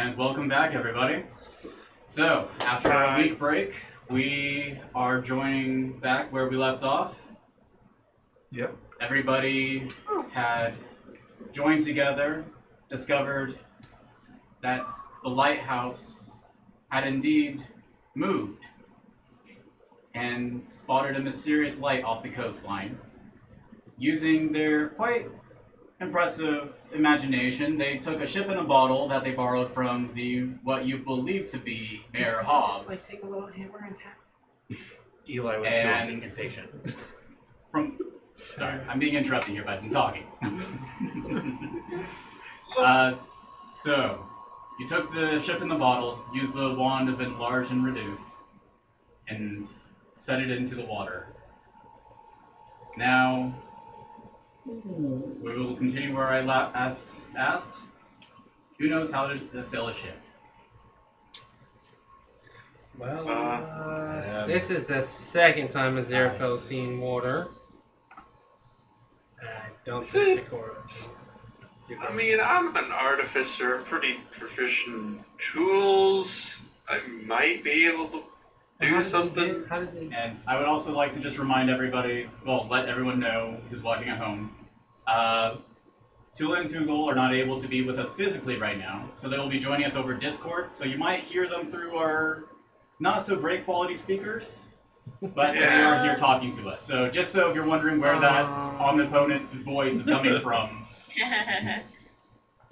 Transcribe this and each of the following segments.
And welcome back, everybody. So, after a week break, we are joining back where we left off. Yep. Everybody had joined together, discovered that the lighthouse had indeed moved, and spotted a mysterious light off the coastline. Using their quite impressive imagination, they took a ship in a bottle that they borrowed from what you believe to be Mayor Hobbs. Just take a little hammer and tap. Eli was And- too impatient. Sorry, I'm being interrupted here by some talking. So, you took the ship in the bottle, used the wand of enlarge and reduce, and set it into the water. Now, we will continue where I asked. Who knows how to sail a ship? Well, This is the second time Aziraphale's seen water. I don't think Chakora's. I mean, I'm an artificer, pretty proficient in tools. I might be able to do something. How did they? And I would also like to just remind everybody, well, let everyone know who's watching at home, Tulah and Tugal are not able to be with us physically right now, so they will be joining us over Discord, so you might hear them through our not-so-great quality speakers, but they are here talking to us. So just so if you're wondering where that omnipotent voice is coming from.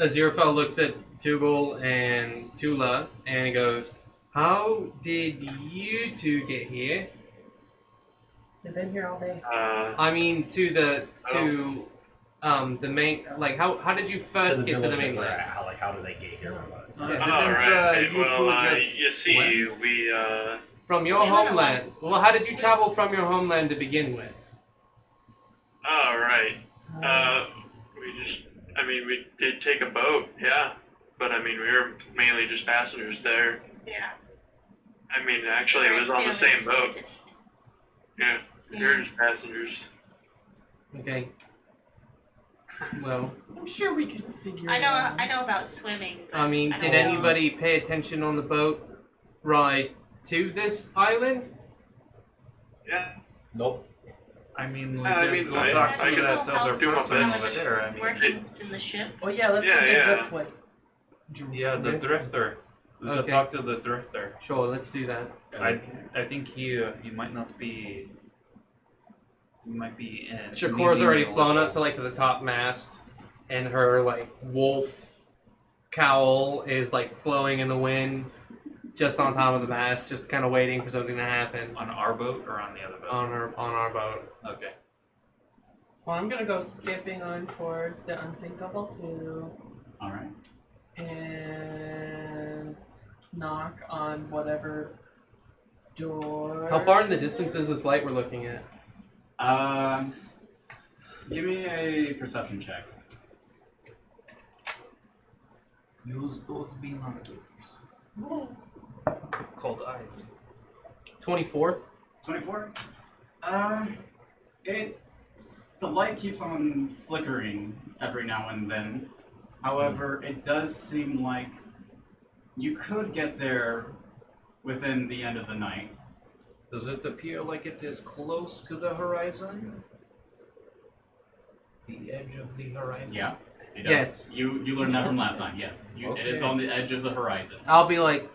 Aziraphale looks at Tugal and Tulah and he goes, "How did you two get here?" They've been here all day. I mean, to the main. Like, how did you first get to the mainland? How do they get here from us? You see, we, From your homeland. Well, how did you travel from your homeland to begin with? we did take a boat, yeah. But, I mean, we were mainly just passengers there. Yeah. I mean, actually, it was on the same boat. Yeah, we were just passengers. Okay. Well, I'm sure we could figure I it out. know about swimming. But I mean, did anybody pay attention on the boat ride to this island? Yeah. Nope. I mean, we I could mean, go I- talk I to can that other do my person best. over there. I mean, Working in the ship. Oh yeah, let's Yeah, go get yeah. driftwood. yeah, the drifter. We could Okay. talk to the drifter. Sure, let's do that. I think he might not be. He might be in. Chakora's needing already a flown little- up to like to the top mast, and her like wolf cowl is like flowing in the wind, just on top of the mast, just kind of waiting for something to happen On our boat or on the other boat? on our boat. Okay. Well, I'm gonna go skipping on towards the unsinkable too, Alright. and knock on whatever door. How far in the distance is this light we're looking at? Give me a perception check. Use those binoculars. Called eyes. 24. 24? The light keeps on flickering every now and then. However, it does seem like you could get there within the end of the night. Does it appear like it is close to the horizon? The edge of the horizon? Yeah, it does. Yes. You learned that from last time, yes. It is Okay. on the edge of the horizon. I'll be like,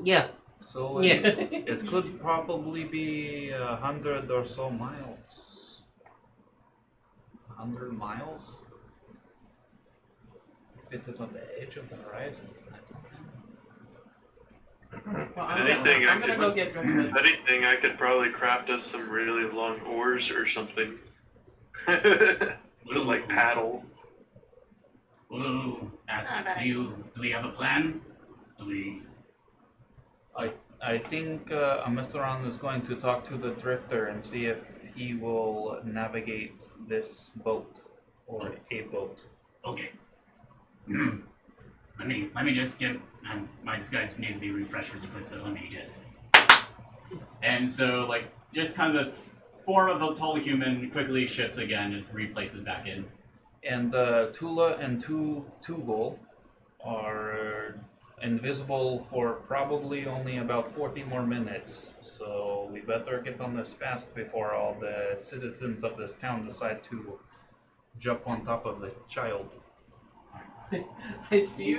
yeah. So Yeah. it could probably be 100 or so miles. 100 miles? If it is on the edge of the horizon, I don't know. Well, If I'm anything, I'm gonna go get driftwood. If anything, I could probably craft us some really long oars or something. To like paddle. Ooh, ask, Not a bad do we have a plan? Do we... I think Omaceran is going to talk to the drifter and see if he will navigate this boat or a boat. Okay. Let me just get... my disguise needs to be refreshed really quick, so let me just... And so, like, just kind of form of a tall human quickly shifts again and replaces back in. And Tulah and Tugal are invisible for probably only about 40 more minutes, so we better get on this fast before all the citizens of this town decide to jump on top of the child. I see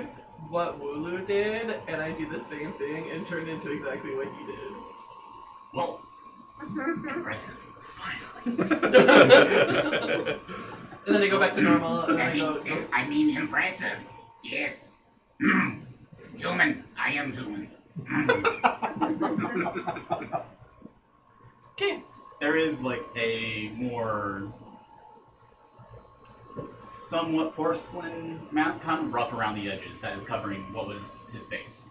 what Wooloo did, and I do the same thing and turn into exactly what he did. Well, impressive. And then I go back to normal, and then I go. I mean impressive. Yes. Human. I am human. Okay. There is like a more somewhat porcelain mask, kind of rough around the edges, that is covering what was his face.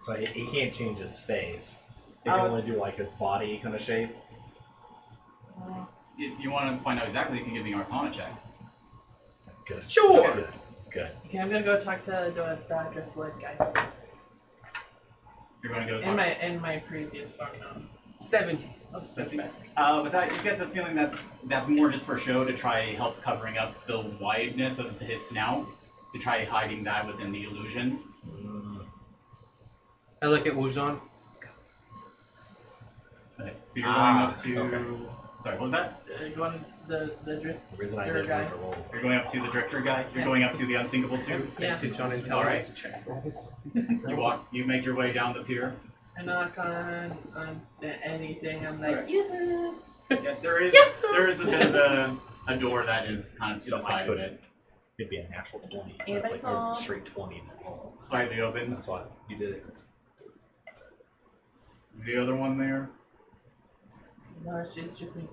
So he can't change his face. He can only do like his body kind of shape. If you want to find out exactly, you can give me an Arcana check. Good. Sure. Good. Good. Okay, I'm gonna go talk to the driftwood guy. You're going to go In talk my previous farm now. 17. I'll just take it back. but that, you get the feeling that that's more just for show to try help covering up the wideness of his snout, to try hiding that within the illusion. I look at Wuzon. Okay, so you're going up to. Okay. Sorry, what was that? Going the drift. The reason I You're a did guy. the rolls. You're going up to the drifter guy. You're going up to the unsinkable tube. Yeah. Teach on All intelligence right. check rolls. You make your way down the pier. I knock on anything. I'm like, Alright. yeah. Yeah, there is a bit of a door that is kind of to the side of it, It'd be a natural 20. Anybody Like call? a straight 20. slightly open. That's what you did it. The other one there. No, it's just me.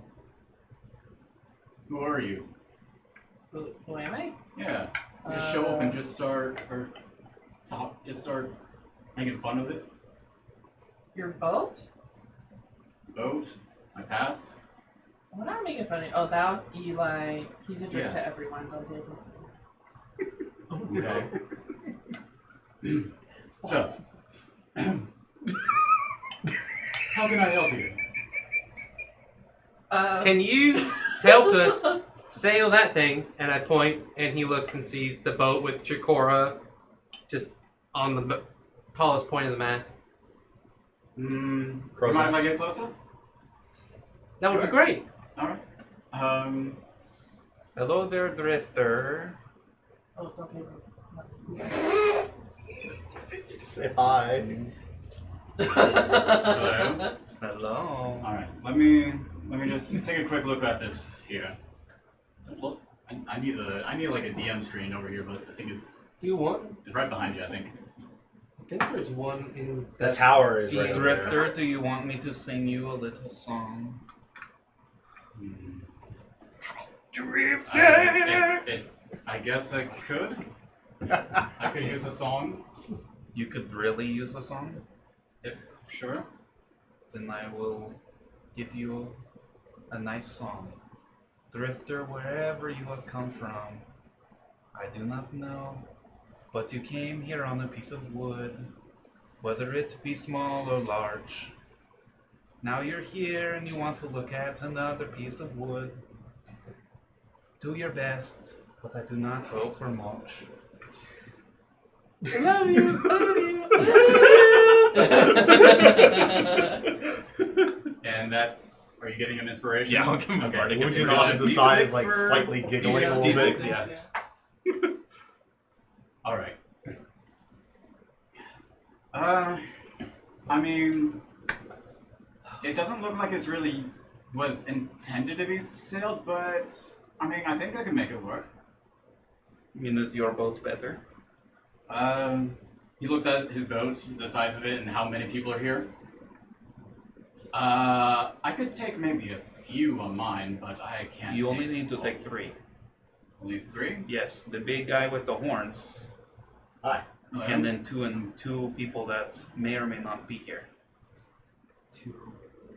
Who are you? Who am I? Yeah. Just show up and just start making fun of it. Your boat? Boat. I pass. What am I making fun of? Oh, that was Eli. He's a jerk Yeah. to everyone. Don't pay attention. Okay. So, how can I help you? Can you help us sail that thing? And I point, and he looks and sees the boat with Chakora just on the tallest point of the mast. You mind if I get closer? That would be Sure. great. Alright. Hello there, Drifter. Oh, don't pay attention. Say hi. Hello? Hello. Alright, let me just take a quick look at this here. Look, I need like a DM screen over here, but I think it's You want? right behind you, I think. I think there's one in The tower is right The over there. Drifter, do you want me to sing you a little song? I guess I could. I could use a song, You could really use a song? if sure. Then I will give you a nice song. Drifter, wherever you have come from, I do not know, but you came here on a piece of wood, whether it be small or large. Now you're here and you want to look at another piece of wood. Do your best, but I do not hope for much. I love you. I love you. And that's. Are you getting an inspiration? Yeah, I'll give him a bardic Would you inspiration. off to the side, D6 like for- slightly giggling a D6, little bit? yeah. All right. I mean, it doesn't look like it's really was intended to be sailed, but I mean, I think I can make it work. I mean, is your boat better? He looks at his boat, the size of it, and how many people are here. I could take maybe a few on mine, but I can't. You only take need to all. take 3. Only 3? Yes, the big guy with the horns, Hi. Hello? and then two people that may or may not be here.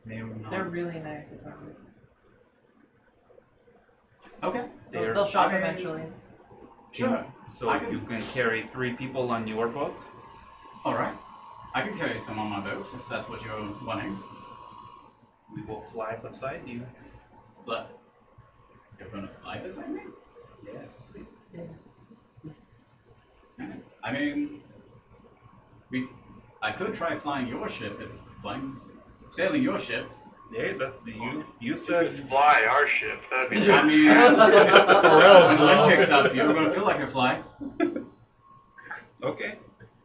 May or not. They're really nice, I promise. Okay. They'll shop I mean, eventually. Sure. So I can- you can carry 3 people on your boat. All right. I can carry some on my boat if that's what you're wanting. We will fly beside you. Fly. You're gonna fly beside me? Yes. I mean, I could try flying your ship if sailing your ship. Yeah, you You said could fly our ship. That'd be I mean, For real, if the wind picks up, you're gonna feel like you fly. okay.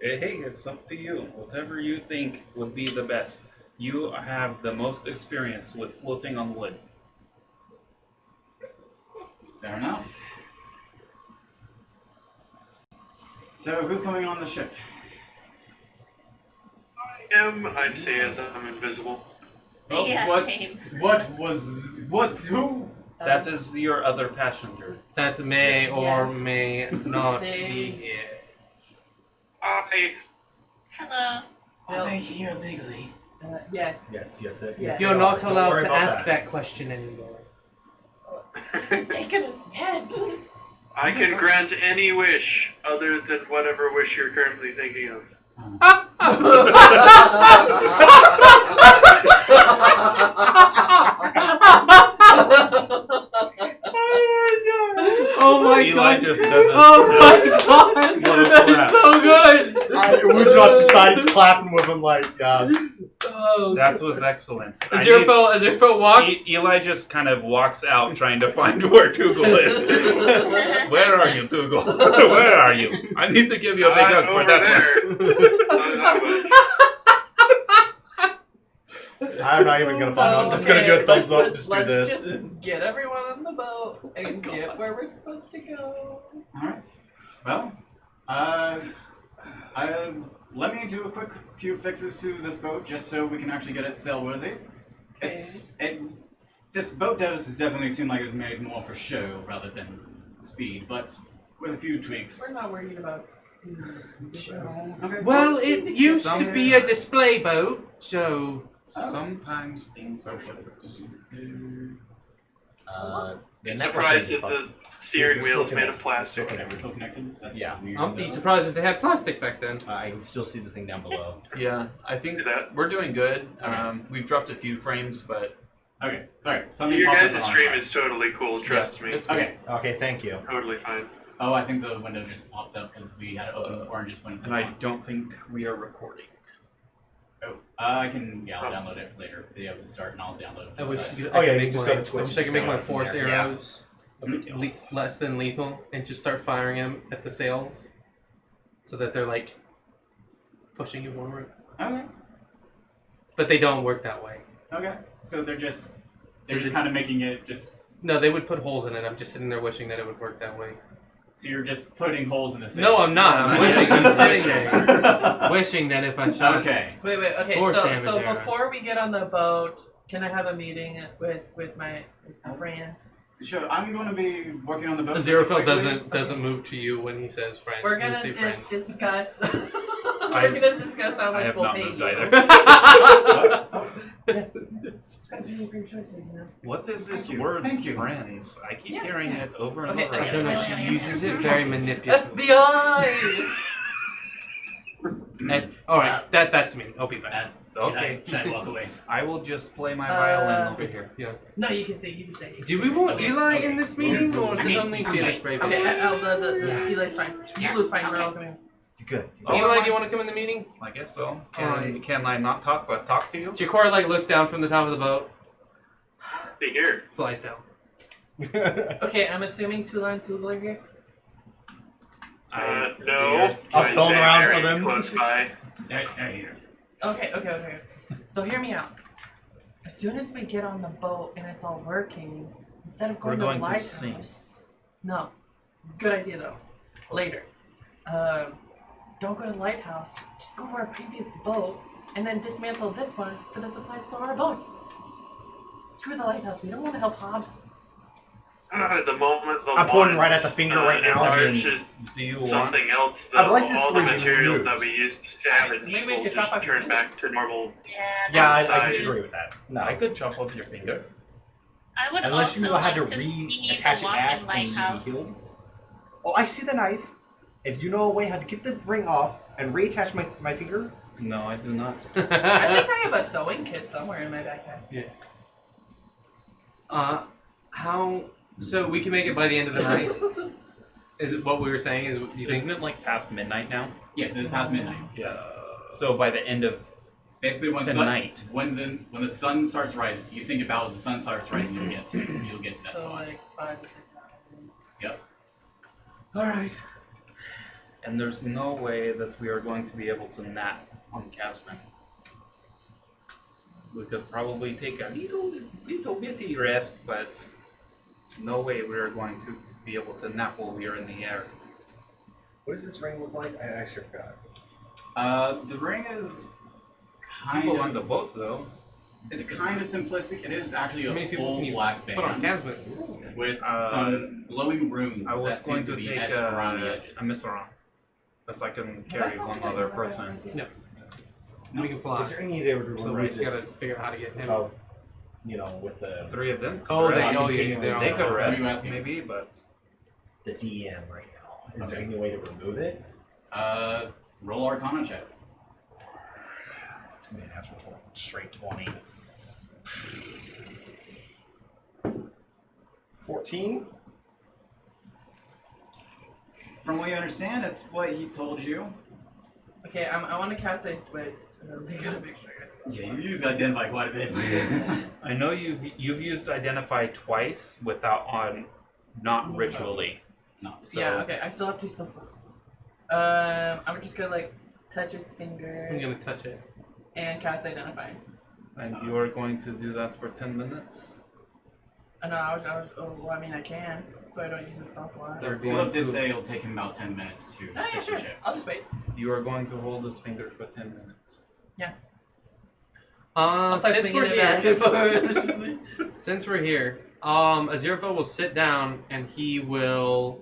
Hey, it's up to you. Whatever you think would be the best. You have the most experience with floating on wood. Fair enough. So who's coming on the ship? I'd say as I'm invisible. Oh, Yeah, what? same. Who? That is your other passenger. That may or Yes. may not They- be here. Hello. Are they here legally? Yes. Yes. Yes. You're not Don't allowed worry to about ask that question anymore. He's taking his head. I can grant any wish other than whatever wish you're currently thinking of. Oh my Eli god! just doesn't. Oh my god! Slow That's clap. so good! Woodrop decides clapping with him like, yes. Oh, That was excellent. Aziraphale walks. Eli just kind of walks out trying to find where Tugal is. Where are you, Tugal? Where are you? I need to give you a big hug for over that one. there. I'm not even gonna find out. I'm just gonna do a thumbs up. Just do let's this. just get everyone on the boat and get where we're supposed to go. Alright. Well, let me do a quick few fixes to this boat just so we can actually get it sailworthy. This boat does definitely seem like it's made more for show rather than speed, but with a few tweaks. We're not worried about speed. Okay. Well, it used to be a display boat, so Sometimes things are supposed I'm surprised that the steering wheel is made of plastic. Okay, we're still connected? That's Yeah. weird, I'll be though. surprised if they had plastic back then. I can still see the thing down below. Yeah, I think Do that. we're doing good. Okay. We've dropped a few frames, but Okay, sorry. Something Your popped up guys' on our stream side. is totally cool, trust me. it's good. Okay. Okay, thank you. Totally fine. Oh, I think the window just popped up because we had it open before and just went into And the I font. don't think we are recording. Oh, I can, I'll download it later. The will start and I'll download it. I wish you Oh, I yeah, could you make just my, go to Twitch I wish and I could make my start from force there. arrows Yeah. less than lethal and just start firing them at the sails, so that they're like pushing you forward. Okay. But they don't work that way. Okay. So they're just So they- kind of making it just. No, they would put holes in it. I'm just sitting there wishing that it would work that way. So you're just putting holes in the sail. No, I'm not. I'm wishing. I'm sitting there, wishing that if I shot. Okay. Wait, okay. Force So damage there. before we get on the boat, can I have a meeting with my friends? Sure. I'm going to be working on the boat. Aziraphale quickly. doesn't move to you when he says friend. We're when you gonna say friend. discuss. We're gonna discuss how I much have we'll not pay moved you. either. What? Oh, Just gotta do your choices, you know. What is this Thank you. word, Thank you. friends? I keep Yeah. hearing it over and Okay, over I again. don't know. She uses it very manipulatively. FBI. All right, that's me. I'll be back. Okay. Should I walk away? I will just play my violin over here. Yeah. No, you can stay. You can stay. Do we want Okay, Eli okay. in this meeting, or is I it mean, only okay, Felix Brave? Okay, the Eli's fine. Elu's fine. We're all coming. Good. Eli, do you want to come in the meeting? I guess so. Alright. Can I not talk but talk to you? Chakora looks down from the top of the boat, See here. flies down. Okay, I'm assuming Tulah and Tugal are here. No. I'll I phone say around very for them. Close by. They're here. Okay. So hear me out. As soon as we get on the boat and it's all working, instead of going, We're going to the to lighthouse. sing. No. Good idea though. Later. Don't go to the lighthouse. Just go to our previous boat and then dismantle this one for the supplies for our boat. Screw the lighthouse. We don't want to help Hobbs. The moment the I'm pointing launch, right at the finger right now. enlarges Do you want? something else, I'd like this all the to be materials removed. that we used to salvage Maybe we will could just chop off your turn back to normal. Yeah, I Side. disagree with that. No. I could chop off your finger. I would Unless you also had to like see reattach the it back walk-in lighthouse. and be healed. Oh, I see the knife. If you know a way how to get the ring off and reattach my finger, No, I do not. I think I have a sewing kit somewhere in my backpack. How? So we can make it by the end of the night. Is it what we were saying? Is you think? Isn't it like past midnight now? Yes, it's past midnight. Yeah. So by the end of Basically, when tonight. when the sun starts rising, you think about it, the sun starts rising, you'll get to that So spot. like 5 to 6 hours. Yep. All right. And there's no way that we are going to be able to nap on Casman. We could probably take a little bitty rest, but no way we are going to be able to nap while we are in the air. What does this ring look like? I actually forgot. The ring is kind People of on the boat, though. It's kind of simplistic. It is actually a How many people full can you black put on band Casman? with some glowing runes I was that seem going to to be take etched around the edges. a Mythos, because I can Have I carry one posted other it? person. No. No. We can fly. Is there any way to So we remove just gotta this? figure out how to get him. Without, with the 3 of them. Oh, Rest. they, oh, yeah, Continuing they're They on could the- What are you rest, asking? maybe, but the DM right now. Is there Okay. any way to remove it? Roll Arcana check. It's gonna be a natural 20, straight 20. 14? From what you understand, that's what he told you. Okay, I want to cast a. Wait, they gotta make sure I get to Yeah, you use Identify quite a bit. I know you've used Identify twice without not ritually. No. So Yeah, okay, I still have 2 spells left. I'm just gonna like touch his I'm finger gonna touch it. and cast Identify. And you are going to do that for 10 minutes. No, well, I mean, I can, so I don't use the spell slot. They're Philip going did to. say it'll take him about 10 minutes to Oh, yeah, finish sure. the ship. I'll just wait. You are going to hold this finger for 10 minutes. I'll start Since swinging we're it back and here, forth. since we're here, Aziraphale will sit down and he will.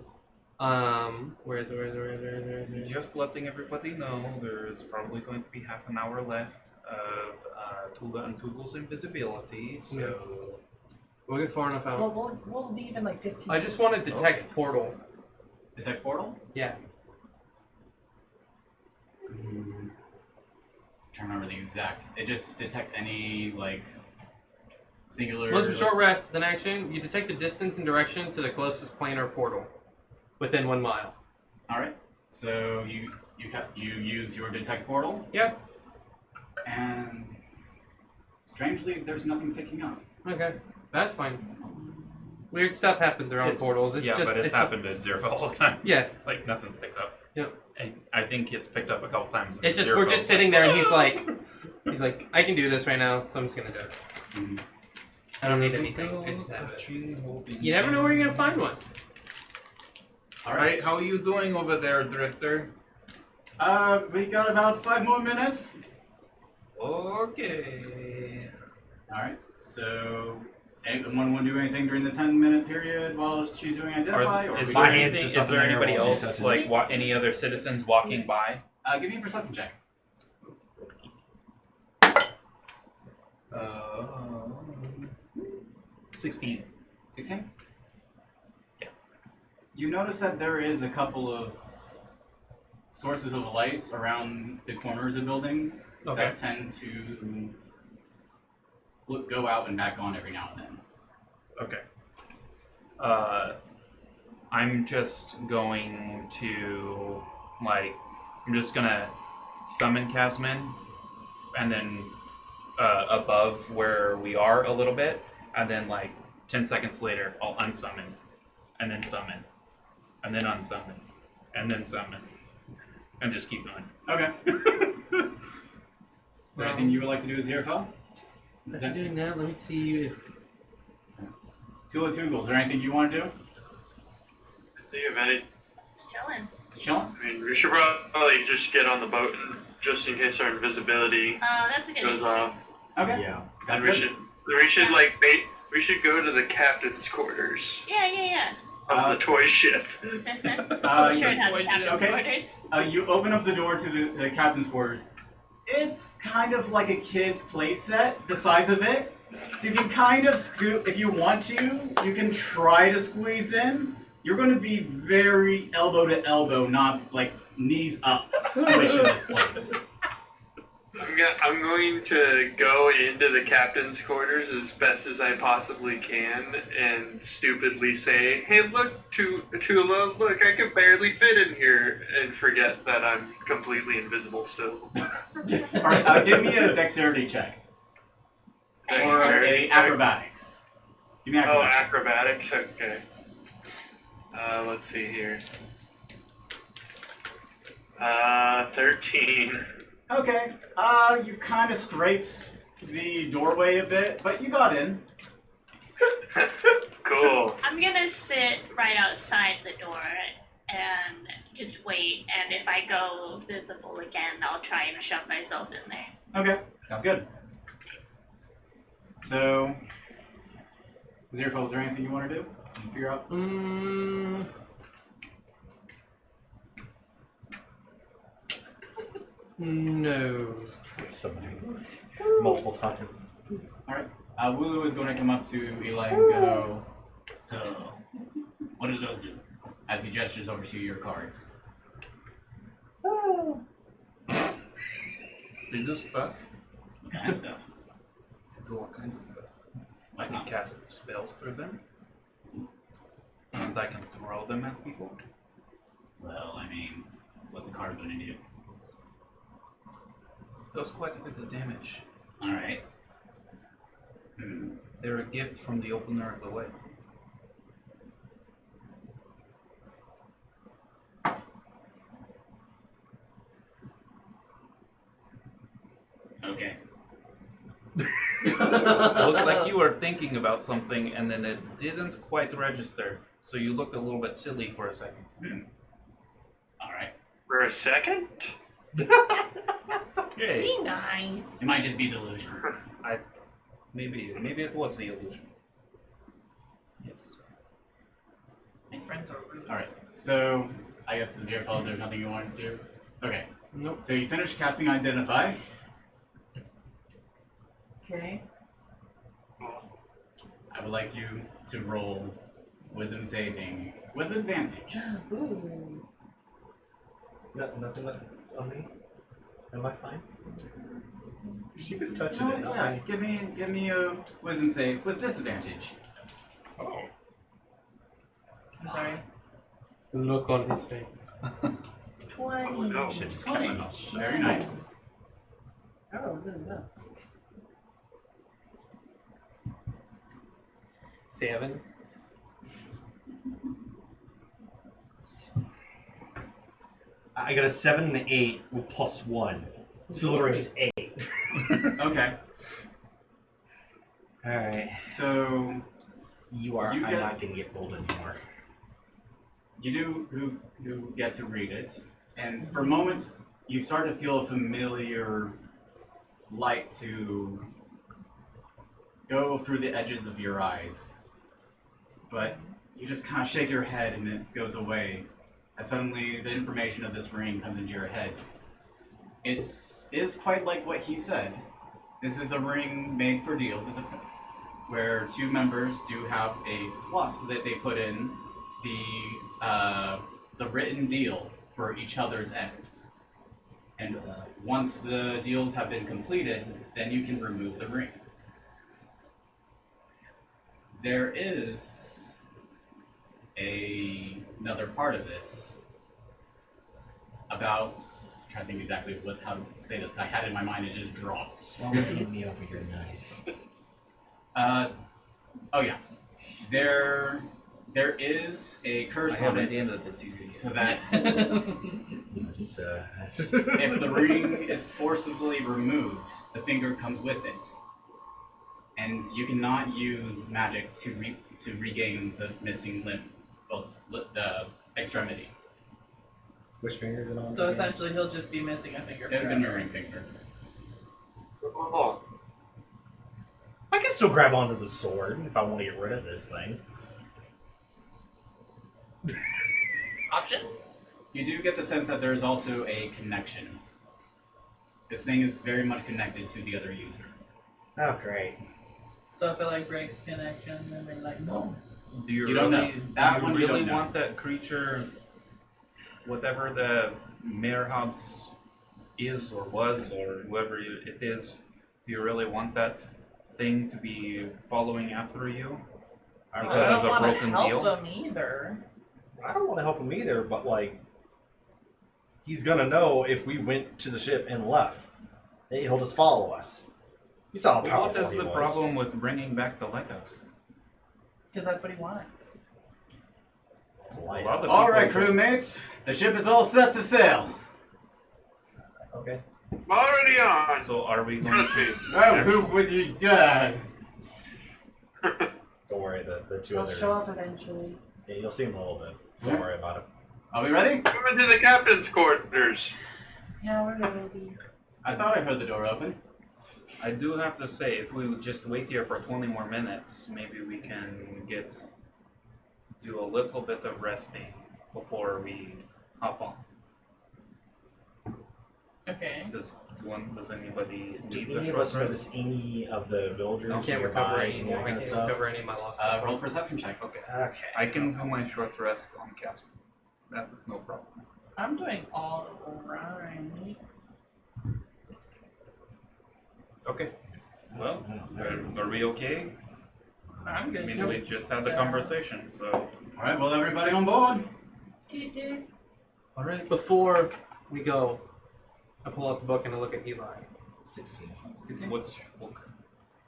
Where is it? Just letting everybody know, there is probably going to be half an hour left of Tulah and Tugal's invisibility, so... We'll get far enough out. Well, we'll leave in like 15 I just want to detect portal. Detect portal? Yeah. I'm trying to remember the exact. It just detects any, like, singular. Once a short rest is an action, you detect the distance and direction to the closest planar portal within 1 mile. Alright. So you use your detect portal, Yep. and strangely, there's nothing picking up. Okay. That's fine. Weird stuff happens around portals. It's yeah, just, but it's just- happened to Aziraphale all the time. Yeah. Like, nothing picks up. Yep. And I think it's picked up a couple times. It's just we're just sitting there and he's like, I can do this right now, so I'm just gonna do it. Mhm. I don't need anything. I just have it. You never know where you're gonna find one. Alright, how are you doing over there, Drifter? We got about 5 more minutes. Okay. Alright, so anyone want to do anything during the 10-minute period while she's doing Identify? Or Is we there, My can- hands anything, to is there something anybody while she's else, touching like any other citizens walking by? give me a perception check. 16. 16? Yeah. You notice that there is a couple of sources of lights around the corners of buildings Okay. that tend to go out and back on every now and then. Okay. I'm just going to, I'm just gonna summon Casman, and then above where we are a little bit, and then 10 seconds later, I'll unsummon, and then summon, and then unsummon, and then summon, and just keep going. Okay. Is there anything you would like to do with Aziraphale? If you're doing that, let me see if Tulah Tugal, is there anything you want to do? Do you have any? Just chilling. Chilling? I mean, we should probably just get on the boat and just in case our invisibility That's a good goes idea. off. Okay. Yeah. Sounds And we good. should we should go to the captain's quarters Yeah. of the toy ship. Sure, it has okay. captain's quarters. You open up the door to the captain's quarters. It's kind of like a kid's play set, the size of it. You can kind of scoop, if you want to, you can try to squeeze in. You're going to be very elbow to elbow, not like knees up, squish in this place. I'm going to go into the captain's quarters as best as I possibly can and stupidly say, "Hey, look, Tulah, look, I can barely fit in here," and forget that I'm completely invisible still. Alright, give me a dexterity check. Or Dexterity a check. acrobatics. Give me Oh, acrobatics. acrobatics? Okay. Let's see here. 13. Okay. You kind of scrapes the doorway a bit, but you got in. Cool. I'm gonna sit right outside the door and just wait. And if I go visible again, I'll try and shove myself in there. Okay, sounds good. So, Aziraphale, is there anything you want to do? Can you figure out? No. Somebody multiple times. Alright. Wooloo is going to come up to Eli and go, "So, what do those do?" As he gestures over to your cards. They do stuff. What kind of stuff? Do all kinds of stuff. I Like can cast spells through them. And I can throw them at people. Well, I mean, what's a card going to do? Does quite a bit of damage. Alright. They're a gift from the opener of the way. Okay. Looks like you were thinking about something and then it didn't quite register. So you looked a little bit silly for a second. Alright. For a second? Yay. Be nice. It might just be delusion. Maybe it was the illusion. Yes. My friends are rude. Alright. So, I guess Aziraphale, there's nothing you want to do? Okay. Nope. So you finish casting Identify. Okay. I would like you to roll Wisdom saving with advantage. Ooh. Nothing on me? Am I fine? She was touching No, it. not yeah, me. give me a Wisdom save with disadvantage. Oh. I'm sorry. The look on his face. 20. Oh, no. Should just kept 20. my mouth shut. Very nice. Oh, didn't know. 7. I got a 7 and an 8 with +1. So literally just 8. Okay. Alright. So You are. You I'm get- not gonna get rolled anymore. you do who get to read it, and for moments you start to feel a familiar light to go through the edges of your eyes, but you just kind of shake your head and it goes away. And suddenly the information of this ring comes into your head. It is quite like what he said. This is a ring made for deals. It's where two members do have a slot so that they put in the written deal for each other's end. And once the deals have been completed, then you can remove the ring. There is another part of this about, I'm trying to think exactly how to say this. I had it in my mind, it just dropped. Slowly hand me over your knife. Oh yeah. There is a curse I on haven't it, ended the 2 years. so that Just, if the ring is forcibly removed, the finger comes with it, and you cannot use magic to regain the missing limb, well, the extremity. Which finger is it on? So again? essentially, he'll just be missing a finger. It would have been your ring finger. Oh, I can still grab onto the sword if I want to get rid of this thing. Options? You do get the sense that there is also a connection. This thing is very much connected to the other user. Oh, great. So if it like breaks connection, then they're like, no. Do you, You don't really, know. That do one you you really don't know. want that creature, whatever the Merhab's is or was or whoever it is, do you really want that thing to be following after you? I Because I of don't a want to broken help deal? them either. don't want to help him either, but like, he's gonna know if we went to the ship and left. He'll just follow us. You saw how But powerful what is he the was. problem with bringing back the lighthouse? Because that's what he wants. It's a light. A lot of All people- right, crewmates. The ship is all set to sail. Okay. I'm already on. So are we going to... Oh, who would you die? Don't worry, the two He'll others. show up eventually. Yeah, you'll see him a little bit. Don't worry about it. Are we ready? Come into the captain's quarters. Yeah, we're ready. I thought I heard the door open. I do have to say, if we would just wait here for 20 more minutes, maybe we can do a little bit of resting before we hop on. Okay. Does anybody Do need any the of short us rest? notice any of the villagers I can't nearby, recover any any of more. that I kind of can't stuff? recover any of my lost. Roll perception check. Okay. Okay. I can do my short rest on Casper. That is no problem. I'm doing all right. Okay. Well, are we okay? I'm I good. mean, we just had the conversation, so... All right, well, everybody on board. All right. Before we go, I pull out the book and I look at Eli. 16. Which book?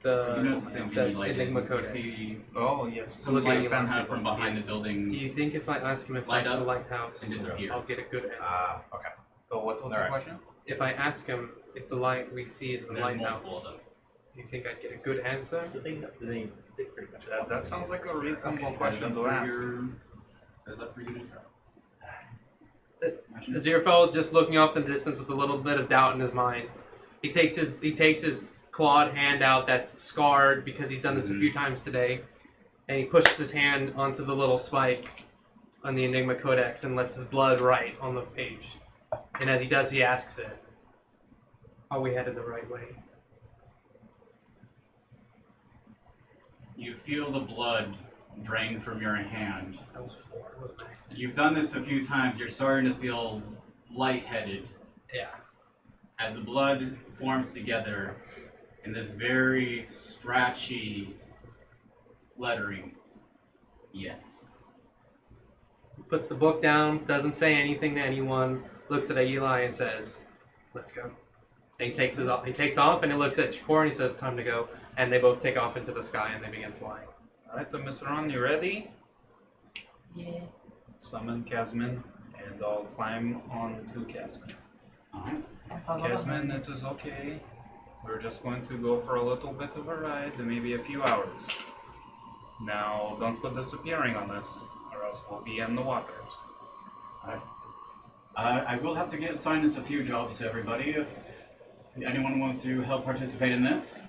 The You notice the same the thing you lighted. Enigma You Codex. see Oh, yes. some Look at lights Eli. kind of from behind the buildings. Do you think if I ask him if Light that's the up lighthouse, and disappear? I'll get a good answer? Okay. So what's the Alright. question? If I ask him if the light we see is the There's lighthouse, multiple of them. do you think I'd get a good answer? So they pretty much. That sounds like a reasonable Okay. question to ask. Is that for you to answer? Aziraphale just looking off in the distance with a little bit of doubt in his mind. He takes his clawed hand out that's scarred because he's done this a few times today, and he pushes his hand onto the little spike on the Enigma Codex and lets his blood write on the page. And as he does, he asks it, "Are we headed the right way?" You feel the blood drain from your hand. That was 4. It was nice. You've done this a few times. You're starting to feel lightheaded Yeah. as the blood forms together in this very scratchy lettering. Yes. He puts the book down, doesn't say anything to anyone, looks at Eli and says, "Let's go." And he takes off and he looks at Chakora and he says, "Time to go." And they both take off into the sky and they begin flying. Alright, Omaceran, you ready? Yeah. Summon Casman, and I'll climb on to Casman. Alright. I follow Casman, him. it is okay. We're just going to go for a little bit of a ride, maybe a few hours. Now, don't go disappearing on us, or else we'll be in the waters. Alright. I will have to assign us a few jobs to everybody if anyone wants to help participate in this.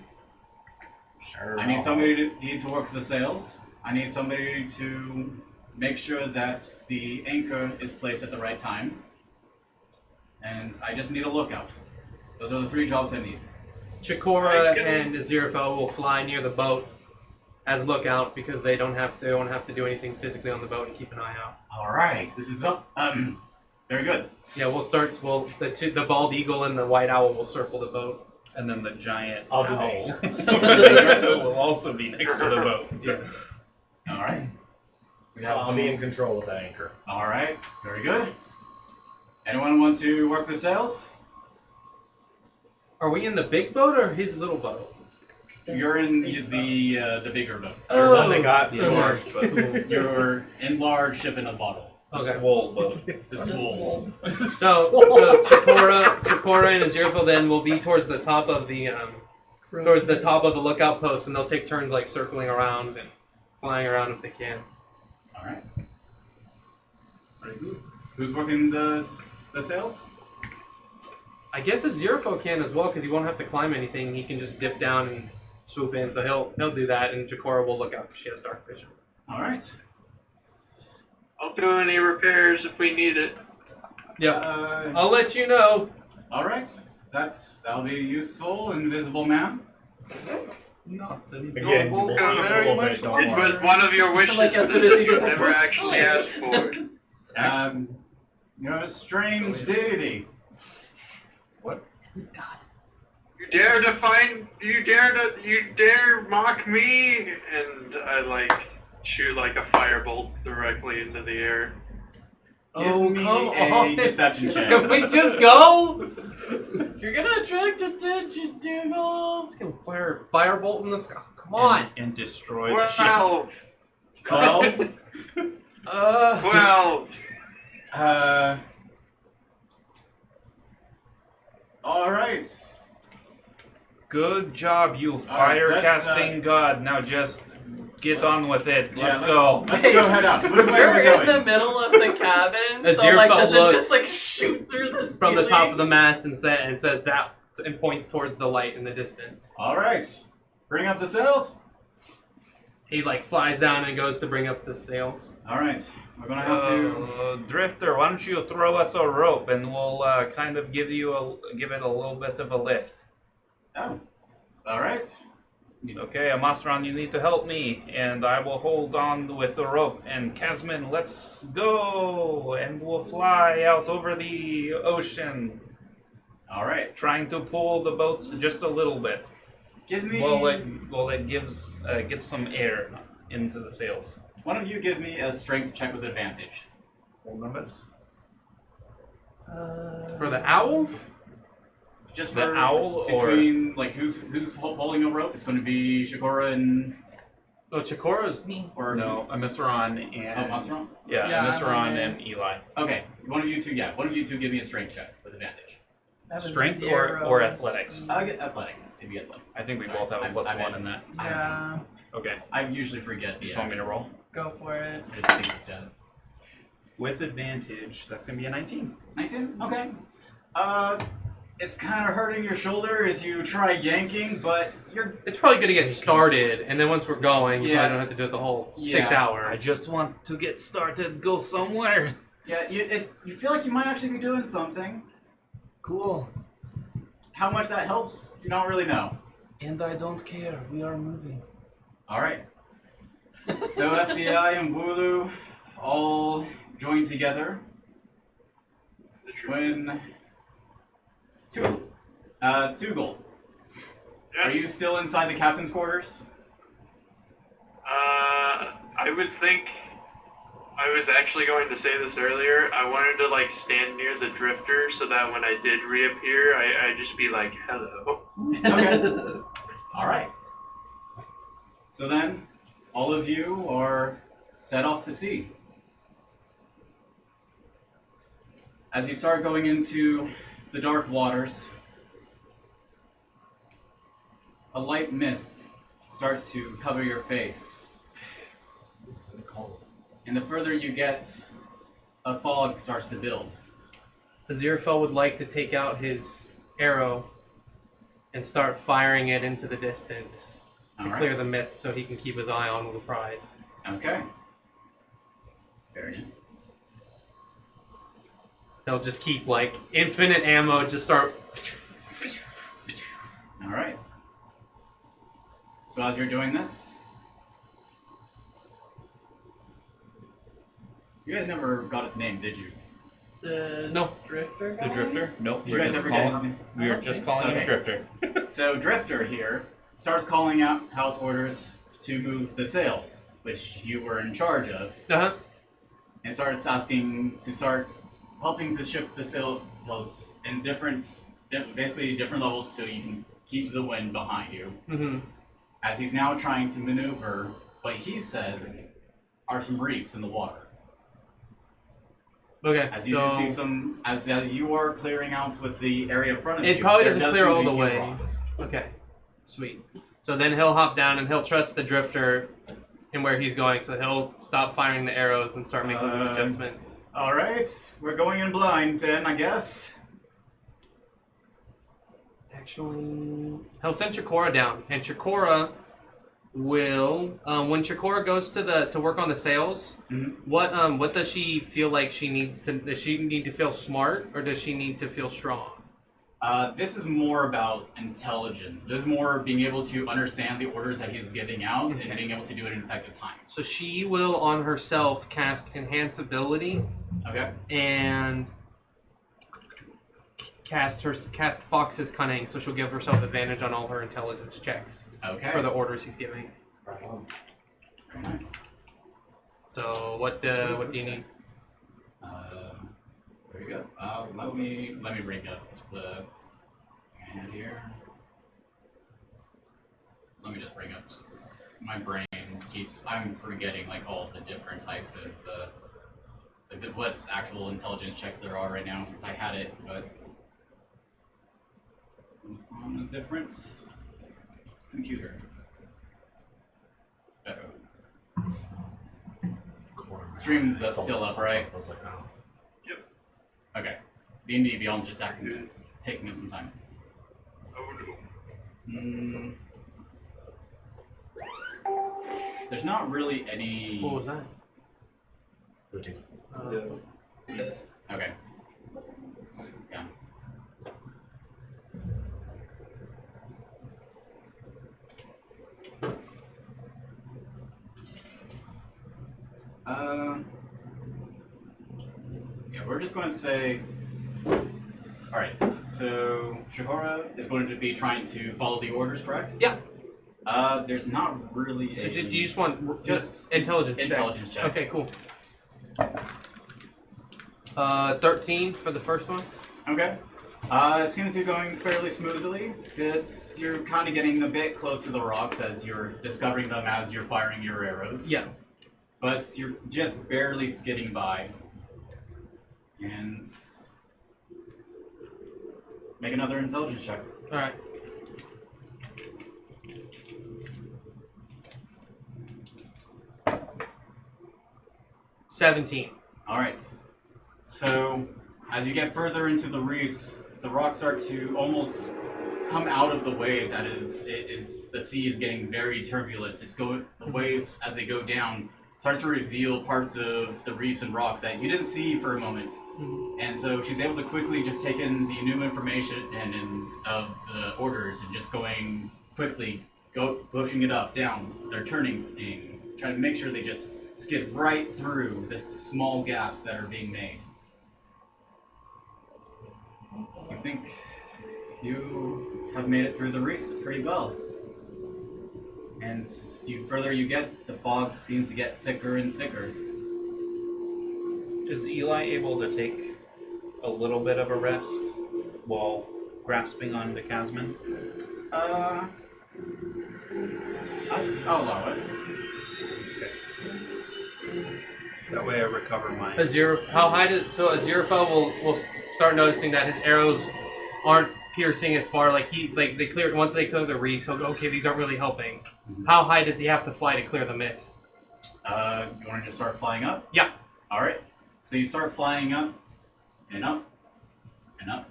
Sure. I need somebody to work the sails. I need somebody to make sure that the anchor is placed at the right time. And I just need a lookout. Those are the 3 jobs I need. Chakora and Aziraphale will fly near the boat as lookout because they don't have to do anything physically on the boat and keep an eye out. Alright, this is up. Very good. Yeah, the bald eagle and the white owl will circle the boat. And then the giant I'll do owl the will also be next to the boat. Yeah. Alright. We have I'll be in control of the anchor. Alright, very good. Anyone want to work the sails? Are we in the big boat or his little boat? You're in the bigger boat. You're the one that got the cool. horse. You're in large ship in a bottle. Okay. Swole boat. The swole. So Chakora and Aziraphale then will be towards the top of the lookout post, and they'll take turns like circling around and flying around if they can. Alright. Very good. Who's working the sails? I guess Aziraphale can as well because he won't have to climb anything. He can just dip down and swoop in, so he'll do that, and Chakora will look out because she has dark vision. Alright. I'll do any repairs if we need it. Yeah, I'll let you know. Alright. That'll be useful, invisible man. Not Again, invisible we'll for see in a very little much bit, don't It longer. was one of your wishes Like, as that soon as he you just never like, actually asked for. You're a strange deity. What? He's God. You dare mock me, and I like shoot like a firebolt directly into the air. Give me a deception check. Can we just go? You're gonna attract attention, Tugal. Let's go fire a firebolt in the sky. Come on. And destroy the ship. 12. 12. Alright. Good job, you Alright, fire so that's, casting god. Now just get on with it. Yeah, Let's go. Let's go head out. Which way are we We're in the going? middle of the cabin, so Aziraphale like, does it looks just like shoot through the ceiling? From the top of the mast and says that and points towards the light in the distance. Alright. Bring up the sails. He like flies down and goes to bring up the sails. Alright. We're gonna have to. Drifter, why don't you throw us a rope and we'll kind of give it a little bit of a lift. Oh. Alright. Okay, Omaceran, you need to help me, and I will hold on with the rope. And Casman, let's go, and we'll fly out over the ocean, Alright. trying to pull the boats just a little bit. Give me. Well, it gets some air into the sails. One of you give me a strength check with advantage. Hold on, bits. For the owl? Just The for owl, or between like who's holding a rope? It's going to be Chakora and Oh, Chakora's Me. or No, who's- Omaceran Oh, and Omaceran? yeah, Yeah, Omaceran I'm and Eli. Okay, one of you two. Yeah, one of you two give me a strength check with advantage. That was Strength zero. or athletics? I get athletics. It'd be athletics. I think we Sorry, both have a I'm- plus I'm one in. in that. Yeah, Okay, I usually forget the. just want me to roll. go for it. I just think it's dead. With advantage, that's gonna be a 19. 19. Okay. It's kind of hurting your shoulder as you try yanking, but you're. It's probably gonna get started, and then once we're going, we Yeah. probably don't have to do it the whole 6 Yeah. hours. I just want to get started, go somewhere. Yeah, you feel like you might actually be doing something. Cool. How much that helps, you don't really know. And I don't care, we are moving. All right. So FBI and Wooloo all joined together when Tugal, are Yes. you still inside the captain's quarters? I would think. I was actually going to say this earlier. I wanted to like stand near the drifter so that when I did reappear, I'd just be like, "Hello." Okay. All right. So then, all of you are set off to sea. As you start going into the dark waters, a light mist starts to cover your face. And the further you get, a fog starts to build. Aziraphale would like to take out his arrow and start firing it into the distance to All right. clear the mist so he can keep his eye on the prize. Okay. Very nice. He'll just keep like infinite ammo, just start. All right. So as you're doing this, you guys never got its name, did you? The No. drifter guy? The drifter? Nope, Did you guys ever get his name? we are just calling him Okay. Drifter. So Drifter here starts calling out Hal's orders to move the sails, which you were in charge of, Uh-huh. and starts asking to start helping to shift the sails in basically different levels so you can keep the wind behind you. Mm-hmm. As he's now trying to maneuver what he says are some reefs in the water. Okay. As you so do see some, as you are clearing out with the area in front of you, it probably there doesn't does clear seem to all be the a few way. rocks. Okay. Sweet. So then he'll hop down and he'll trust the drifter in where he's going. So he'll stop firing the arrows and start making those adjustments. All right, we're going in blind then, I guess. Actually, he'll send Chakora down, and Chakora will when Chakora goes to work on the sails. Mhm. What does she feel like she needs to? Does she need to feel smart, or does she need to feel strong? This is more about intelligence. This is more being able to understand the orders that he's giving out Okay. and being able to do it in effective time. So she will on herself cast Enhance Ability Okay. and cast Fox's cunning, so she'll give herself advantage on all her intelligence checks Okay. for the orders he's giving. Right on. Very nice. So what do you need? Very good. Let me bring up the hand here. Let me just bring up this, my brain. I'm forgetting like all the different types of what actual intelligence checks there are right now because I had it, but it's on a different computer. Stream's still up, right? I was like, oh. Yep. Okay. D&D Beyond's just taking up some time. Oh no. There's not really any. What was that? Bluetooth. Yes. Okay. Yeah. Yeah, we're just going to say. All right. So Chakora is going to be trying to follow the orders, correct? Yeah. There's not really. So a, do you just want just intelligence check? intelligence check? Okay, cool. 13 for the first one. Okay. It seems you're going fairly smoothly. You're kind of getting a bit close to the rocks as you're discovering them as you're firing your arrows. Yeah. But you're just barely skidding by. And make another intelligence check. All right. $17. All right. So as you get further into the reefs, the rocks start to almost come out of the waves. The sea is getting very turbulent. The waves as they go down start to reveal parts of the reefs and rocks that you didn't see for a moment. And so she's able to quickly just take in the new information and of the orders and just going quickly, pushing it up, down. They're turning, trying to make sure they just skid right through the small gaps that are being made. I think you have made it through the reefs pretty well. And further you get, the fog seems to get thicker and thicker. Is Eli able to take a little bit of a rest while grasping on the Casman? I'll allow it. That way I recover my... How high Aziraphale will start noticing that his arrows aren't piercing as far. Like they clear once they clear the reefs, he'll go, okay, these aren't really helping. Mm-hmm. How high does he have to fly to clear the mist? You want to just start flying up? Yeah. All right. So you start flying up and up and up.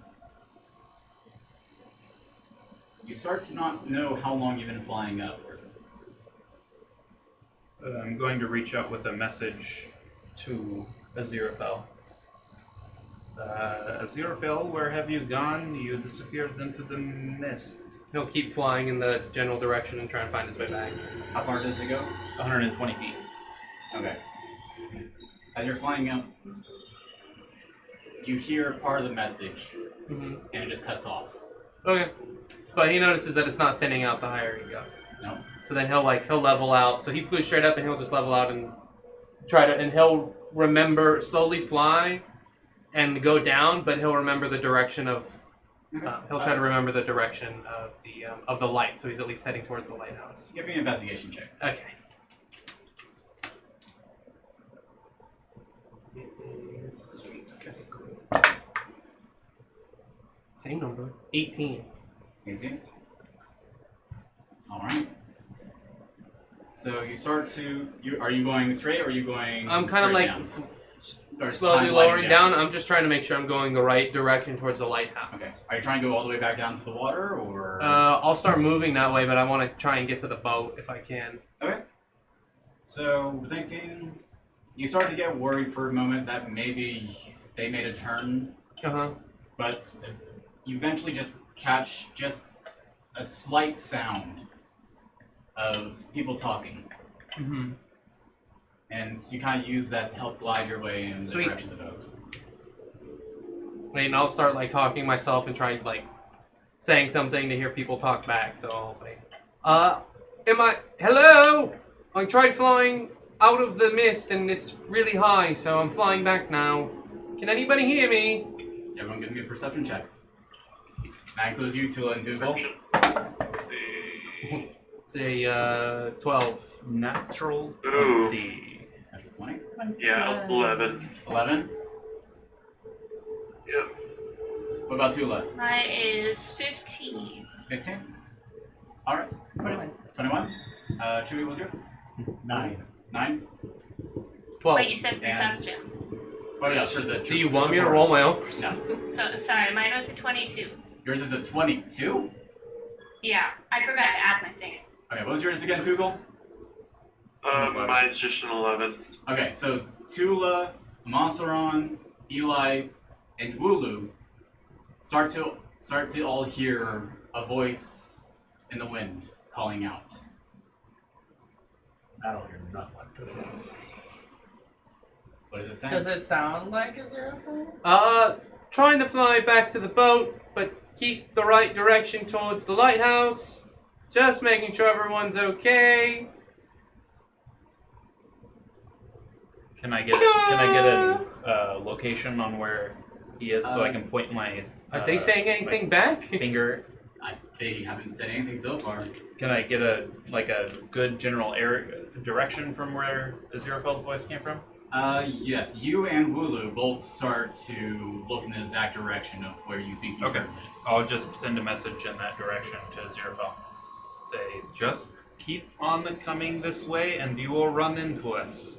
You start to not know how long you've been flying up. I'm going to reach out with a message to Aziraphale. Aziraphale, where have you gone? You disappeared into the mist. He'll keep flying in the general direction and try and find his way back. How far does it go? 120 feet. Okay. As you're flying up, you hear part of the message, and it just cuts off. Okay. But he notices that it's not thinning out the higher he goes. No. So then he'll level out. So he flew straight up and he'll just level out and he'll remember, slowly fly and go down, but he'll remember the direction of, he'll try to remember the direction of the light. So he's at least heading towards the lighthouse. Give me an investigation check. Okay. Okay, cool. Same number. 18. 18? Alright. So you start to... are you going straight or are you going I'm kind of like slowly lowering down. I'm just trying to make sure I'm going the right direction towards the lighthouse. Okay. Are you trying to go all the way back down to the water or... I'll start moving that way, but I want to try and get to the boat if I can. Okay. So, with 19, you start to get worried for a moment that maybe they made a turn. But if you eventually just catch just a slight sound of people talking. And you kind of use that to help glide your way in the direction of the boat. Wait, and I'll start like talking myself and try like saying something to hear people talk back. So I'll say, hello? I tried flying out of the mist and it's really high, so I'm flying back now. Can anybody hear me? Everyone give me a perception check. That includes you, Tulah and Tugal. It's a 12. Natural Ooh. 20. Natural 20. Yeah, 11. 11. Yep. What about Tulah? Mine is 15. 15. All right. 21. 21. Chewie, what was your? 9. 9. 12. Wait, you said perception. Oh yeah, for the. Do you want me to roll my own? No. So sorry, mine was a 22. Yours is a 22. Yeah, I forgot to add my thing. Okay, what was yours again, Tugal? Mine's just an 11. Okay, so Tulah, Omaceran, Eli, and Wooloo start to all hear a voice in the wind calling out. I don't hear nothing like this. What does it say? Does it sound like Aziraphale? Trying to fly back to the boat, but keep the right direction towards the lighthouse. Just making sure everyone's okay. Can I get a location on where he is so I can point my Are they saying anything back? finger? They haven't said anything so far. Can I get a good general direction from where Aziraphale's voice came from? Yes, you and Wooloo both start to look in the exact direction of where you think you Okay. heard it. I'll just send a message in that direction to Aziraphale. Say, just keep on coming this way and you will run into us.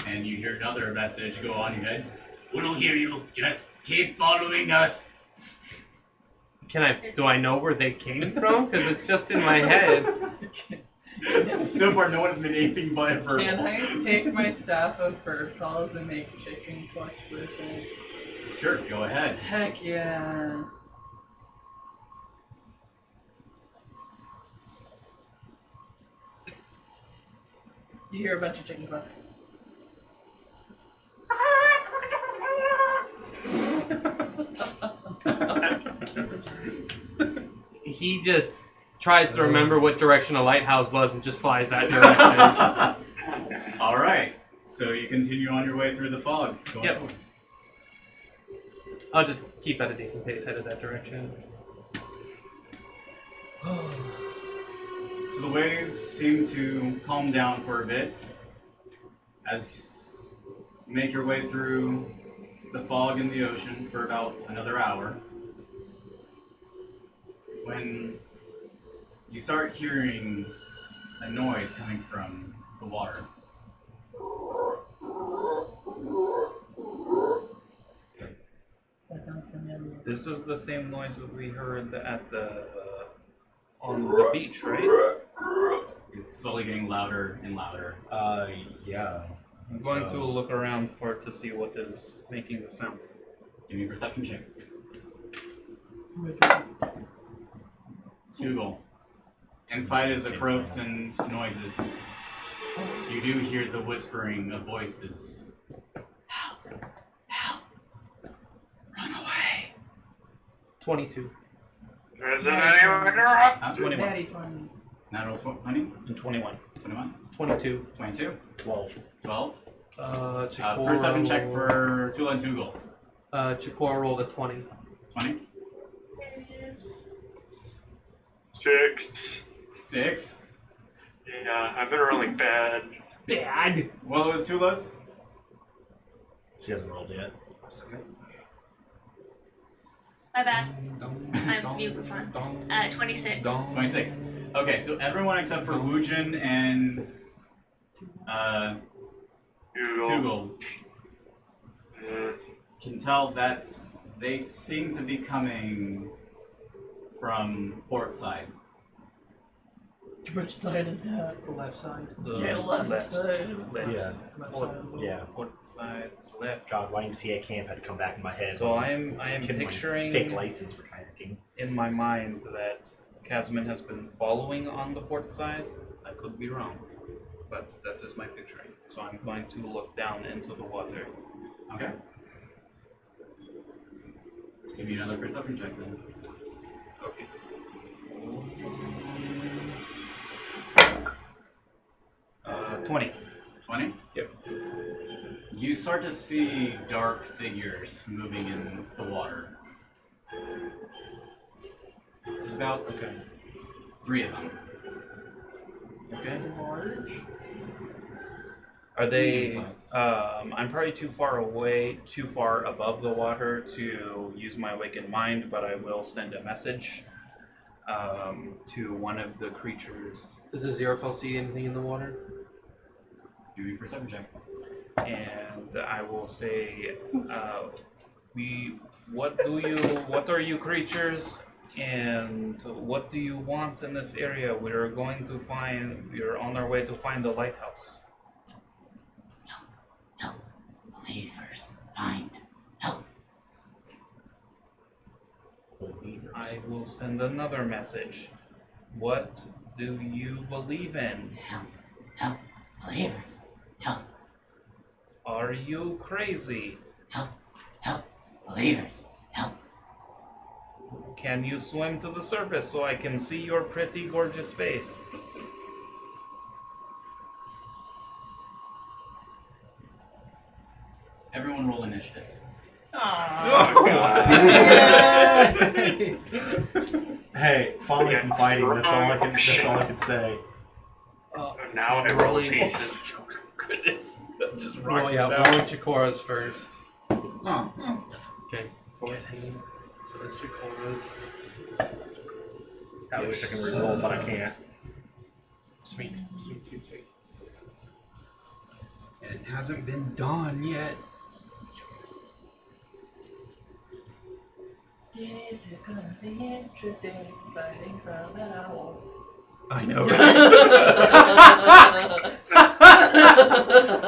And you hear another message go on your head. We'll hear you. Just keep following us. Do I know where they came from? Because it's just in my head. So far, no one's been anything but verbal. Can I take my staff of bird calls and make chicken clucks with it? Sure, go ahead. Heck yeah. You hear a bunch of chicken clucks. He just tries to remember what direction a lighthouse was and just flies that direction. All right. So you continue on your way through the fog. Go Yep. on. I'll just keep at a decent pace headed that direction. So the waves seem to calm down for a bit as you make your way through the fog in the ocean for about another hour. When you start hearing a noise coming from the water. That sounds familiar. This is the same noise that we heard at the on the beach, right? It's slowly getting louder and louder. Yeah. I'm going to look around to see what is making the sound. Give me a perception check. Tugal. Inside is the croaks and noises. You do hear the whispering of voices. Help! Help! Run away! 22. Isn't anyone around? 21 Daddy 20. Natural 20? and 21. 21? 22. 22? 12. 12? Chakora Perception check rolled- for Tulah and Tugal. Chakora rolled a 20. 20? It is 6. 6? Yeah, I've been rolling bad. Bad! What was Tulah's? She hasn't rolled yet. my bad. I'm mute was on. 26. 26. Okay, so everyone except for Wujin and Tugal Yeah. can tell that they seem to be coming from port side. Which side is that? The left side. Yeah, left side. Left. Yeah. Left Port, side. Yeah. port side is left. God, YMCA camp had to come back in my head. So when I am getting my picturing fake license for kayaking. in my mind that Casman has been following on the port side. I could be wrong, but that is my picturing. So I'm going to look down into the water. Okay. Give me another perception check then. Okay. Uh, 20. 20? Yep. You start to see dark figures moving in the water. There's about 3 of them. Okay. Large. Are they? Medium size. I'm probably too far away, too far above the water to use my awakened mind, but I will send a message to one of the creatures, Does Aziraphale see anything in the water? Give me a perception check. and I will say, what are you creatures, and what do you want in this area? We're on our way to find the lighthouse. Help. Believers. Find. Help. I will send another message. What do you believe in? Help. Believers. Help. Are you crazy? Help. Believers. Help. Can you swim to the surface so I can see your pretty, gorgeous face? Everyone roll initiative. Hey, finally some fighting. That's all I can say. Now I roll decent. Goodness. Just Roll, rock yeah, it out. rolling Chakora's first. Oh. Okay. 14. So that's Chakora's. I wish I can reroll, but I can't. Sweet. And it hasn't been done yet. This is gonna be interesting. Fighting from an owl. I know,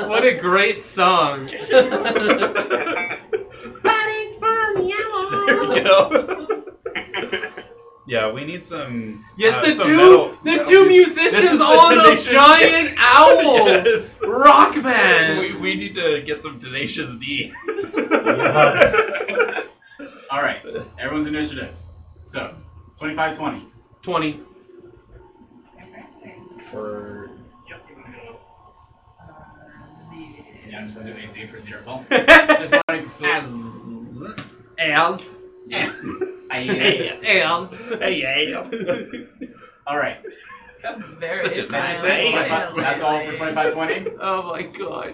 What a great song. Fighting from the owl. There we go. Yeah, we need some. Yes, some metal two musicians This is the on a Tenacious giant D. owl Yes. rock band. We need to get some Tenacious D. Yes. Alright, everyone's initiative. So, 25-20. 20. For Yep, you're gonna go. Z. Yeah, I'm just gonna do AC for Aziraphale. Just wanting to Alright. Very Such a violent. fancy. That's all for 25-20. Oh my god.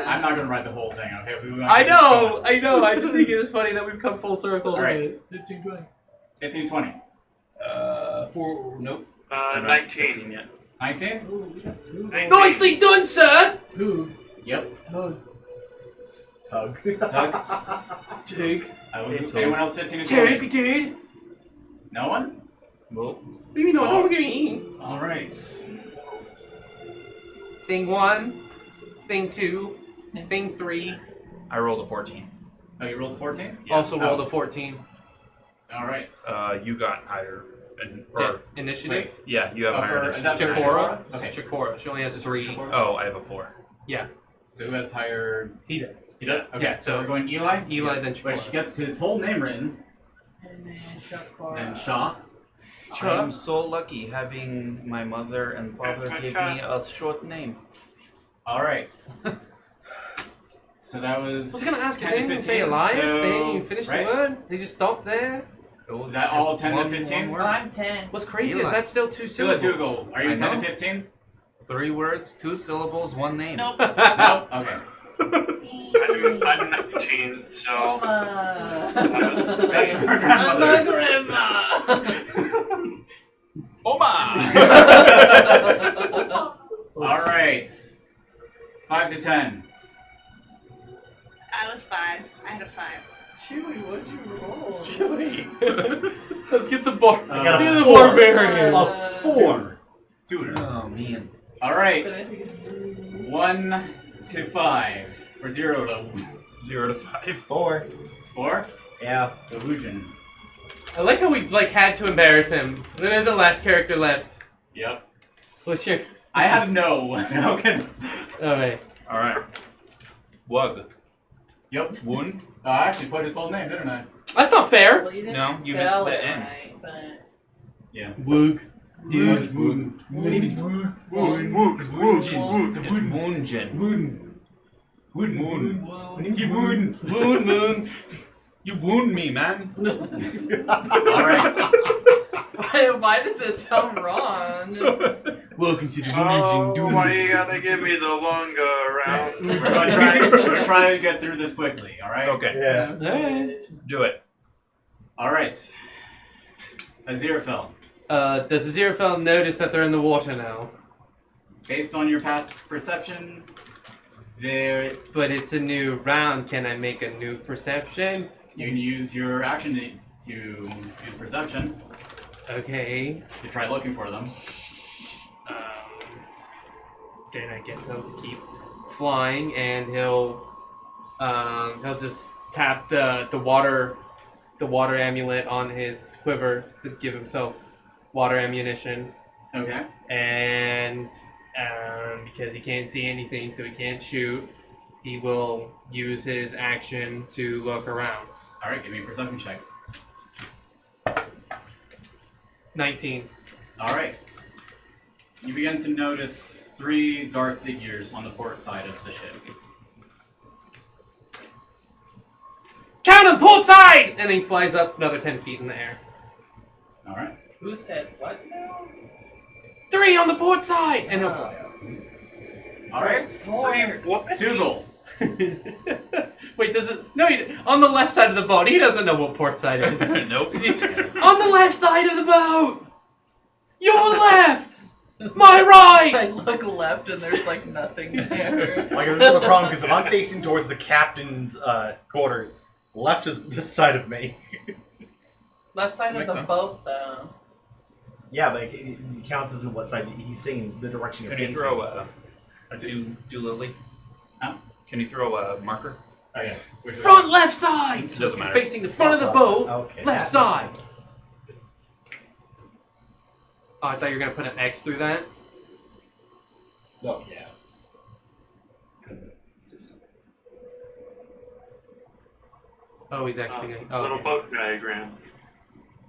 I'm not gonna write the whole thing, okay? I know. I just think it's funny that we've come full circle. Alright. 15-20. 4. Nope. 19. Yet. 19? Nicely done, sir! Who? Yep. Tug. Tug. Tig. Anyone else 15 and 20? Tig, dude. No one? Nope. What do you mean, no? Don't look at me. Alright. Thing 1. Thing 2. Thing 3. I rolled a 14. Oh, you rolled a 14? Also rolled a 14. Alright. You got higher. Initiative? Wait. Yeah, you have higher. Is that for Chakora? Okay. Chakora. She only has 3. Oh, I have a 4. Yeah. So who has higher? He does. He does? Okay, Yeah, so so we're going Eli? Eli, then Which Chakora. gets his whole name written, And then Chakora. and Shaw. I am so lucky having my mother and father give me a short name. Alright. So that I was. was gonna ask if 10 they to didn't say 15, Elias. so- They didn't even finish right? the word. They just stopped there. Is that all 10 to 15? Oh, I'm 10. What's crazy Eli. is that's still 2 syllables. Tugal, are you I 10 to know. 15? 3 words, 2 syllables, 1 name. Nope. No? Okay. I'm 19, so Oma. That's your I'm grandmother. a grandma. Oma! Alright. 5 to 10. I was 5. I had a 5. Chewie, what'd you roll? Let's get the bar. I got a Get the 4. barbarian. A 4. Tutor. Oh, man. Alright. But I think it's 3. 1 to 5. Or 0 to 0 to 5. 4. 4. Yeah. So Wujin. I like how we had to embarrass him. Then the last character left. Yep. What's your? I have no. How can. All right. Alright. Wug. Yep. Woon. I actually put his whole name, didn't I? That's not fair. Well, you didn't No, you missed spell the it N. right, but Yeah. Woog. My name is Wooden. My name is Woog. It's Wungon. Wooden. Wooden. Moon. Woon. You wooden. Moon, moon. You wound me, man. All right. Why does it sound wrong? Welcome to the Oh, why you gotta give me the longer round? We're gonna try to get through this quickly. All right. Okay, Yeah. do it. All right. Aziraphale, Does Aziraphale notice that they're in the water now? based on your past perception, there But it's a new round. Can I make a new perception? you can use your action to use perception Okay. to try looking for them. Then I guess he'll keep flying, and he'll just tap the water amulet on his quiver to give himself water ammunition, Okay. and because he can't see anything, so he can't shoot, he will use his action to look around. All right. Give me a perception check. 19. All right. You begin to notice 3 dark figures on the port side of the ship. Count him, port side! And then he flies up another 10 feet in the air. All right. Who said what now? 3 on the port side! And he'll fly up. All right. What? Tugal. Wait, does it? No, on the left side of the boat. He doesn't know what port side is. Nope. He's on the left side of the boat! Your left! My right! I look left and there's like nothing there. Like, this is the problem, because if I'm facing towards the captain's quarters, left is this side of me. Left side of Makes the sense. boat though. Yeah, but it counts as in what side he's saying the direction you're Can you facing. throw do Lily? Huh? Can you throw a marker? Oh yeah. Which way? Front left side! It doesn't matter. Facing the front of the boat, Okay. left side. Oh, I thought you were gonna put an X through that. Oh, yeah. Oh, he's actually gonna. Oh, Little okay. boat diagram.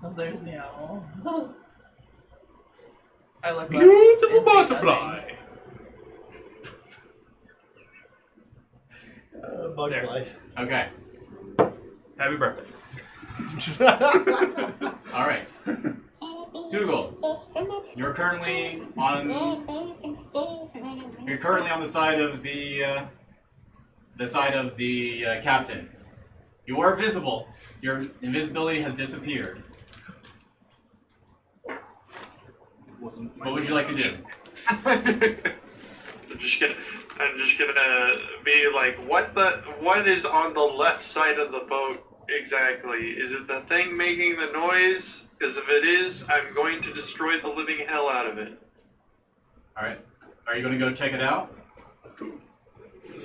Oh, there's the owl. I look left Beautiful and see butterfly. Bug's There. life. Okay. Happy birthday. All right. Tugal, you're currently on the side of the captain. You are visible. Your invisibility has disappeared. What would you like to do? I'm just gonna be like, what is on the left side of the boat exactly? Is it the thing making the noise? Because if it is, I'm going to destroy the living hell out of it. All right. Are you going to go check it out?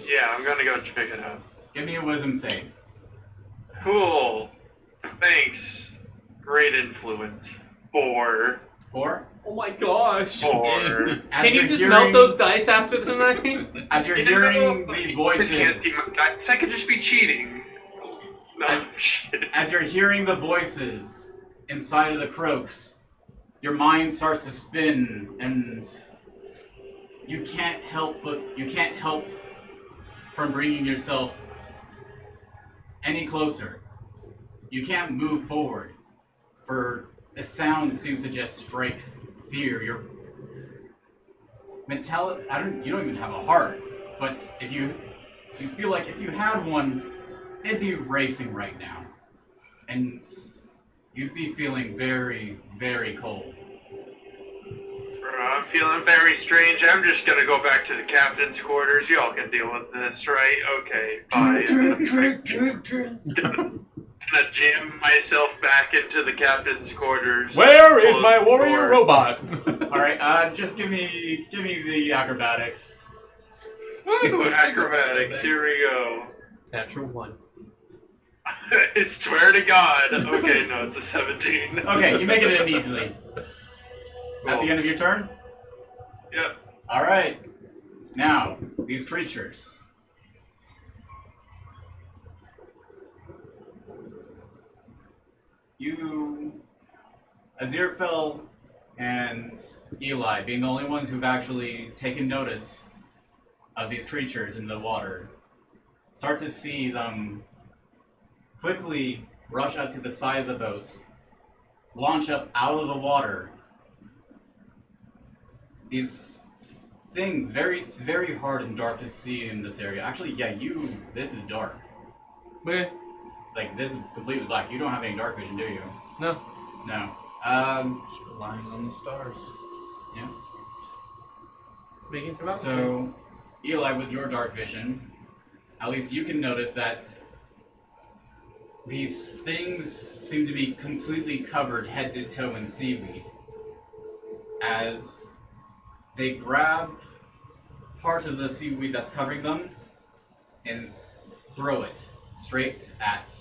Yeah, I'm gonna go check it out. Give me a wisdom save. Cool. Thanks. Great influence. 4. 4. Oh my gosh! 4. As Can you you're just hearing- melt those dice after tonight? As you're You hearing know, these This can't voices, see my dice. I could just be cheating. No, shit. as you're hearing the voices inside of the croaks, your mind starts to spin, and you can't help from bringing yourself any closer. You can't move forward, for the sound seems to just strike fear. Your mentality, you don't even have a heart, but if you feel like if you had one, it'd be racing right now. And you'd be feeling very, very cold. I'm feeling very strange. I'm just gonna go back to the captain's quarters. Y'all can deal with this, right? Okay, bye. Gonna jam myself back into the captain's quarters. Where is Close my the warrior door. robot? All right, just give me the acrobatics. Woo, acrobatics. Here we go. Natural 1. I swear to God. Okay, no, it's a 17. Okay, you make it in easily. That's the end of your turn? Yep. All right. Now, these creatures. Aziraphale and Eli, being the only ones who've actually taken notice of these creatures in the water, start to see them quickly rush up to the side of the boats, launch up out of the water. These things, it's very hard and dark to see in this area. Actually, yeah, this is dark. Okay. Like, this is completely black. You don't have any dark vision, do you? No. No. Just relying on the stars. Yeah. Making some out. So, Eli, with your dark vision, at least you can notice that these things seem to be completely covered head to toe in seaweed. As they grab part of the seaweed that's covering them and throw it straight at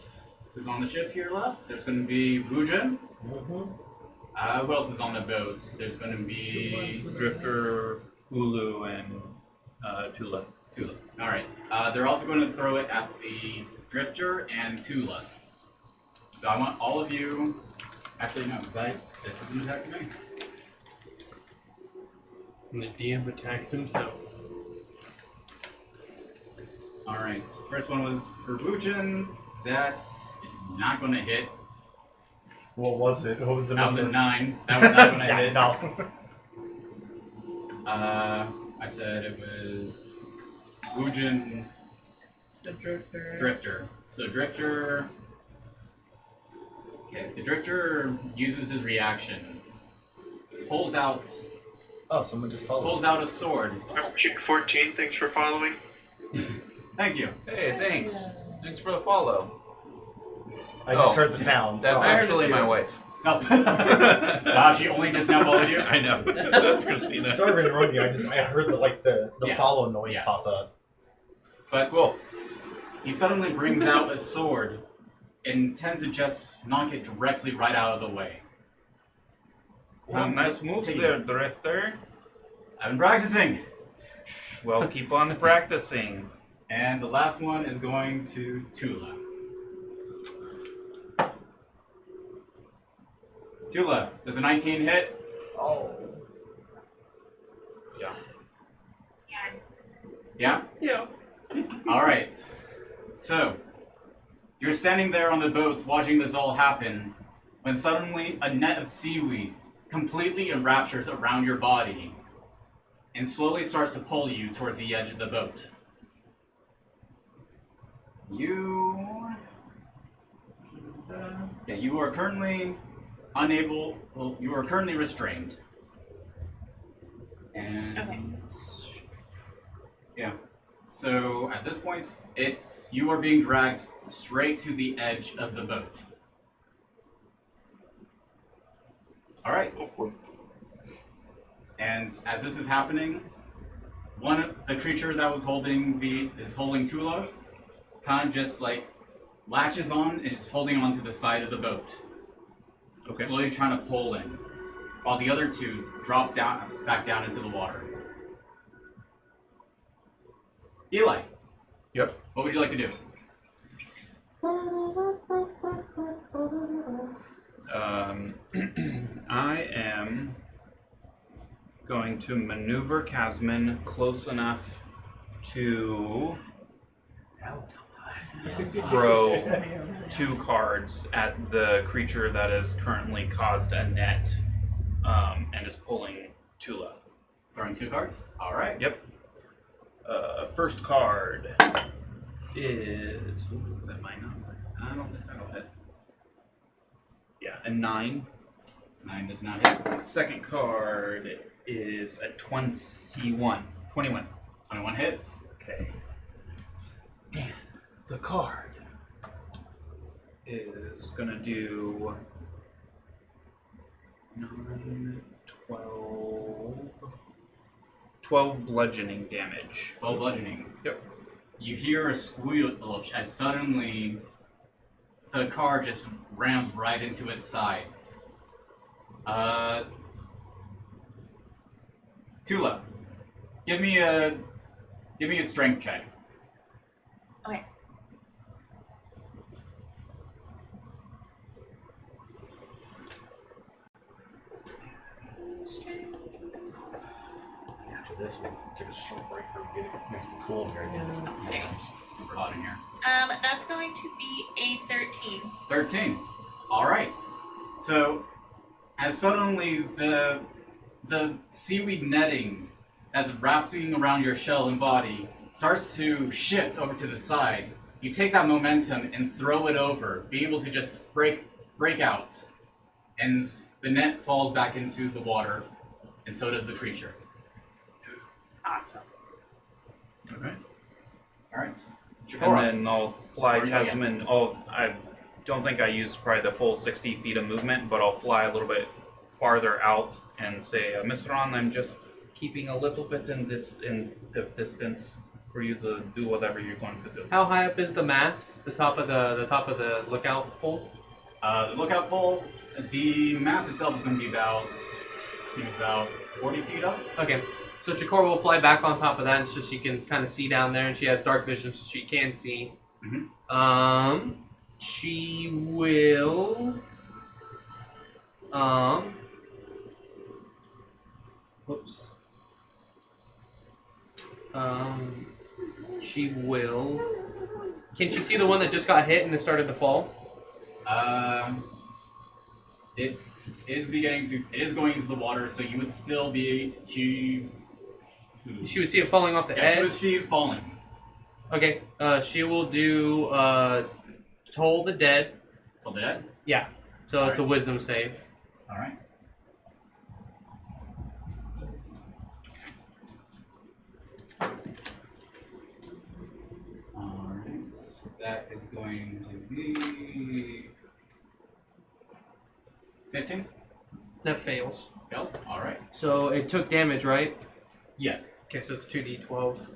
who's on the ship here left. There's going to be Wungon. Who else is on the boats? There's going to be Drifter, Ulu, and Tulah. Tulah. All right. They're also going to throw it at the Drifter and Tulah. So I want all of you. Actually, no, because this isn't attacking me. And the DM attacks himself. All right. First one was for Wungon. That is not going to hit. What was it? What was the That was number? a 9. That was not going to Yeah, hit. no. I said it was Wungon. The Drifter. Drifter. So Drifter. Okay. The Drifter uses his reaction. Pulls out Oh, someone just followed. a sword. Chick 14, thanks for following. Thank you. Hey, thanks. Thanks for the follow. I just heard the sound. That's sorry. actually my wife. Oh. Wow, she only just now followed you? I know. That's Christina. Sorry to interrupt you. I heard the Yeah. follow noise Yeah. pop up. But Cool. he suddenly brings out a sword and intends to just knock it directly right out of the way. Well, nice moves there, Drifter. I've been practicing. Well, keep on practicing. And the last one is going to Tulah. Tulah, does a 19 hit? Oh. Yeah. Yeah? Yeah. Alright. So, you're standing there on the boats watching this all happen, when suddenly a net of seaweed completely enraptures around your body and slowly starts to pull you towards the edge of the boat. You are currently you are currently restrained. And Okay. yeah. So at this point, you are being dragged straight to the edge of the boat. All right. And as this is happening, the creature that was holding Tulah, kind of just like latches on and is holding on to the side of the boat. Okay. Slowly trying to pull in, while the other two drop back down into the water. Eli. Yep. What would you like to do? I am going to maneuver Casman close enough to throw 2 cards at the creature that has currently caused a net and is pulling Tulah. Throwing 2 cards? Alright. Yep. First card is... Ooh, that might not work. I don't think that'll hit. Yeah, a 9. 9 does not hit. Second card is a 21. 21. 21 hits. Okay. And the card is gonna do 9, 12 bludgeoning damage. 12 bludgeoning. Yep. You hear a squeal as suddenly the car just rams right into its side. Tulah, give me a strength check. Okay. After this, we'll take a short break for get it nice and cool in here again. Okay. It's super hot in here. That's going to be a 13. 13. All right. So, as suddenly the seaweed netting that's wrapping around your shell and body starts to shift over to the side, you take that momentum and throw it over, be able to just break out, and the net falls back into the water, and so does the creature. Awesome. Okay. All right. And Chakora. then I'll fly Or you go Tasman. again. I don't think I used probably the full 60 feet of movement, but I'll fly a little bit farther out and say, Omaceran, I'm just keeping a little bit in the distance for you to do whatever you're going to do. How high up is the mast? The top of the lookout pole? The lookout pole, the mast itself is going to be about 40 feet up. Okay. So Chakora will fly back on top of that so she can kind of see down there, and she has dark vision so she can see. Mm-hmm. She will whoops. She will. Can she see the one that just got hit and it started to fall? It is going into the water, so you would still be She would see it falling off the Yeah, edge. she would see it falling. Okay. She will do Toll the Dead. Toll the Dead? Yeah. So All it's a right. wisdom save. All right. All right. So that is going to be 15. That fails. Fails. All right. So it took damage, right? Yes. Okay, so it's 2d12.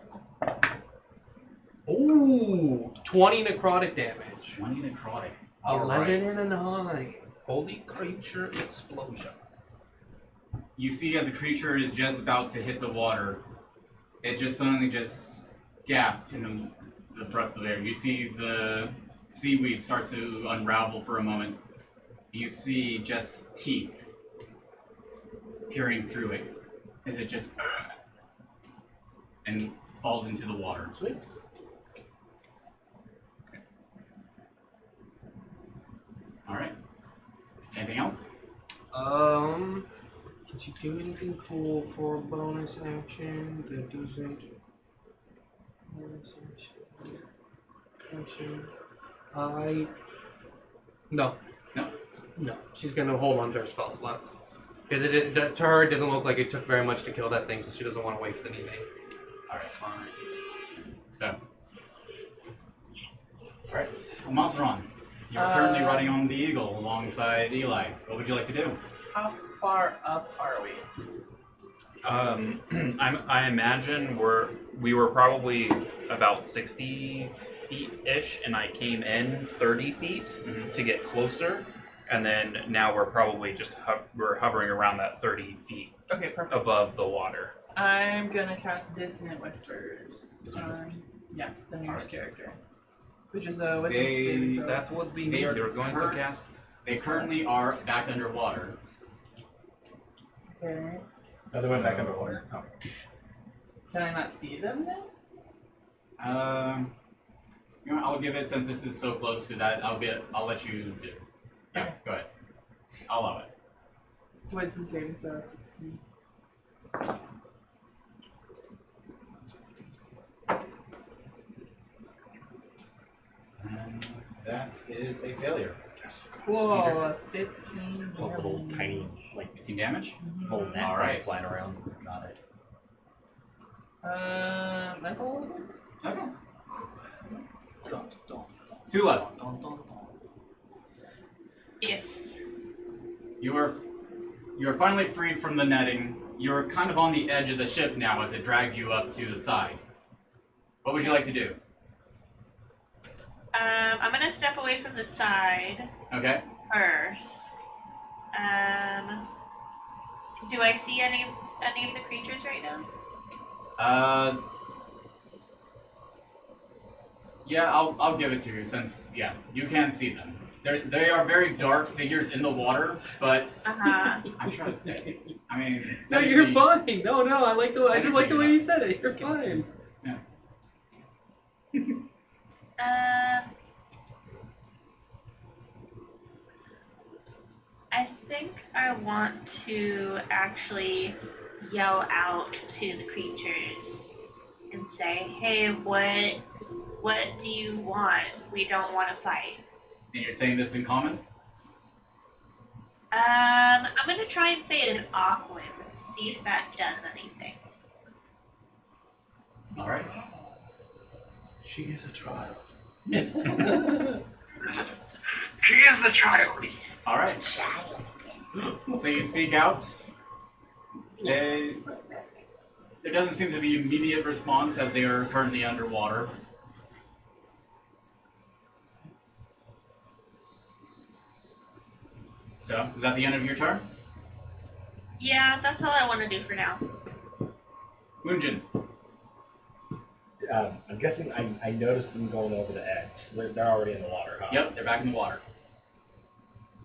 Ooh, 20 necrotic damage. 20 necrotic. 11 and a 9. Holy creature explosion. You see, as a creature is just about to hit the water, it just suddenly just gasps in the breath of air. You see the seaweed starts to unravel for a moment. You see just teeth peering through it as it just and falls into the water. Sweet. All right. Anything else? Did you do anything cool for a bonus action that doesn't? Bonus action. No. No. No. She's gonna hold on to her spell slots because to her it doesn't look like it took very much to kill that thing, so she doesn't want to waste anything. All right. Fine. So. All right. Omaceran, you're currently riding on the eagle alongside Eli. What would you like to do? How far up are we? I imagine we were probably about 60 feet-ish, and I came in 30 feet to get closer, and then now we're probably just we're hovering around that 30 feet Okay, perfect. above the water. I'm gonna cast Dissonant Whispers. Dissonant Whispers. Yeah, the nearest Alright. character. Which is a wisdom saving throw. That's what we They need. are You're going to current- cast. They currently are back underwater. Okay. Oh, they went back underwater. Oh. Can I not see them then? You know, I'll give it, since this is so close to that. I'll let you do. Yeah, Okay. go ahead. I'll allow it. It's wisdom saving throw 16. And that is a failure. Cool. 15 A little damage. tiny, like, 15 damage. little net All right. flying around. Got it. That's a little bit. Okay. Tulah, Yes. you are finally free from the netting. You're kind of on the edge of the ship now as it drags you up to the side. What would you like to do? I'm gonna step away from the side Okay. first. Do I see any of the creatures right now? Yeah, I'll give it to you since you can see them. They are very dark figures in the water, but Uh-huh. I'm sure it's dead. I mean, No, you're technically- fine. No, I like the. I just like the way you said it. You're fine. I think I want to actually yell out to the creatures and say, "Hey, what do you want? We don't want to fight." And you're saying this in common? I'm gonna try and say it in Aquan. See if that does anything. All right. She is a child. She is the child. All right. So you speak out. There doesn't seem to be immediate response as they are currently underwater. So, is that the end of your turn? Yeah, that's all I want to do for now. Wungon. I'm guessing I noticed them going over the edge. So they're already in the water, huh? Yep, they're back in the water.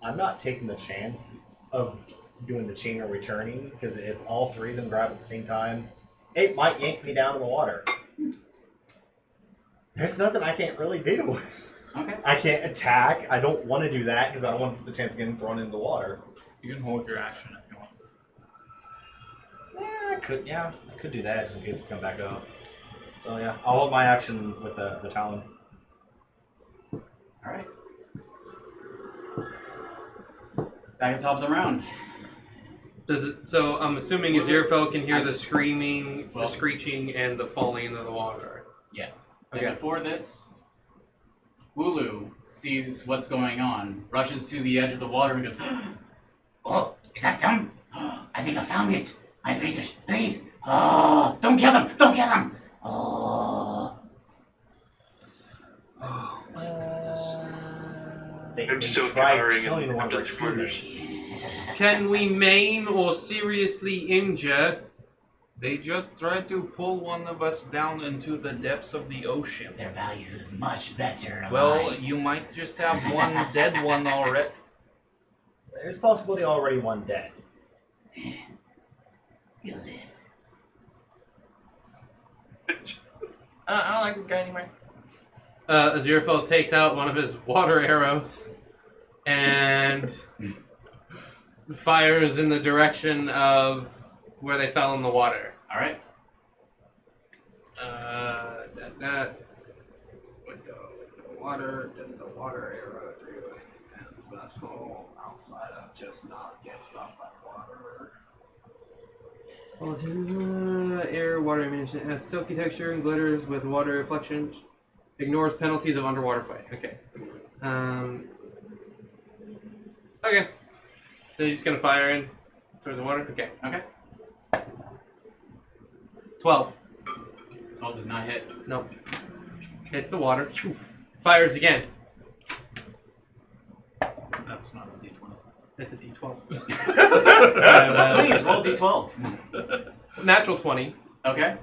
I'm not taking the chance of doing the chain or returning, because if all three of them grab at the same time, it might yank me down in the water. There's nothing I can't really do. Okay. I can't attack. I don't want to do that because I don't want the chance of getting thrown into the water. You can hold your action if you want. I could do that just in case it's come back up. So yeah, I'll hold my action with the talon. All right. Back at the top of the round. Does it? So I'm assuming Aziraphale can hear the screaming, Well- the screeching, and the falling into the water. Yes. Okay. And before this, Wooloo sees what's going on, rushes to the edge of the water and goes, Oh, is that them? I think I found it. My research, please. Oh, don't kill them. Don't kill them. Oh. I'm still tried cowering in killing the one of our captain's quarters. teammates. Can we maim or seriously injure? They just tried to pull one of us down into the depths of the ocean. Their value is much better alive. Well, you might just have one dead one already. There's possibility already one dead. You live. I don't like this guy anymore. Aziraphale takes out one of his water arrows and fires in the direction of where they fell in the water. all right. With the water, does the water arrow do anything special outside of just not get stopped by water? Air, water ammunition has silky texture and glitters with water reflections. Ignores penalties of underwater fight. Okay. Okay. So you're just gonna fire in towards the water? Okay. Okay. 12. 12 does not hit. Nope. Hits the water. Fires again. That's not a D20. It's a D12. Please roll d12. Natural 20. Okay.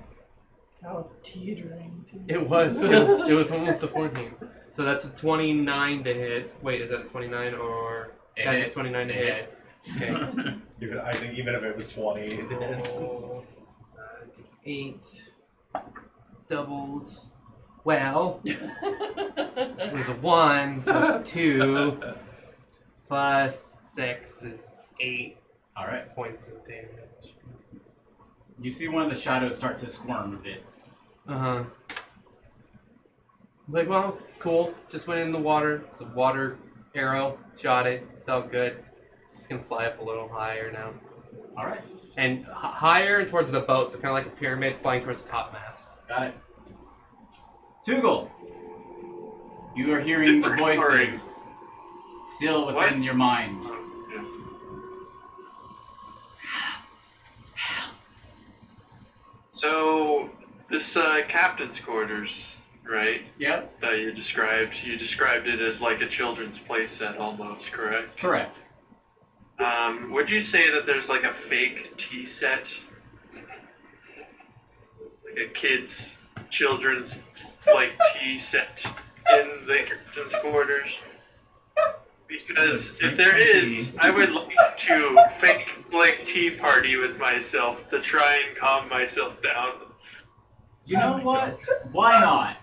That was teetering too. It was. It was almost a 14. So that's a 29 to hit. Wait, is that a 29 or? It That's a hits. 29 to It hit. hits. Okay. I think even if it was 20, it is. Roll, 8. Doubled. Well, it was a 1, so it's 2. Plus 6 is 8 All right. points of damage. You see one of the shadows start to squirm a bit. Uh-huh. Like, well, it's cool. Just went in the water. It's a water arrow. Shot it. Felt good. Just gonna fly up a little higher now. All right. And higher and towards the boat, so kind of like a pyramid flying towards the top mast. Got it. Tugal, you are hearing the voices still within your mind. So, this captain's quarters, right, Yep. that you described it as like a children's playset almost, correct? Correct. Would you say that there's like a fake tea set? Like a children's like tea set in the captain's quarters? Because if there is, I would like to fake blank tea party with myself to try and calm myself down. You know what? Why not?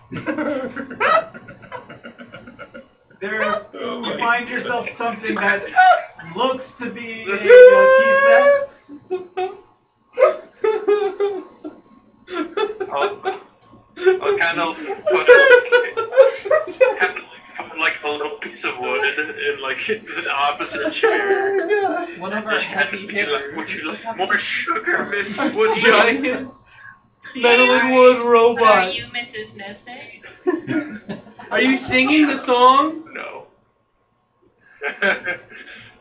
You find yourself something that looks to be a tea set. I'll kind of put like a little piece of wood in like the opposite chair. One of our heavy hitters. Would you like more sugar, Miss Wood? Giant metal wood Are robot. you Mrs. Nesbit? Are you singing the song? No.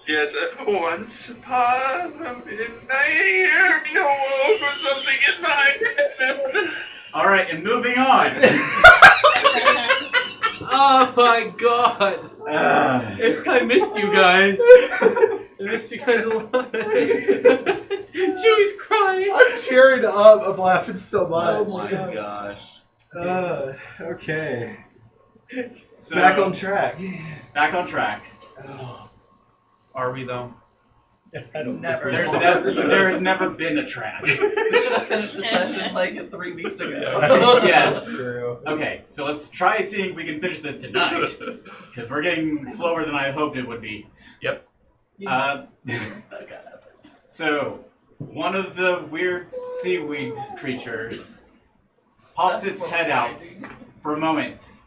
Yes, once upon a midnight, he awoke with something in my head. All right, and moving on. Oh my god! I missed you guys. I missed you guys a lot. Chewie's crying. I'm tearing up. I'm laughing so much. Oh my gosh. Okay. So, Back on track. Back on track. Are we though? I don't Never. There has never been a track. We should have finished the session like 3 weeks ago. Yes. True. Okay, so let's try seeing if we can finish this tonight. Because we're getting slower than I hoped it would be. Yep. So, one of the weird seaweed creatures pops its head out for a moment,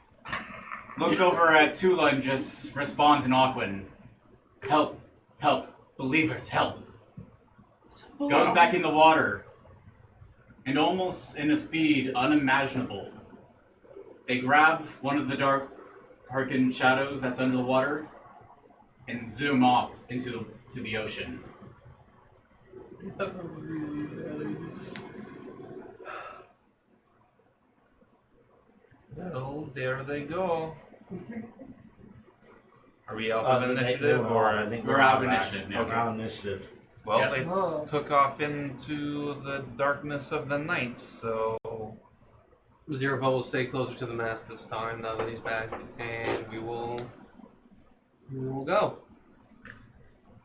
looks over at Tulah and just responds in Aquan. Help, help, believers, help. Goes back in the water, and almost in a speed unimaginable, they grab one of the dark harkened shadows that's under the water and zoom off into the ocean. Well, there they go. Are we out of initiative or? I think We're out of back. initiative now. We're out of initiative. Well, Yep. they took off into the darkness of the night, so Aziraphale will stay closer to the mast this time now that he's back, and we will go.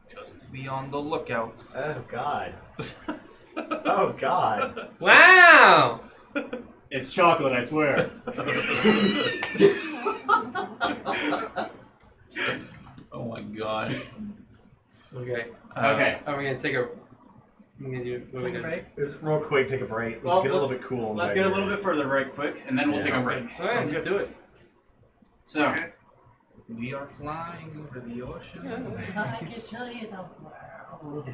just be on the lookout. Oh God. Oh God. Wow! It's chocolate, I swear. Oh my gosh. Okay. Okay. Are we gonna take a? I'm gonna do. What are we Take a doing? break. Just real quick, take a break. Let's Well, get a little bit cool. Let's get a little bit further right quick, and then we'll take a break. All right, let's do it. So, We are flying over the ocean. I can show you the world.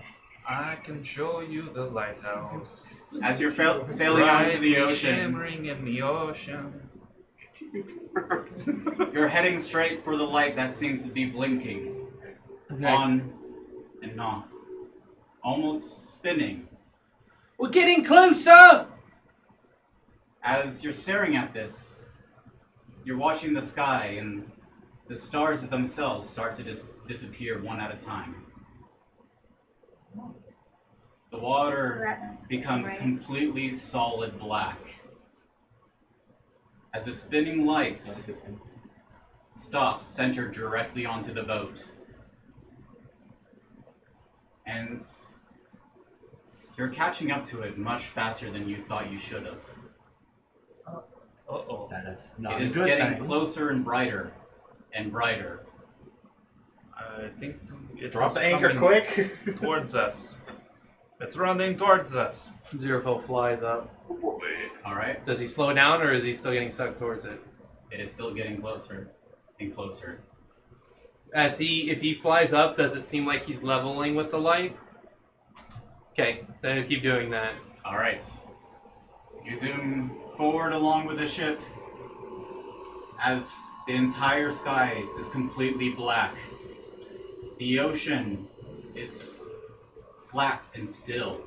I can show you the lighthouse. as you're sailing out into the Brightly ocean, shimmering in the ocean. you're heading straight for the light that seems to be blinking on and off, almost spinning. We're getting closer. As you're staring at this, you're watching the sky, and the stars themselves start to disappear one at a time. The water becomes completely solid black as the spinning lights stops centered directly onto the boat. And you're catching up to it much faster than you thought you should have. Uh-oh. That's not It a is good getting thing. closer and brighter and brighter. I think it's Drop the anchor quick. towards us. It's running towards us. Aziraphale flies up. All right? Does he slow down, or is he still getting sucked towards it? It is still getting closer and closer. If he flies up, does it seem like he's leveling with the light? Okay, then he'll keep doing that. All right. You zoom forward along with the ship as the entire sky is completely black. The ocean is flat and still.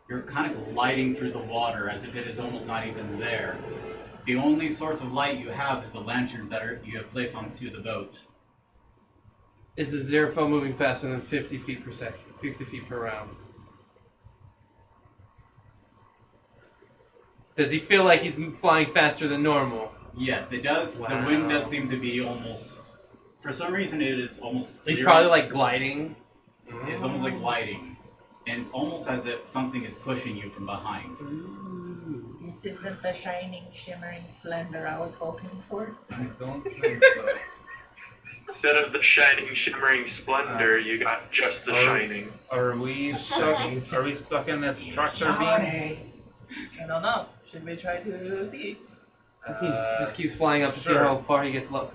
You're kind of gliding through the water as if it is almost not even there. The only source of light you have is the lanterns that you have placed onto the boat. Is Aziraphale moving faster than 50 feet per second? 50 feet per round? Does he feel like he's flying faster than normal? Yes, it does. The wind does seem to be almost For some reason, it is almost clear. He's probably like gliding. It's almost like gliding. And it's almost as if something is pushing you from behind. This isn't the shining, shimmering splendor I was hoping for. I don't think so. Instead of the shining, shimmering splendor, you got just the shining. Are we stuck? Are we stuck in this tractor beam? I don't know. Should we try to see? He just keeps flying up to see sure. how far he gets level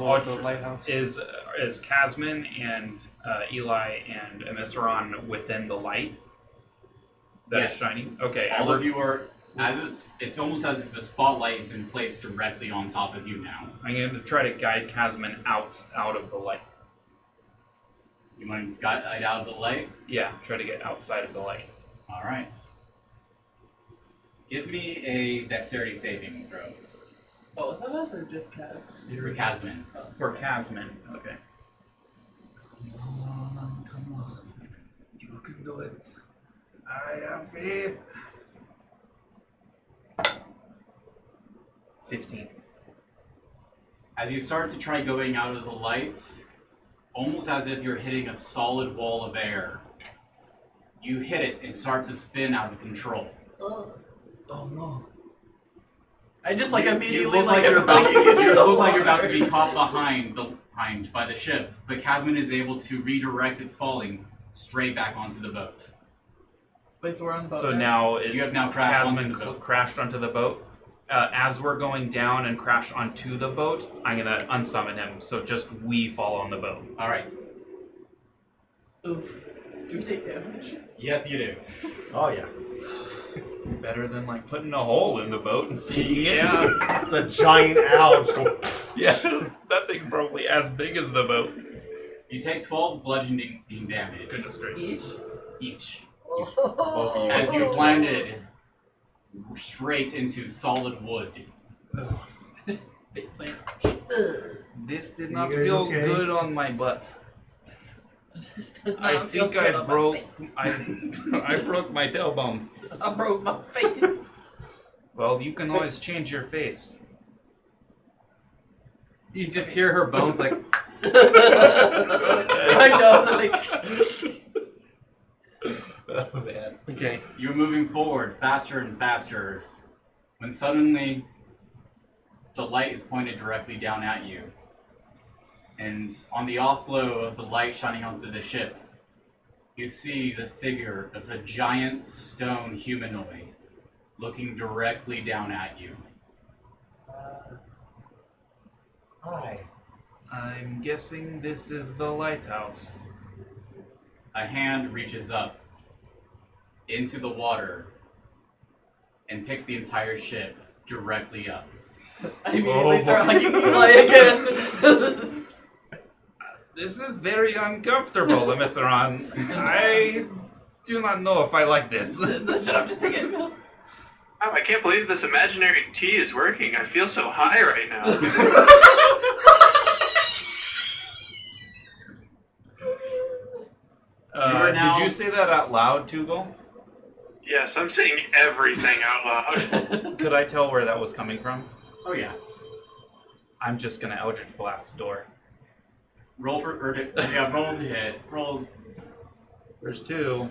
with the lighthouse. Is Casman and Eli and Omaceran within the light that is Yes. shining? Okay. All of you are, it's almost as if the spotlight has been placed directly on top of you now. I'm going to try to guide Casman out of the light. You want to guide out of the light? Yeah, try to get outside of the light. Alright. Give me a dexterity saving throw. Both of us or just Kaz? For Casman. For Casman, okay. Come on. You can do it. I have faith. 15. As you start to try going out of the lights, almost as if you're hitting a solid wall of air, you hit it and start to spin out of control. Oh no. I just like You immediately look like you're about to be caught behind by the ship, but Casman is able to redirect its falling straight back onto the boat. Wait, so we're on the boat So now? now You have now crashed onto Casman the boat. crashed onto the boat. As we're going down and crash onto the boat, I'm going to unsummon him, so just we fall on the boat. Alright. Oof. Do we take damage? Yes, you do. Oh yeah. Better than like putting a hole in the boat and sinking it. Yeah. It's a giant owl. Just going, Yeah, that thing's probably as big as the boat. You take 12 bludgeoning damage Goodness gracious. Each? each. Oh. Both of you. As you've landed straight into solid wood. Just face plant. This did not You guys feel okay? good on my butt. This does not I feel think good I on my broke face. I broke my tailbone. I broke my face. Well, you can always change your face. You just hear her bones like. I know, so like. Oh man. Okay. You're moving forward faster and faster when suddenly the light is pointed directly down at you. And on the off glow of the light shining onto the ship, you see the figure of a giant stone humanoid looking directly down at you. hi. I'm guessing this is the lighthouse. A hand reaches up into the water and picks the entire ship directly up. I immediately start hugging Eli again. This is very uncomfortable, Omaceran. I do not know if I like this. Shut up, just take it. Wow, I can't believe this imaginary tea is working. I feel so high right now. Did you say that out loud, Tugal? Yes, I'm saying everything out loud. Could I tell where that was coming from? Oh yeah. I'm just gonna Eldritch Blast the door. Roll roll to hit. Roll. There's two.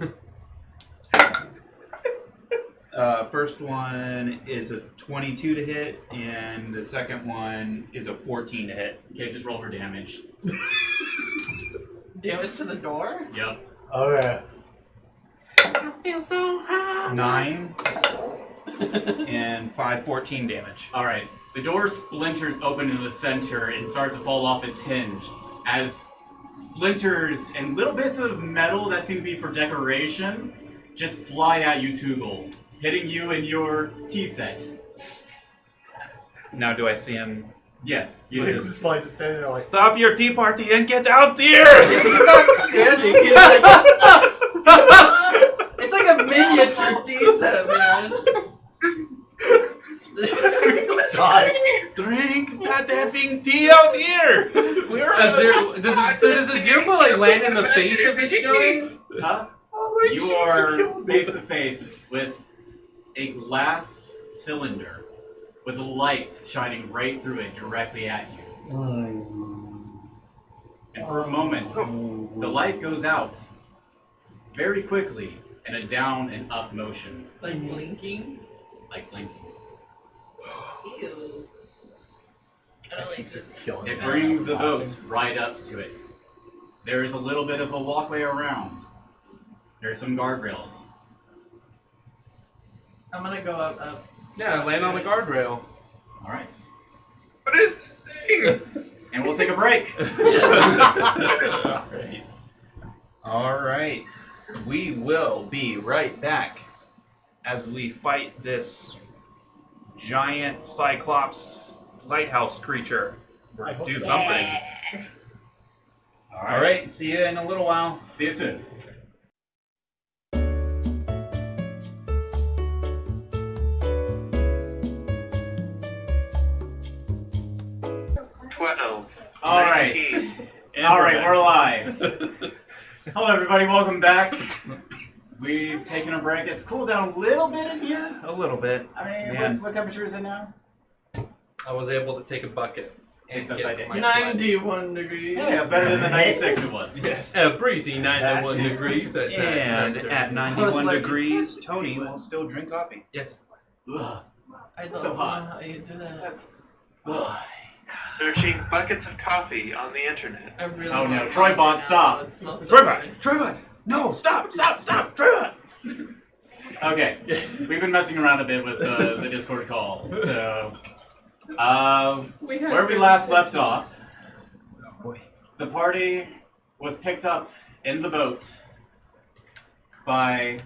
First one is a 22 to hit, and the second one is a 14 to hit. Okay, just roll for damage. Damage to the door? Yep. Okay. I feel so high. 9 and 5, 14 damage. Alright. The door splinters open in the center and starts to fall off its hinge as splinters and little bits of metal that seem to be for decoration just fly at you, Tugal, hitting you in your tea set. Now, do I see him? Yes, you He's do. just probably just standing there like, Stop your tea party and get out here! He's not standing, he's like... It's like a miniature tea set, man. die. Drink that effing tea out here! We're Does Aziraphale like land in the face of this giant? Huh? Oh, my You cheeks are killing me. face to face with a glass cylinder with a light shining right through it directly at you. And for a moment, the light goes out very quickly in a down and up motion, Like blinking. like blinking. Ew. I don't like it. Killing It brings the boats right up to it. There is a little bit of a walkway around. There's some guardrails. I'm gonna go up. Yeah, land on the guardrail. All right. What is this thing? And we'll take a break. All right. We will be right back as we fight this giant Cyclops lighthouse creature. Or do something. Yeah. All right. See you in a little while. See you soon. All right. 19. All right, we're live. Hello, everybody. Welcome back. We've taken a break. It's cooled down a little bit in here. A little bit. I mean, Man. what temperature is it now? I was able to take a bucket and It's get upside down. my sweat. 91 degrees. Yeah, it's better than the 96 it was. Yes, a breezy 91 degrees. And at I was 91 like, degrees, it's Tony 61. will still drink coffee. Yes. Ugh. I don't So know hot. how you do that. That's. Ugh. Searching buckets of coffee on the internet. I really Oh, no. want TroyBot, coffee now. stop. It smells so good. Troybot! No, stop! Troybot! Okay, we've been messing around a bit with the Discord call. So, where we last left off, the party was picked up in the boat by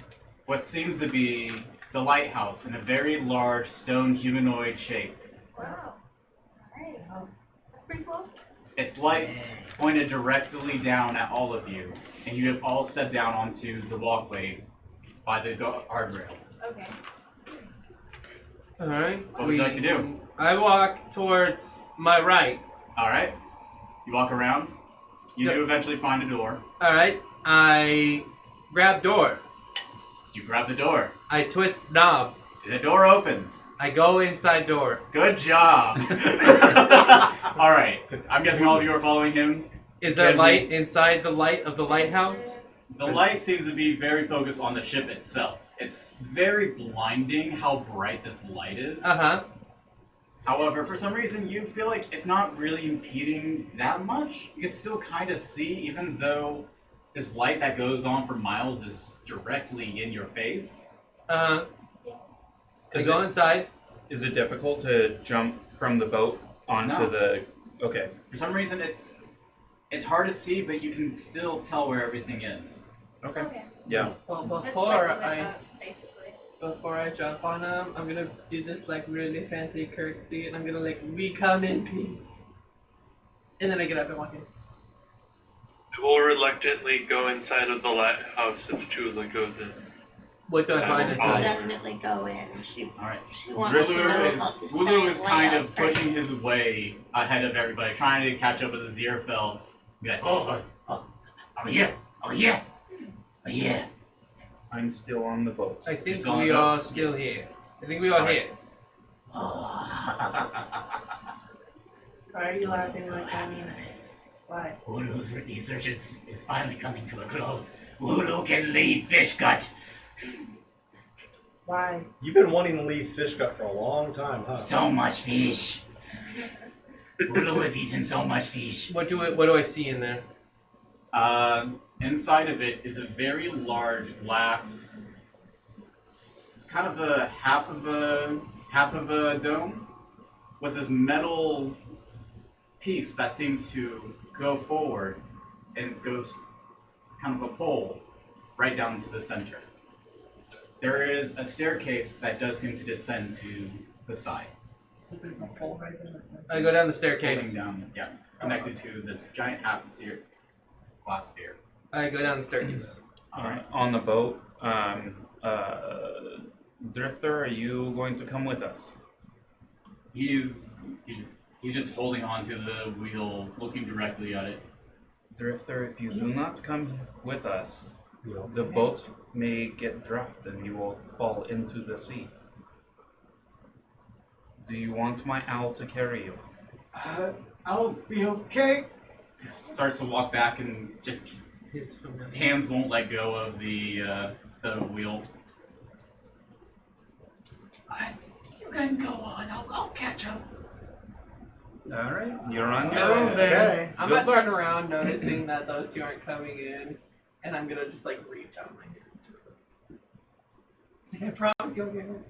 what seems to be the lighthouse in a very large stone humanoid shape. Wow. Alright. That's pretty cool. Its light pointed directly down at all of you, and you have all stepped down onto the walkway by the guardrail. Okay. Alright. What would you like to do? I walk towards my right. Alright, you walk around. You Yep. do eventually find a door. Alright. I grab door. You grab the door. I twist knob. The door opens. I go inside door. Good job. Alright, I'm guessing all of you are following him. Is there Can light inside the light of the lighthouse? The light seems to be very focused on the ship itself. It's very blinding how bright this light is. Uh-huh. However, for some reason, you feel like it's not really impeding that much. You can still kind of see, even though this light that goes on for miles is directly in your face. I Is go it- inside. Is it difficult to jump from the boat onto No. the... Okay. For some reason, it's hard to see, but you can still tell where everything is. Okay. Okay. Yeah. Well, That's before like I up, basically. before I jump on him, I'm gonna do this like really fancy curtsy, and I'm gonna like, we come in peace. And then I get up and walk in. I will reluctantly go inside of the lighthouse if Tulah goes in. What do I find Oh. I'll inside? definitely go in. Alright. She wants to know about this Wulu is giant kind layout of first. pushing his way ahead of everybody, trying to catch up with Aziraphale. Be like, Oh, over here, over here, over here. I'm still on the boat. I think still we on are boat? still here. I think we are Alright. here. Why are you laughing So like happy that? with this. Why? Ulu's research is finally coming to a close. Ulu can leave fish gut. Why? You've been wanting to leave fish gut for a long time, huh? So much fish. Ulu has eaten so much fish. What do I see in there? Inside of it is a very large glass, kind of a half of a dome, with this metal piece that seems to go forward and it goes kind of a pole right down to the center. There is a staircase that does seem to descend to the side. So there's a hole right in the center. I go down the staircase. Holding down, yeah, connected to this giant half sphere, glass sphere. I go down the staircase. Alright. On the boat, Drifter, are you going to come with us? He's just holding onto the wheel, looking directly at it. Drifter, if you do not come with us, You know, the boat may get dropped and you will fall into the sea. Do you want my owl to carry you? I'll be okay. he starts to walk back and just His familiar. hands won't let go of the wheel. You can go on. I'll catch up. Alright, you're on your Okay. own then. Okay. I'm Good gonna luck. turn around, noticing that those two aren't coming in, and I'm gonna just like reach out my hand to them. It's like, I promise you'll get hurt.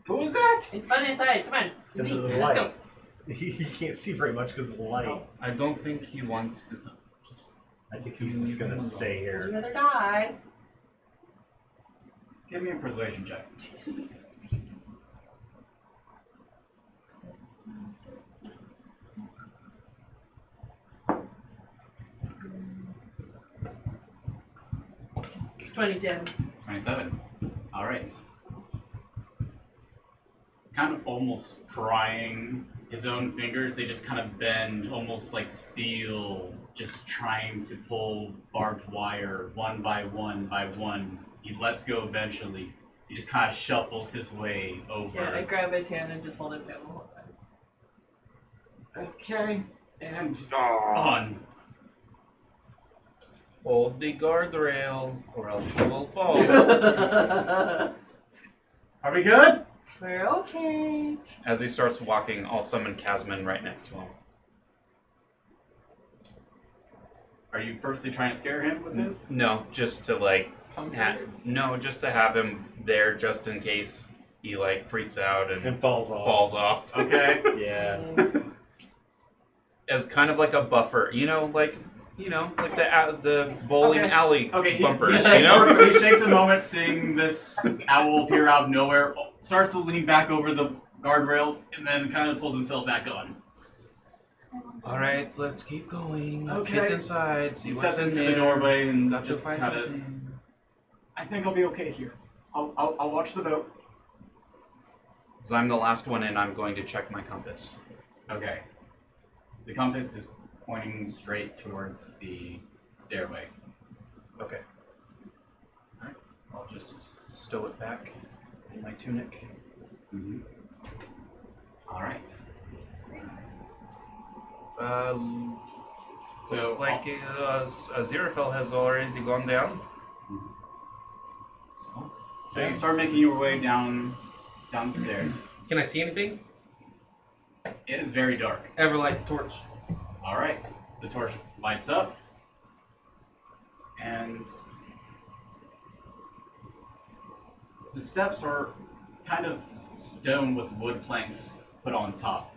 Who is that? It's fun inside. Come on. This Zeke, is the let's light. go. He can't see very much because of the light. I don't think he wants to. Just I think he's just gonna stay Would you here. rather die? Give me a persuasion check. It's 27. 27. Alright. Kind of almost prying his own fingers, they just kind of bend almost like steel, just trying to pull barbed wire one by one by one. He lets go eventually. He just kind of shuffles his way over. Yeah, I grab his hand and just hold his hand the whole time. Okay. And Aw. on. hold the guardrail, or else you will fall. Are we good? We're okay. As he starts walking, I'll summon Casman right next to him. Are you purposely trying to scare him with this? No, just to like, just to have him there, just in case he like freaks out and And falls off. falls off. Okay. Yeah. As kind of like a buffer, like the bowling Okay. alley Okay, bumpers, he shakes a moment seeing this owl appear out of nowhere, starts to lean back over the guardrails, and then kind of pulls himself back on. All right, let's keep going. Let's Okay. get inside. See He what's steps in into there. the doorway and Got to just find kind of, something. I think I'll be okay here. I'll watch the boat. As I'm the last one in, I'm going to check my compass. Okay. The compass is pointing straight towards the stairway. Okay. All right. I'll just stow it back in my tunic. Mm-hmm. All right. So Looks like Aziraphale has already gone down. So you start making your way down the stairs. Can I see anything? It is very dark. Everlight torch. All right. The torch lights up, and the steps are kind of stone with wood planks put on top.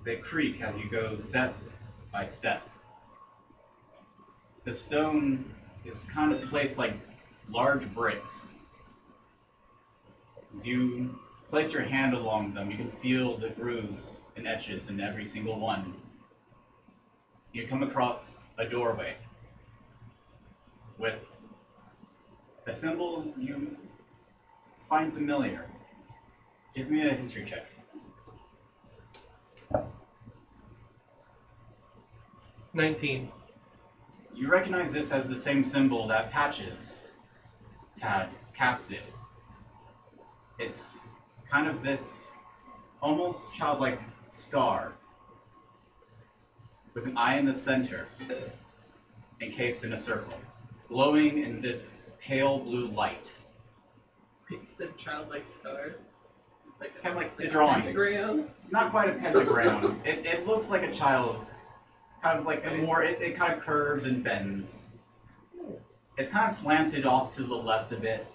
They creak as you go step by step. The stone is kind of placed like large bricks. As you place your hand along them, you can feel the grooves and etches in every single one. You come across a doorway with a symbol you find familiar. Give me a history check. $19. You recognize this as the same symbol that Patches had casted. It's kind of this almost childlike star with an eye in the center, encased in a circle, glowing in this pale blue light. You said childlike star. Like Kind of like the drawing. pentagram. Not quite a pentagram. It looks like a child's, kind of like a more, it kind of curves and bends. It's kind of slanted off to the left a bit.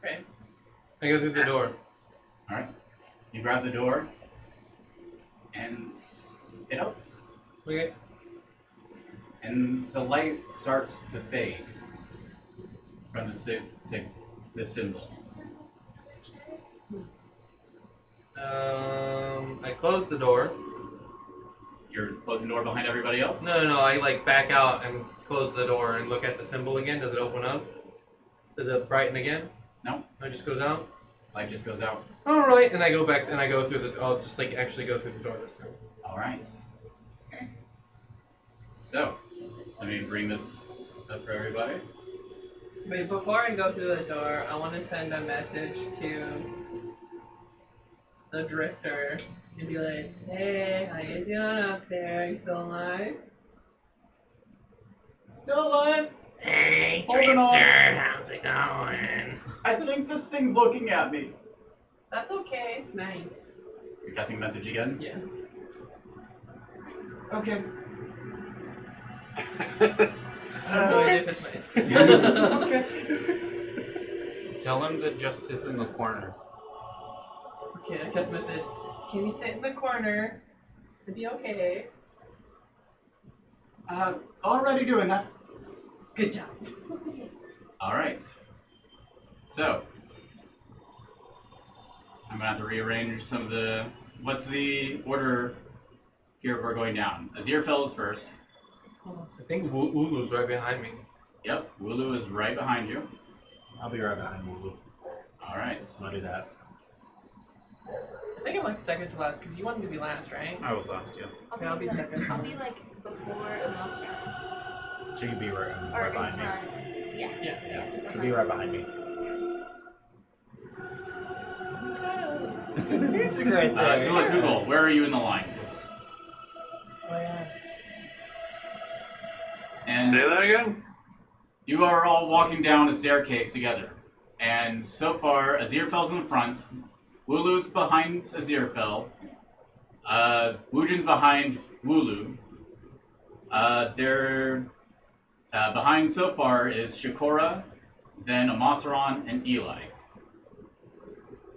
Okay. I go through the door. Alright. You grab the door, and it opens. Okay. And the light starts to fade from the symbol. I close the door. You're closing the door behind everybody else? No. I like back out and close the door and look at the symbol again. Does it open up? Does it brighten again? No. It just goes out. Light just goes out. All right, and I go back and I go through the. I'll just like actually go through the door this time. Alright. So, let me bring this up for everybody. Wait, before I go through the door, I want to send a message to the drifter You'd be like, hey, how you doing up there? You still alive? Still alive? Hey, Holding on. Drifter, how's it going? I think this thing's looking at me. That's okay. It's nice. You're casting a message again? Yeah. Okay. I have no idea if it's nice. Okay. Tell him to just sit in the corner. Okay, I cast message. Can you sit in the corner? It'd be okay. Already doing that. Good job. Alright. So. I'm gonna have to rearrange some of the... What's the order here we're going down? Aziraphale is first. I think Ulu's right behind me. Yep, Wooloo is right behind you. I'll be right behind you. Alright. I'll do that. I think I'm like second to last because you wanted to be last, right? I was last, yeah. Okay, I'll be second. I'll be like before Omaceran. So you can be right Or behind in me. front. Yeah. Yeah. Should be right behind me. He's right there. Tugal, where are you in the line? Oh yeah. And Say that again? you are all walking down a staircase together. And so far, Aziraphale's in the front. Wooloo's behind Aziraphale. Woojin's behind Wooloo. They're behind so far is Chakora, then Omaceran, and Eli.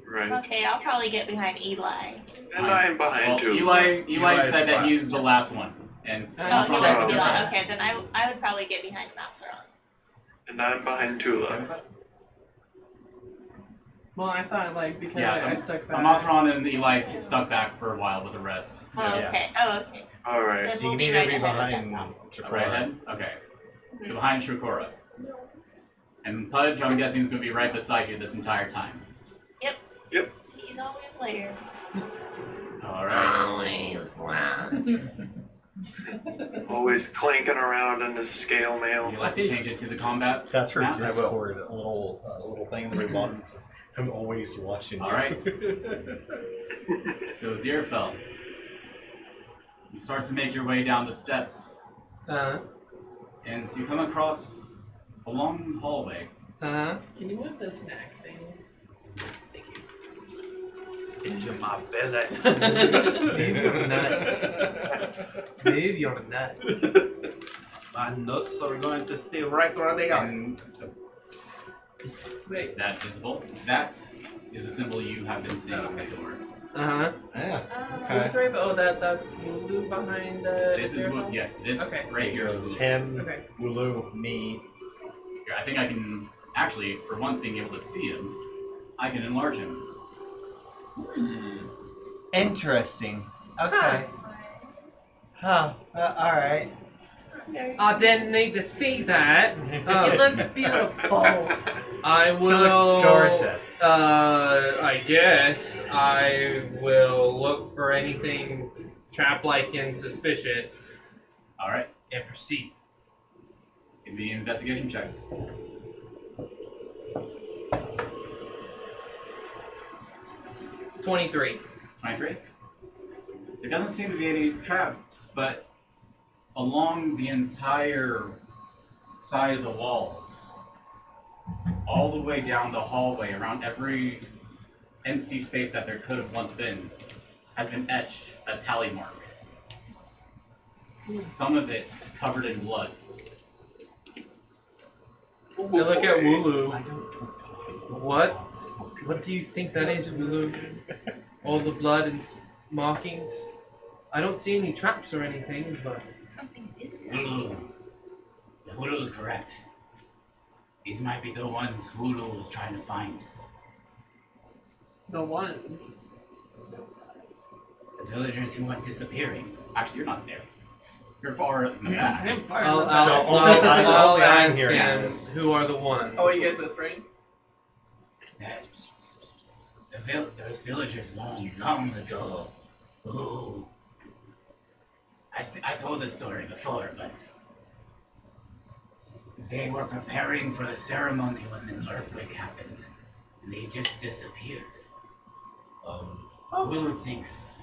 Right. Okay, I'll probably get behind Eli. And I'm behind Well, too. Eli Eli's said that last, he's the last one. And Oh, he Omaceran said is to be the like, last. okay, then I would probably get behind Omaceran. And I'm behind Tulah. Well, I thought like because Yeah, I stuck back. Omaceran and Eli stuck back for a while with the rest. Oh, okay. Oh, okay. Alright. Then So you we'll can be either right be ahead of behind them. Chakora. Right ahead? Okay. So Mhm. behind Chakora. And Pudge, I'm guessing, is going to be right beside you this entire time. He's always later. Alright. Always watch. Always clanking around in his scale Would mail. you like to change it to the combat? That's her map? Discord, a little thing in the very bottom that says, I'm always watching you. Alright. So Aziraphale, you start to make your way down the steps, and so you come across a long hallway. Can you move the snack thing? Thank you. Into my belly. Move your nuts. Move your nuts. My nuts are going to stay right where they are. And Wait. that visible. That is the symbol you have been seeing on the door. Uh-huh. Yeah. I'm sorry, but that's Wooloo behind the. This is what, yes, this Okay. right here is It's Wooloo. him, Okay. Wooloo, me. Here, I think I can, actually, for once being able to see him, I can enlarge him. Interesting. Okay. Huh. Alright. I didn't need to see that. It looks beautiful. I will. looks gorgeous. I guess I will look for anything trap-like and suspicious Alright, and proceed. give me an investigation check. 23. 23? There doesn't seem to be any traps, but along the entire side of the walls, all the way down the hallway, around every empty space that there could have once been, has been etched a tally mark. Some of it covered in blood. I look at Wooloo. I don't drink coffee. What? It's supposed to be- What do you think that is, Wooloo? All the blood and markings? I don't see any traps or anything, but... Something is Wooloo. If Wooloo is correct, these might be the ones Wooloo was trying to find. The ones. The villagers who went disappearing. Actually, you're not there. You're far in the back. I'm far I'll, in the I'll, back. I'll I'm ask here, him guys. who are the ones. Oh, are you guys whispering? Those villagers long ago. Ooh. I told this story before, but they were preparing for the ceremony when an earthquake happened, and they just disappeared. Wooloo thinks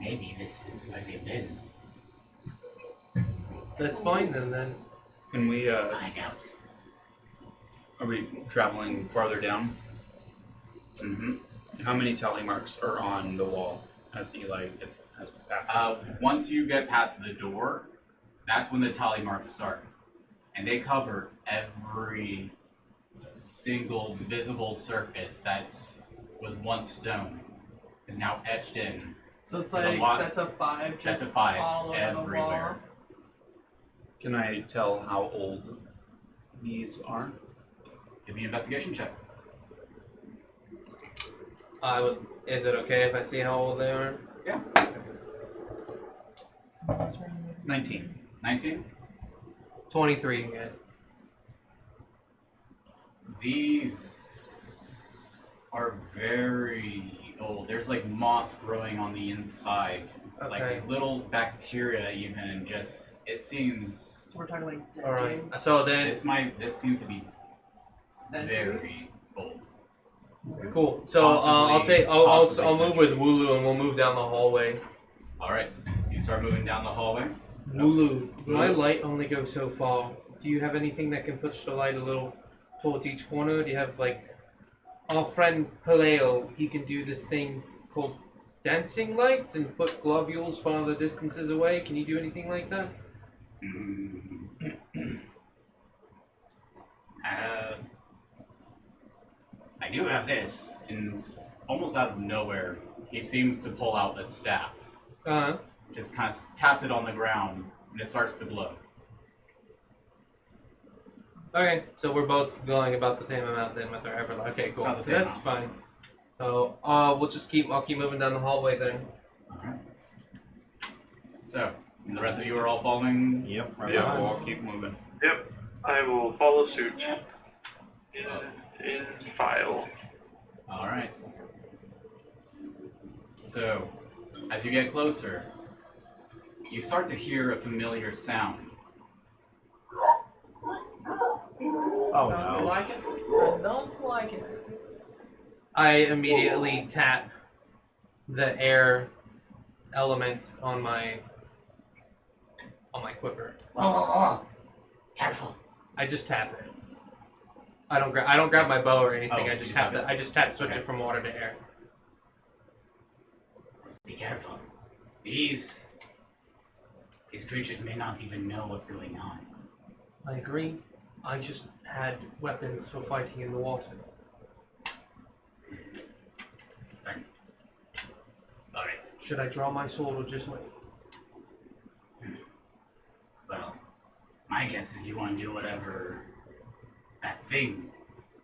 Maybe this is where they've been. Let's find them then. Can we, Let's find out. are we traveling farther down? Mm-hmm. How many tally marks are on the wall as Eli has passes? Once you get past the door, that's when the tally marks start. And they cover every single visible surface that was once stone is now etched in. So it's So the like lot- sets of 5, Sets just of 5 all over the wall. everywhere. Can I tell how old these are? Give me an investigation check. Is it okay if I see how old they are? Yeah. 19. 19. 23 again. These are very old. There's like moss growing on the inside. Okay. Like little bacteria even, just it seems So we're talking like decades. All right. So then, this seems to be Centuries? very old. cool. So Possibly I'll move with centuries. Wooloo and we'll move down the hallway. All right, so you start moving down the hallway. Wooloo, my light only goes so far. Do you have anything that can push the light a little towards each corner? Do you have like our friend Paleo? He can do this thing called dancing lights and put globules farther distances away. Can you do anything like that? I do have this, and almost out of nowhere, he seems to pull out a staff. Uh huh. Just kind of taps it on the ground, and it starts to glow. Okay, so we're both glowing about the same amount then with our Everlight. Okay, cool. About the So same that's amount. fine. So I'll keep moving down the hallway then. Alright. So, and the rest of you are all following? Yep. So yeah, we'll all keep moving. Yep, I will follow suit. In file. Alright. So, as you get closer, you start to hear a familiar sound. Oh Don't no. like it. I don't like it. I immediately tap the air element on my quiver. Whoa, whoa, whoa. Careful. I just tap it. I don't grab my bow or anything. Oh, I just you tap tap it. it? I just tap switch Okay. it from water to air. Be careful. These creatures may not even know what's going on. I agree. I just had weapons for fighting in the water. Alright. Should I draw my sword or just wait? Well, my guess is you want to do whatever that thing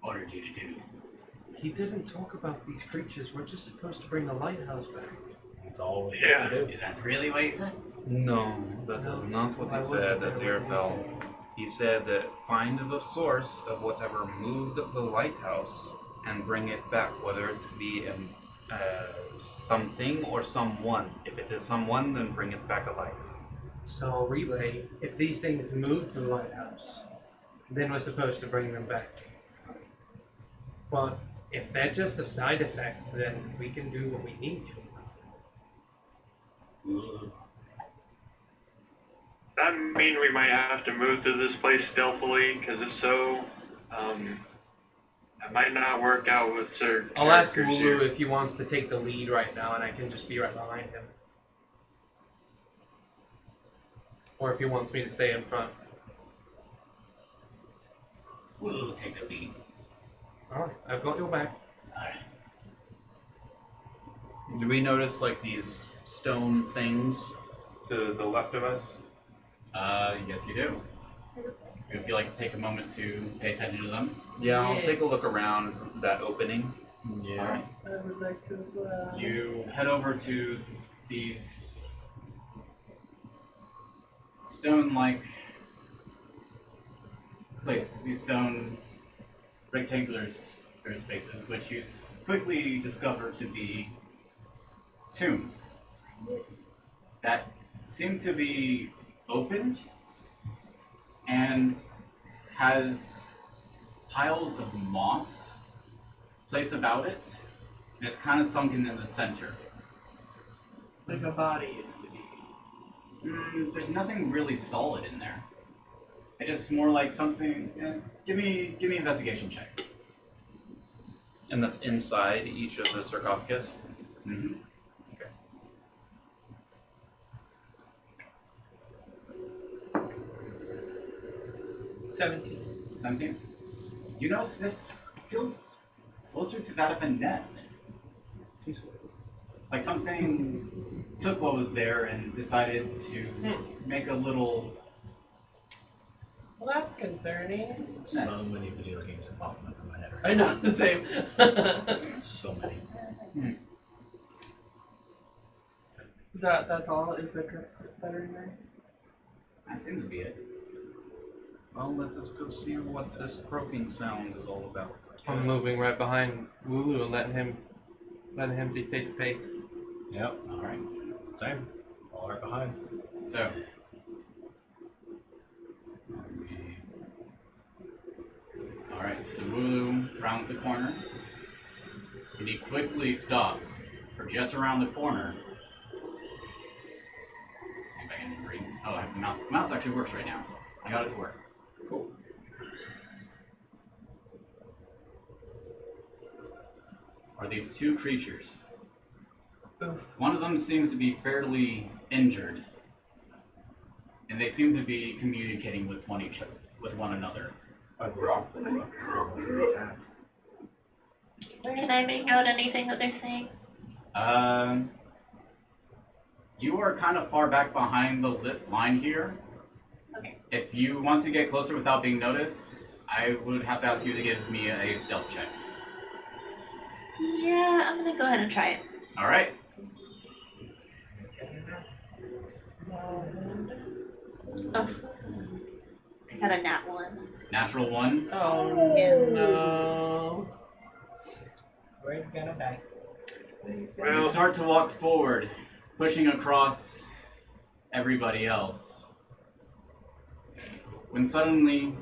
ordered you to do. He didn't talk about these creatures. We're just supposed to bring the lighthouse back. That's all we Yeah. have to do. Is that really what you said? No, that is not what he said, Aziraphale. He said that find the source of whatever moved the lighthouse and bring it back, whether it be something or someone. If it is someone, then bring it back alive. So I'll relay. If these things moved the lighthouse, then we're supposed to bring them back. But if they're just a side effect, then we can do what we need to. Does that mean we might have to move through this place stealthily? Because if so, that might not work out with certain I'll ask characters Wooloo here. if he wants to take the lead right now, and I can just be right behind him. Or if he wants me to stay in front. We'll take the lead. Alright, I've got your back. Alright. Do we notice like these stone things to the left of us? Yes you do. If you like to take a moment to pay attention to them. Yeah, I'll take a Yes. look around that opening. Yeah. Alright. I would like to as well. You head over to these stone-like these stone rectangular spaces, which you quickly discover to be tombs that seem to be opened and has piles of moss placed about it, and it's kind of sunken in the center. Like a body used to be. There's nothing really solid in there. It's just more like something. Give me an investigation check. And that's inside each of the sarcophagus? Mm-hmm. Okay. 17. You notice this feels closer to that of a nest. Like something took what was there and decided to make a little. Well, that's concerning. So many video games are popping up in my head right I know, it's the same. now. So many. That's all? Is the correct better in there? That seems to be it. Well, let us go see what this croaking sound is all about. I'm moving right behind Wooloo and letting him dictate the pace. Yep. All right. Same. All right behind. So. All right. So Wooloo rounds the corner, and he quickly stops for just around the corner. Let's see if I can read. Oh, I have the mouse. The mouse actually works right now. I got it to work. Cool. Are these two creatures? Oof. One of them seems to be fairly injured, and they seem to be communicating with one another. Can I make out anything that they're saying? You are kind of far back behind the lit line here. Okay. If you want to get closer without being noticed, I would have to ask you to give me a stealth check. Yeah, I'm gonna go ahead and try it. All right. Oh, I got a nat 1. Natural 1. Oh no. We're gonna die. You Well, start to walk forward, pushing across everybody else. When suddenly,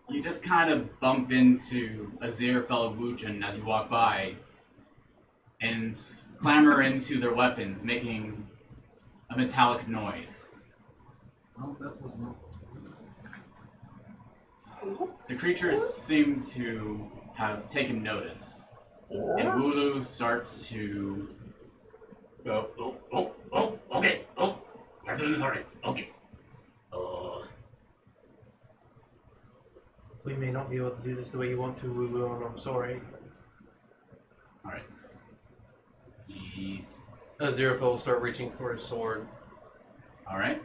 you just kind of bump into Aziraphale Wungon as you walk by, and clamber into their weapons, making a metallic noise. Well, that was not. The creatures seem to have taken notice, and Wooloo starts to go, Okay. Oh, we're doing this already. Okay. We may not be able to do this the way you want to, Wooloo, and I'm sorry. alright. He's... Aziraphale will start reaching for his sword. Alright.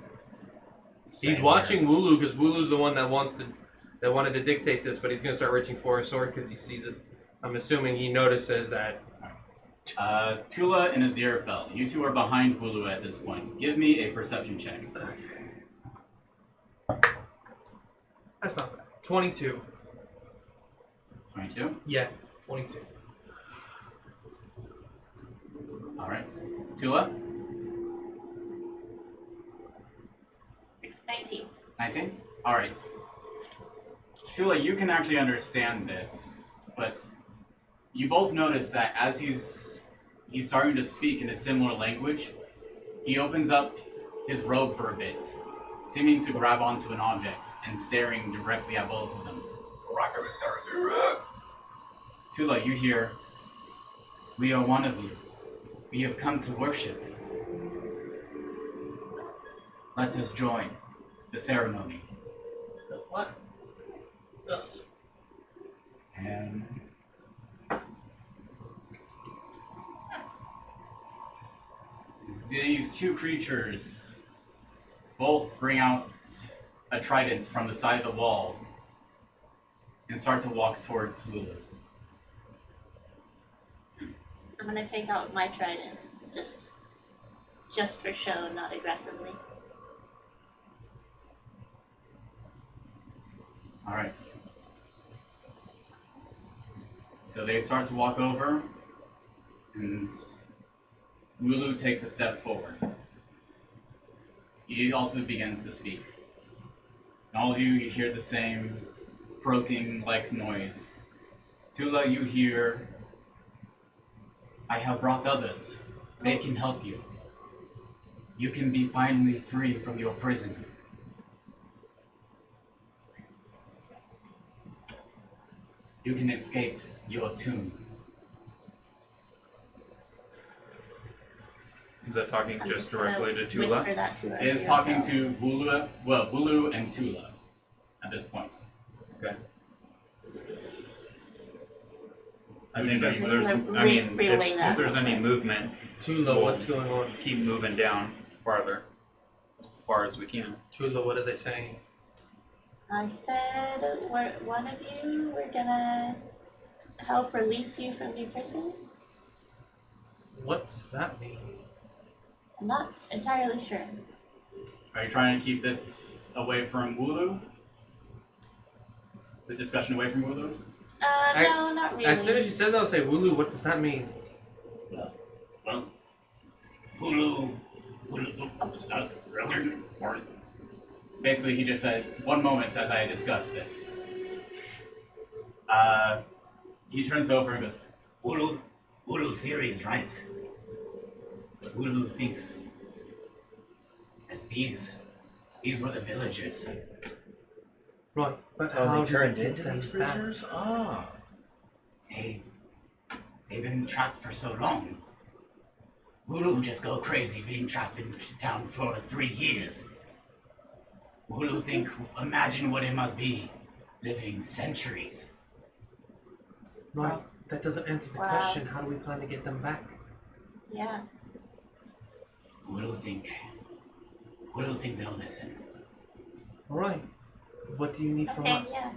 He's watching Wooloo because Wooloo's the one that wanted to dictate this, but he's gonna start reaching for his sword because he sees it. I'm assuming he notices that. Tulah and Aziraphale, you two are behind Wooloo at this point. Give me a perception check. That's not bad. 22. 22? Yeah, 22. Alright. Tulah? 19. 19? Alright. Tulah, you can actually understand this, but you both notice that as he's starting to speak in a similar language, he opens up his robe for a bit, seeming to grab onto an object and staring directly at both of them. Tulah, you hear, "We are one of you. We have come to worship. Let us join the ceremony." What? And these two creatures both bring out a trident from the side of the wall and start to walk towards Wooloo. I'm gonna take out my trident, just for show, not aggressively. Alright. So they start to walk over, and Wooloo takes a step forward. He also begins to speak. And all of you hear the same croaking-like noise. Tulah, you hear, "I have brought others. They can help you. you can be finally free from your prison. You can escape your tomb. Is that talking I'm just gonna directly to whisper Tulah? that to her. It is talking to Wulu and Tulah at this point. Okay. I Would think you as guys- there's, I mean, relay if that there's any movement, Tulah, what's going on? keep moving down farther, as far as we can. Tulah, what are they saying? I said, one of you, we're gonna help release you from your prison. What does that mean? I'm not entirely sure. Are you trying to keep this away from Wulu? This discussion away from Wulu? No, not really. As soon as you said that, I was like, Wulu, what does that mean? Well, Hulu. Basically, he just said, one moment as I discuss this. He turns over and goes, Wulu's serious, right? But Wulu thinks that these were the villagers. Right, but Oh, how they turned did we into get these them back? creatures? Ah. They've been trapped for so long. Wulu just go crazy being trapped in town for 3 years. Wulu imagine what it must be, living centuries. Right, that doesn't answer the Wow. question. How do we plan to get them back? Yeah. Wulu think they'll listen. Alright, what do you need from Okay, us? yeah.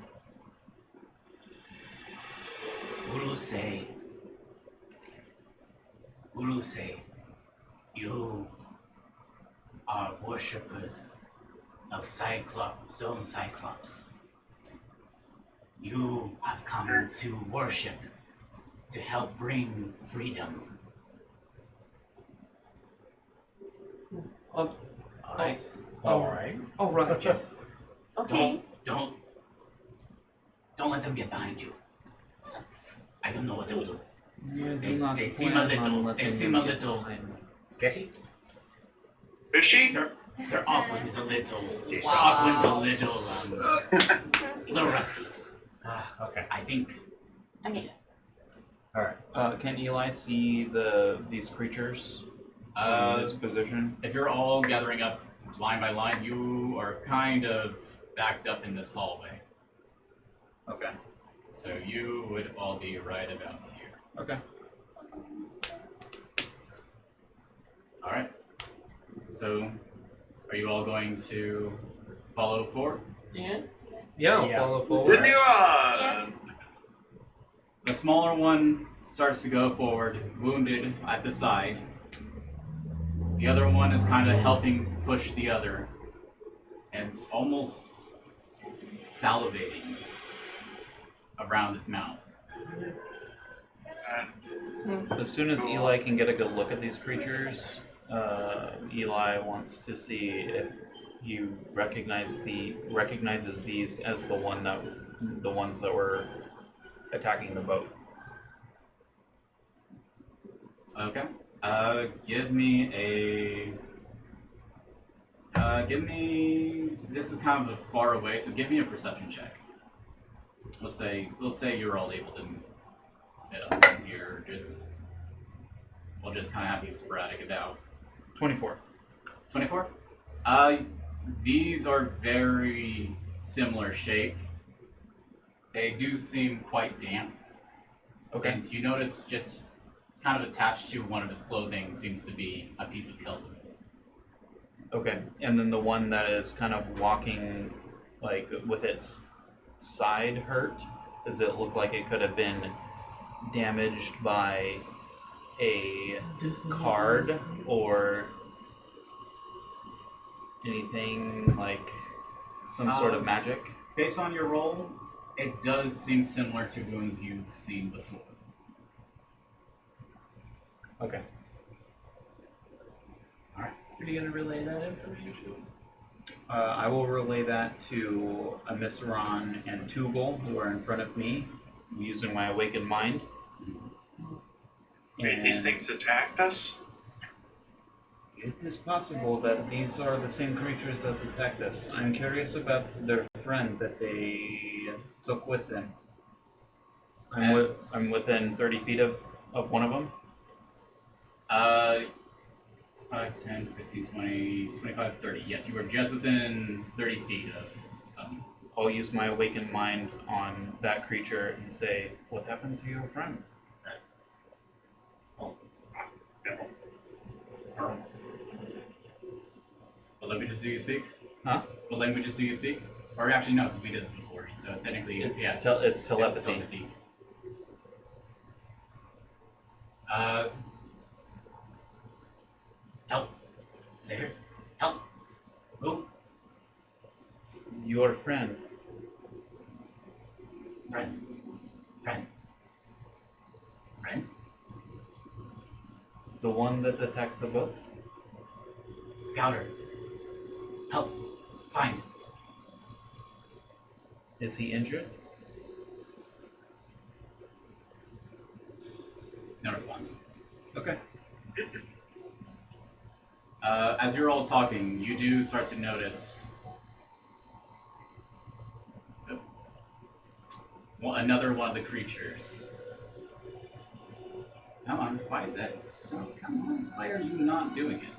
Wulu say, you are worshippers of Stone Cyclops. You have come to worship, to help bring freedom. Alright? Alright. Alright, Just Okay. don't let them get behind you. I don't know what they'll do. Yeah, They seem a little Sketchy? Fishy? their Aquan's a little rusty. Ah, okay. I think Okay. Alright. Can Eli see these creatures in this position? if you're all gathering up line by line, you are kind of backed up in this hallway. Okay. So you would all be right about here. Okay. Alright. So, are you all going to follow Ford? Yeah. Yeah, I'll Yeah. follow forward. Continue on. The smaller one starts to go forward, wounded at the side. The other one is kind of helping push the other, and it's almost salivating around his mouth. As soon as Eli can get a good look at these creatures, Eli wants to see if he recognizes these as the ones that were attacking the boat. Okay. Give me. This is kind of far away, so give me a perception check. We'll say you're all able to fit up in here. We'll just kind of have you sporadic about. 24. 24? These are very similar shape. They do seem quite damp. Okay. And you notice just kind of attached to one of his clothing seems to be a piece of kelp. Okay. And then the one that is kind of walking, like, with its side hurt, does it look like it could have been damaged by a card or anything like some sort of magic? Based on your roll, it does seem similar to wounds you've seen before. Okay. Alright. Are you gonna relay that information? I will relay that to Omaceran and Tugal, who are in front of me, using my awakened mind. Wait, these things attacked us? It is possible that these are the same creatures that attacked us. I'm curious about their friend that they took with them. I'm within 30 feet of one of them. 5, 10, 15, 20, 25, 30. Yes, you were just within 30 feet of them. I'll use my awakened mind on that creature and say, what happened to your friend? What languages do you speak? Huh? What languages do you speak? Or actually, no, because we did this before. So technically, It's yeah. it's telepathy. Help. Say here. Help. Who? Your friend. Friend. Friend. Friend? The one that attacked the boat? Scouter. Help. Find. Is he injured? No response. Okay. As you're all talking, you do start to notice another one of the creatures. Come on, why is that? Oh, come on, why are you not doing it?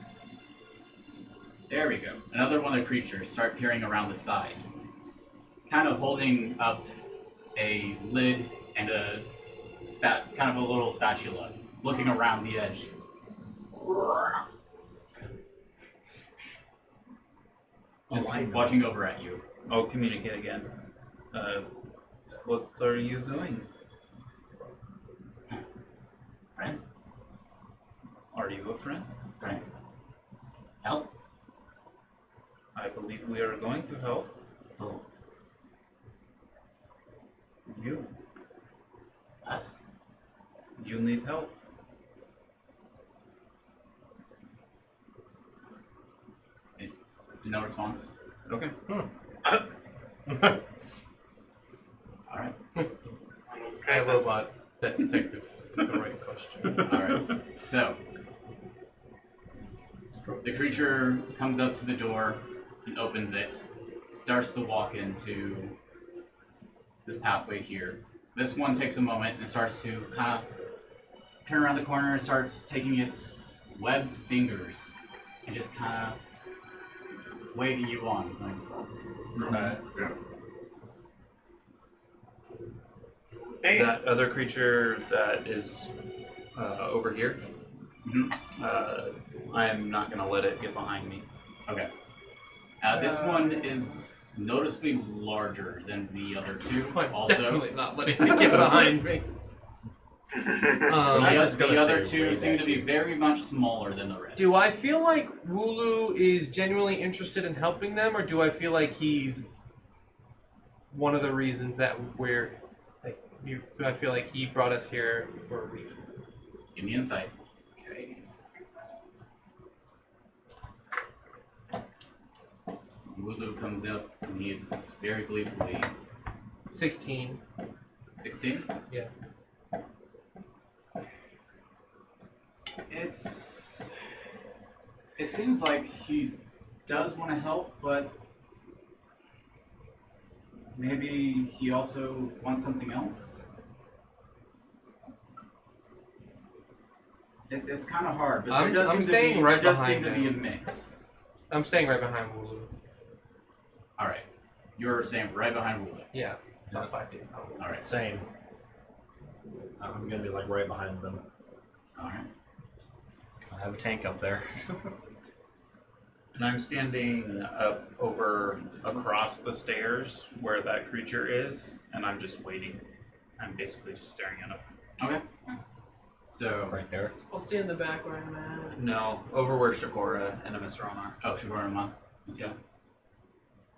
There we go. Another one of the creatures start peering around the side, kind of holding up a lid and a kind of a little spatula, looking around the edge. Just watching over at you. I'll communicate again. What are you doing? Friend? Are you a friend? Friend. Help. I believe we are going to help. Who? You. Us? You need help. No response. Okay. Alright. I robot that detective is the right question. Alright. So the creature comes up to the door and opens it, starts to walk into this pathway here. This one takes a moment and starts to kind of turn around the corner and starts taking its webbed fingers and just kind of waving you on. Hey. That other creature that is over here, I am not going to let it get behind me. Okay. This one is noticeably larger than the other two. I'm also, definitely not letting it get behind me. the other two seem to be very much smaller than the rest. Do I feel like Wooloo is genuinely interested in helping them, or do I feel like he's one of the reasons that we're... do I feel like he brought us here for a reason? Give me insight. Okay. Wooloo comes up and he's very gleefully... 16. 16? Yeah. It seems like he does want to help, but maybe he also wants something else. It's kind of hard, but there does seem to be a mix. I'm staying right behind Wooloo. All right, you're staying right behind Wooloo. Yeah, about 5 feet. All right, Same. I'm gonna be like right behind them. all right. I have a tank up there. And I'm standing up over across the stairs where that creature is, and I'm just waiting. I'm basically just staring at him. Okay. So Right there. I'll stay in the back where I'm at. No, over where Chakora and Omaceran are. Oh, Chakora and yeah.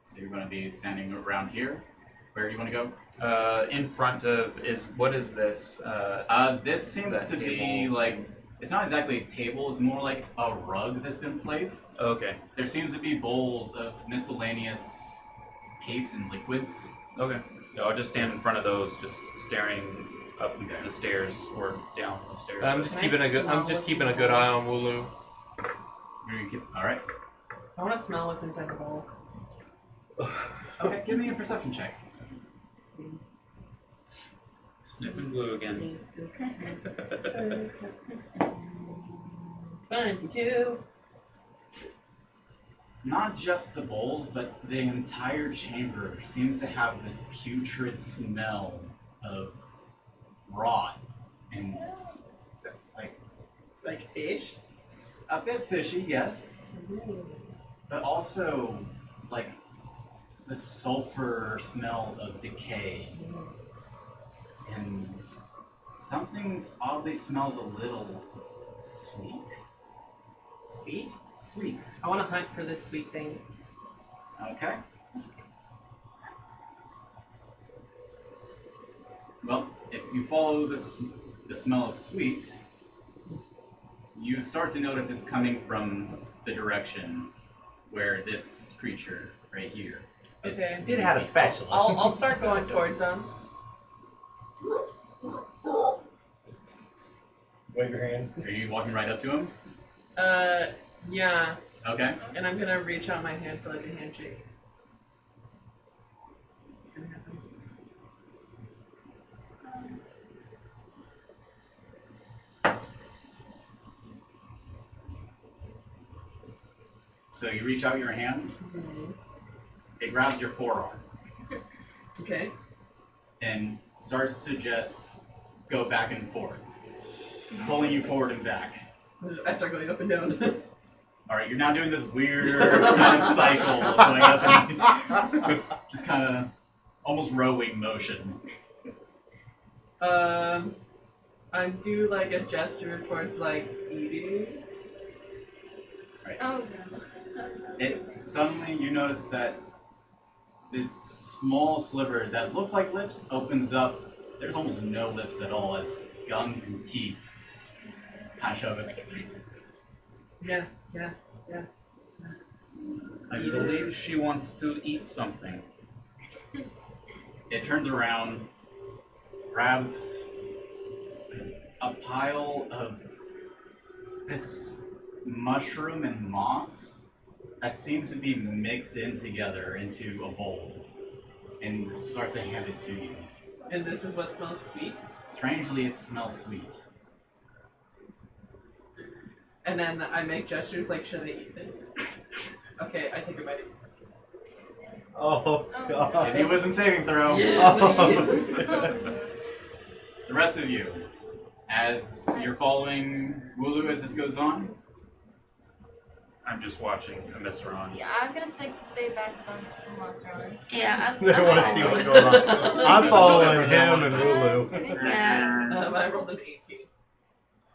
So you're going to be standing around here. Where do you want to go? In front of what is this? This seems that to be table. like, it's not exactly a table, it's more like a rug that's been placed. Okay. There seems to be bowls of miscellaneous pastes and liquids. Okay. No, I'll just stand in front of those, just staring up the stairs or down the stairs. I'm just keeping a good eye on Wooloo. Alright. I want to smell what's inside the bowls. Okay, give me a perception check. Sniffing glue again. 22. Not just the bowls, but the entire chamber seems to have this putrid smell of rot and Like fish? a bit fishy, yes, but also like the sulfur smell of decay. And something oddly smells a little sweet. Sweet? Sweet. I want to hunt for this sweet thing. Okay. Well, if you follow the smell of sweet, you start to notice it's coming from the direction where this creature right here is. Okay. It had a spatula. I'll start going towards them. Wave your hand. Are you walking right up to him? Yeah. Okay. And I'm gonna reach out my hand for like a handshake. It's gonna happen. So you reach out your hand, Mm-hmm. it grabs your forearm, Okay. and starts to just go back and forth, pulling you forward and back. I start going up and down. Alright, you're now doing this weird kind of cycle of going up and just kind of almost rowing motion. I do like a gesture towards like eating. Oh no. Suddenly you notice that this small sliver that looks like lips opens up. There's almost no lips at all, as gums and teeth kind of shove it. Yeah. I believe she wants to eat something. It turns around, grabs a pile of this mushroom and moss that seems to be mixed in together into a bowl, and starts to hand it to you. And this is what smells sweet. Strangely, it smells sweet. And then I make gestures like, should I eat this? Okay, I take a bite. Oh god. Give me a wisdom saving throw. Yeah, The rest of you, as you're following Wooloo as this goes on, I'm just watching Omaceran. Yeah, I'm gonna stay back from Omaceran. Yeah, They want to see what's going on. I'm following him and Wooloo. Yeah. I rolled an 18.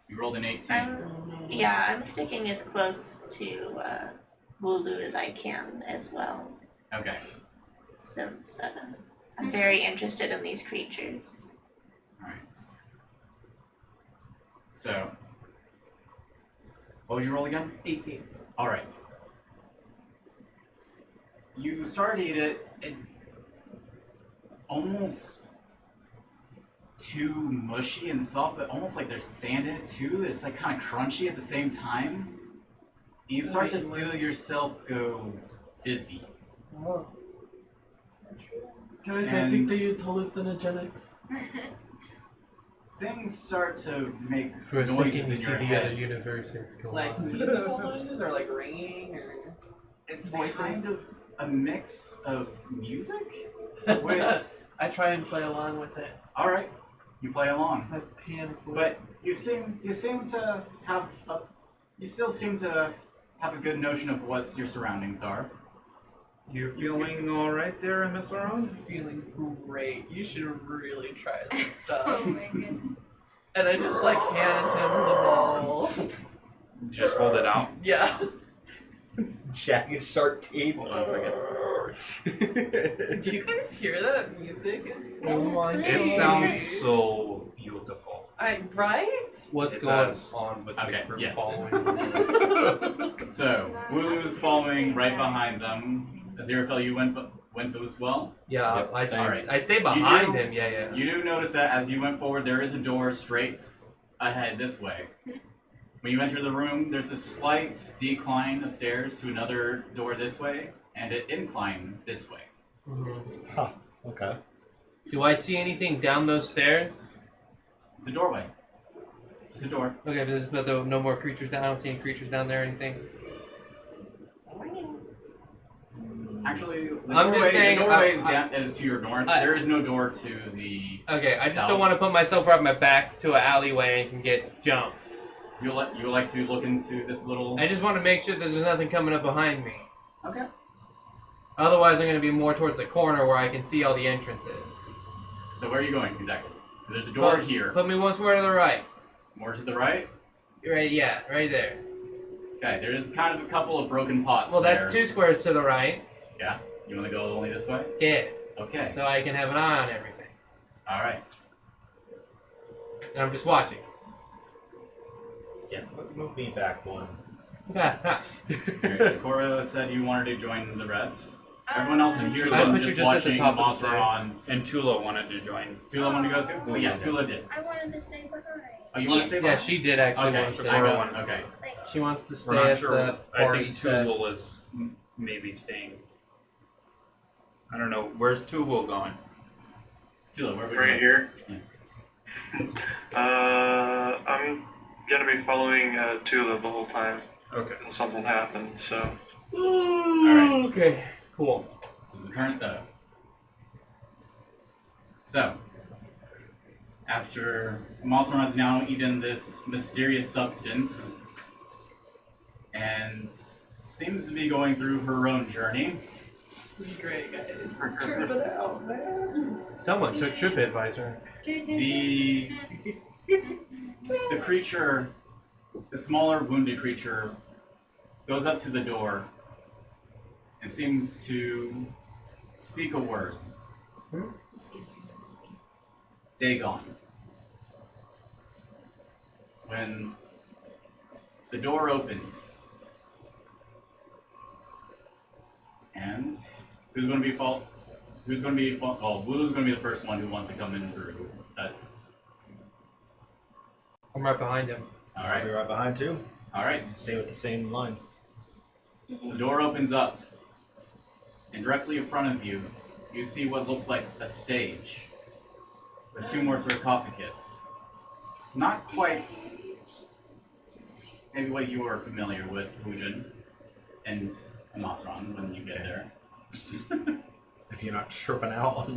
you rolled an 18. I'm sticking as close to Wooloo as I can as well. Okay. So I'm very interested in these creatures. Alright. So, what would you roll again? 18. Alright. You start to eat it, almost too mushy and soft, but almost like there's sand in it too. It's like kind of crunchy at the same time. And you start to feel yourself go dizzy. Oh. Guys, I And- think they used hallucinogenics. Things start to make For a second, noises you in see your the head. other universes go Like on. musical noises or like ringing or... It's voices. kind of a mix of music with. I try and play along with it. All right, you play along, My pan flute. but you seem to have you still seem to have a good notion of what your surroundings are. You feeling alright there, Omaceran? Feeling great. You should really try this stuff. Oh my goodness. And I just like hand him the bowl. Just hold it out. Yeah. Jagged sharp teeth. Hold on a second. Do you guys hear that music? It's so Oh my pretty. It sounds so beautiful. Right? What's It going does. on with Okay, the group yes. following? So Wooloo's following right behind them. Aziraphale, you went to as well. Yeah, Yep. I stay behind You do- him. Yeah. You do notice that as you went forward, there is a door straight ahead this way. When you enter the room, there's a slight decline of stairs to another door this way, and an incline this way. Huh. Okay. Do I see anything down those stairs? It's a doorway. It's a door. Okay, but there's no more creatures down. I don't see any creatures down there or anything. Actually, the I'm doorway, just saying, the doorway is to your north. There is no door to the Okay, I just south. don't want to put myself right my back to an alleyway and can get jumped. You would like to look into this little... I just want to make sure that there's nothing coming up behind me. Okay. Otherwise, I'm going to be more towards the corner where I can see all the entrances. So where are you going exactly? There's a door here. Put me one square to the right. More to the right? Right, yeah, right there. Okay, there is kind of a couple of broken pots Well, there. that's 2 squares to the right. Yeah? You want to go only this way? Yeah. Okay. So I can have an eye on everything. Alright. And I'm just watching. Yeah, move me back one. Chakora said you wanted to join the rest. Everyone else in here is I put you just just at the watching top of the Omaceran. And Tulah wanted to join. Tulah wanted to go too? Oh yeah, Tulah did. I wanted to stay behind. Oh, you want to stay Yeah, behind? she did actually Okay, want to stay. Chakora wants to okay. She wants to stay We're not at sure. the I party think set. Tugal is maybe staying. I don't know. Where's Tugal going? Tulah, where would you Right go? here. Yeah. I'm gonna be following Tulah the whole time Okay. until something happens. So Alright. Okay, cool. So the current setup. So, after Omaceran has now eaten this mysterious substance and seems to be going through her own journey. This is great, guys. Trip it out, man. Someone took TripAdvisor. The creature, the smaller wounded creature, goes up to the door and seems to speak a word. Dagon. When the door opens, and who's going to be well, Wulu's going to be the first one who wants to come in through. That's I'm right behind him. all I'll be right. right behind too. All right. Stay with the same line. So the door opens up, and directly in front of you, you see what looks like a stage with 2 more sarcophagus. Not quite maybe what you are familiar with, Wujin and Omaceran when you get there. If you're not tripping out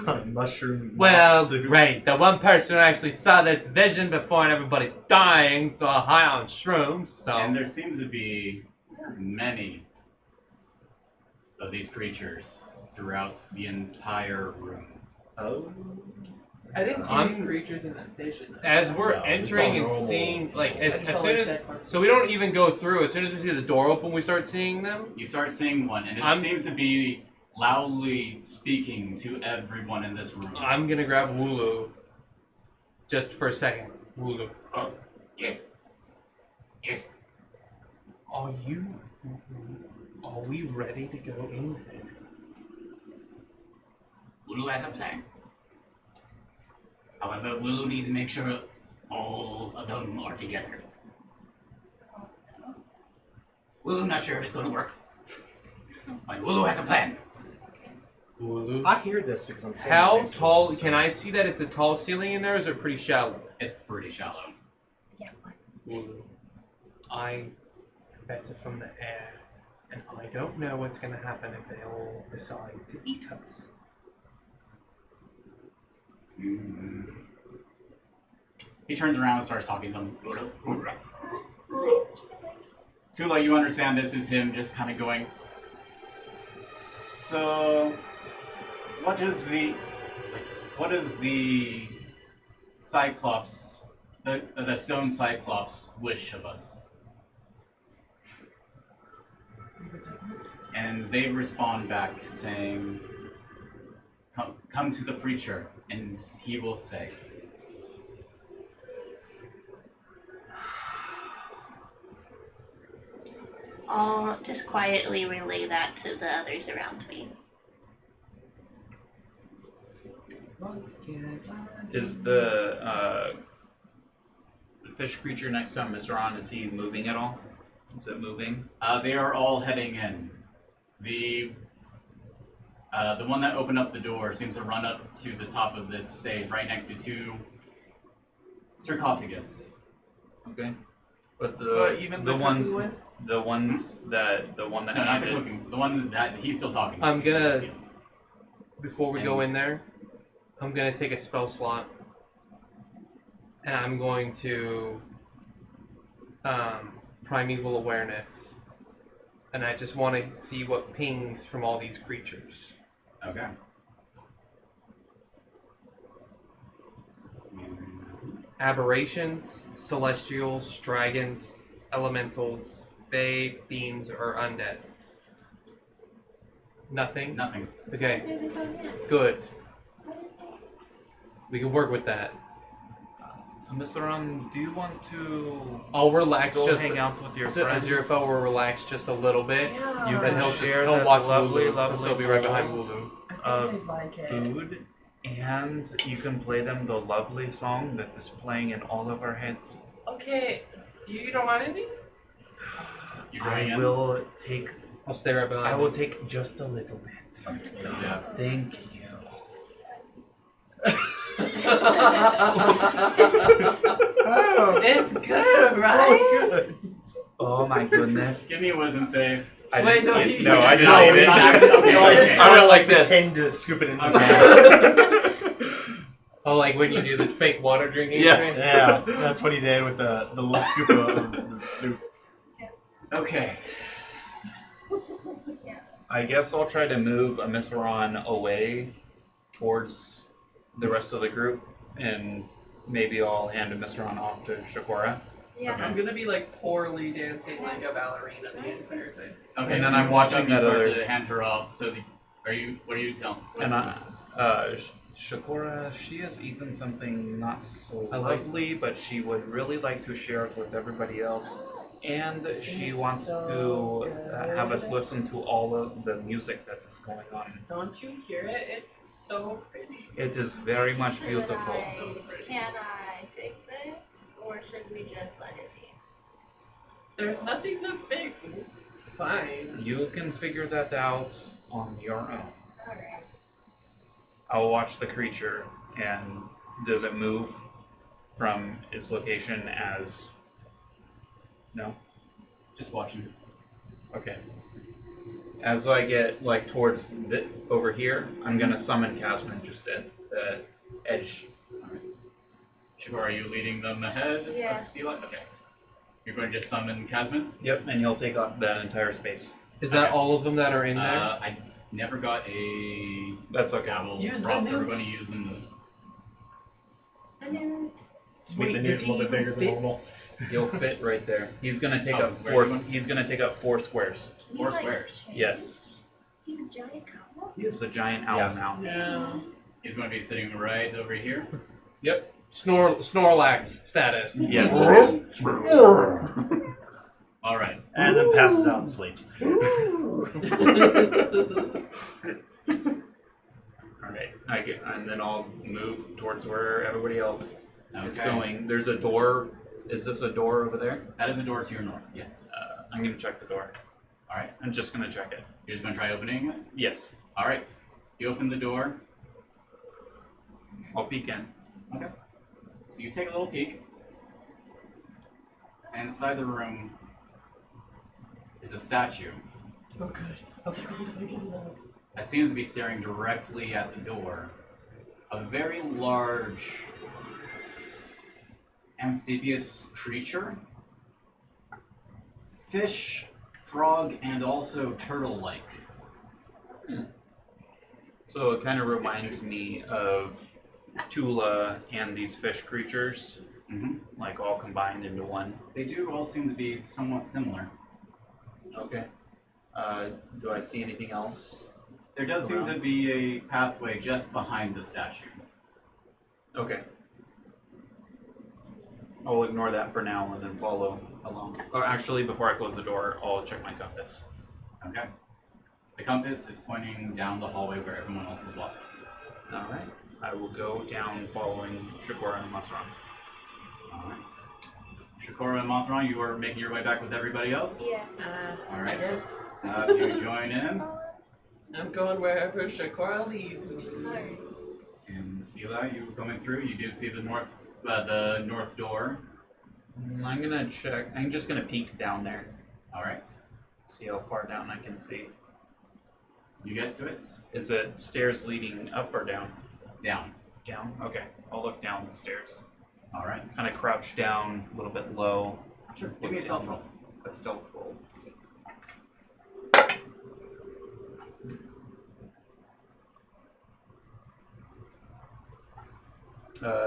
on mushroom. Well, soup. great. The one person who actually saw this vision before and everybody dying saw high on shrooms, so... And there seems to be many of these creatures throughout the entire room. Oh. I didn't see I'm- these creatures in that vision. As we're No, entering it's and all normal. seeing, like, I as just saw, soon like, as... dead parts. So we don't even go through. As soon as we see the door open, we start seeing them? You start seeing one, and it seems to be loudly speaking to everyone in this room. I'm gonna grab Wulu. Just for a second. Wulu. Oh, yes. Yes. Are we ready to go in there? Wulu has a plan. However, Wulu needs to make sure all of them are together. Wulu not sure if it's going to work. But Wulu has a plan. Wulu. I hear this because I'm standing How next to tall? it, so- Can I see that it's a tall ceiling in there, or is it pretty shallow? It's pretty shallow. Wulu. I am better from the air, and I don't know what's going to happen if they all decide to eat us. He turns around and starts talking to them. Tulah, you understand this is him just kind of going, so what is the Cyclops, the stone Cyclops wish of us? And they respond back saying, come to the preacher and he will say. I'll just quietly relay that to the others around me. Is the fish creature next to Omaceran, is he moving at all? Is it moving? They are all heading in. The one that opened up the door seems to run up to the top of this stage right next to two sarcophagus. Okay. But even the the ones cooking one? the one that No, not the ended- cooking. The one that he's still talking to. I'm He's still gonna- talking. Before we go in there, I'm gonna take a spell slot, and I'm going to primeval awareness, and I just want to see what pings from all these creatures. Okay. Aberrations, celestials, dragons, elementals, fae, fiends, or undead. Nothing? Nothing. Okay, good. We can work with that. Omaceran, do you want to I'll relax go just hang out with your so friends? Aziraphale will relax just a little bit. Yeah. You And can share he'll that watch lovely, Wulu, lovely because he'll be right behind bowl Wulu. I think they'd like it. food, and you can play them the lovely song that is playing in all of our heads. Okay, you don't want anything? You're going in? will take. I'll stay right behind I will him. take just a little bit. Yeah. Thank you. It's good, right? good. Oh my goodness. Give me a wisdom save. I Wait, didn't- no, I- he- no, I didn't No, eat it's it. not actually- okay, okay. I went like this. Pretend to scoop it in. Okay. Oh, like when you do the fake water drinking Yeah. thing? Yeah, that's what he did with the little scoop of the soup. Okay. I guess I'll try to move Omaceran away towards the rest of the group, and maybe I'll hand Omaceran off to Chakora. Yeah. I'm gonna be like poorly dancing like a ballerina the entire thing. Okay. And then so I'm you walk watching up, you that start other- to hand her off. So, what are you telling? And Chakora, she has eaten something not so I like- lovely, but she would really like to share it with everybody else. And she It's wants so to have us good. listen to all of the music that is going on. Don't you hear it? It's so pretty. It is very much beautiful. Can I fix this, or should we just let it be? There's nothing to fix. It's fine. You can figure that out on your own. Alright. I'll watch the creature, and does it move from its location as... No? Just watching. Okay. As I get like towards over here, I'm gonna summon Casman just at the edge. Shiva, are you leading them ahead? Yeah. Of Eli? Okay. You're going to just summon Casman? Yep, and he'll take up that entire space. Is that Okay. all of them that are in there? I never got a That's okay. gavel Use the prop, so we're newt. going to use them. I knew Just make the Wait, news does a he little bit even bigger fit? than normal. He'll fit right there. He's gonna take Oh, up where four. you want? He's gonna take up 4 squares. it. Four He's like squares. changed. Yes. He's a giant owl. He is a giant owl Yeah. now. Yeah. He's going to be sitting right over here. Yep. Snorlax status. Yes. All right. And then passes out and sleeps. Alright. And then I'll move towards where everybody else is Okay. going. There's a door. Is this a door over there? That is a door to your north, yes. I'm gonna check the door. All right. I'm just gonna check it. You're just going to try opening it? Yes. All right. You open the door. I'll peek in. Okay. So you take a little peek. And inside the room is a statue Oh good. I was like, what the heck is that? that seems to be staring directly at the door. A very large amphibious creature. Fish, frog, and also turtle-like. So it kind of reminds me of Tulah and these fish creatures, Mm-hmm. like all combined into one. They do all seem to be somewhat similar. Okay. Do I see anything else? There does seem to Around. be a pathway just behind the statue. Okay. I'll ignore that for now and then follow along. Or actually, before I close the door, I'll check my compass. Okay. The compass is pointing down the hallway where everyone else is walking. Alright. I will go down following Chakora and Omaceran. Alright. So, Chakora and Omaceran, you are making your way back with everybody else? Yeah. Alright. I guess. Have you join in. I'm going wherever Chakora leads me. Alright. And Tulah, you coming through, you do see the north door. I'm gonna check. I'm just gonna peek down there. Alright. See how far down I can see. You get to it. Is it stairs leading up or down? Down. Down? Okay. I'll look down the stairs. Alright. Kind of crouch down a little bit low. Sure. Give me a stealth roll. A stealth roll.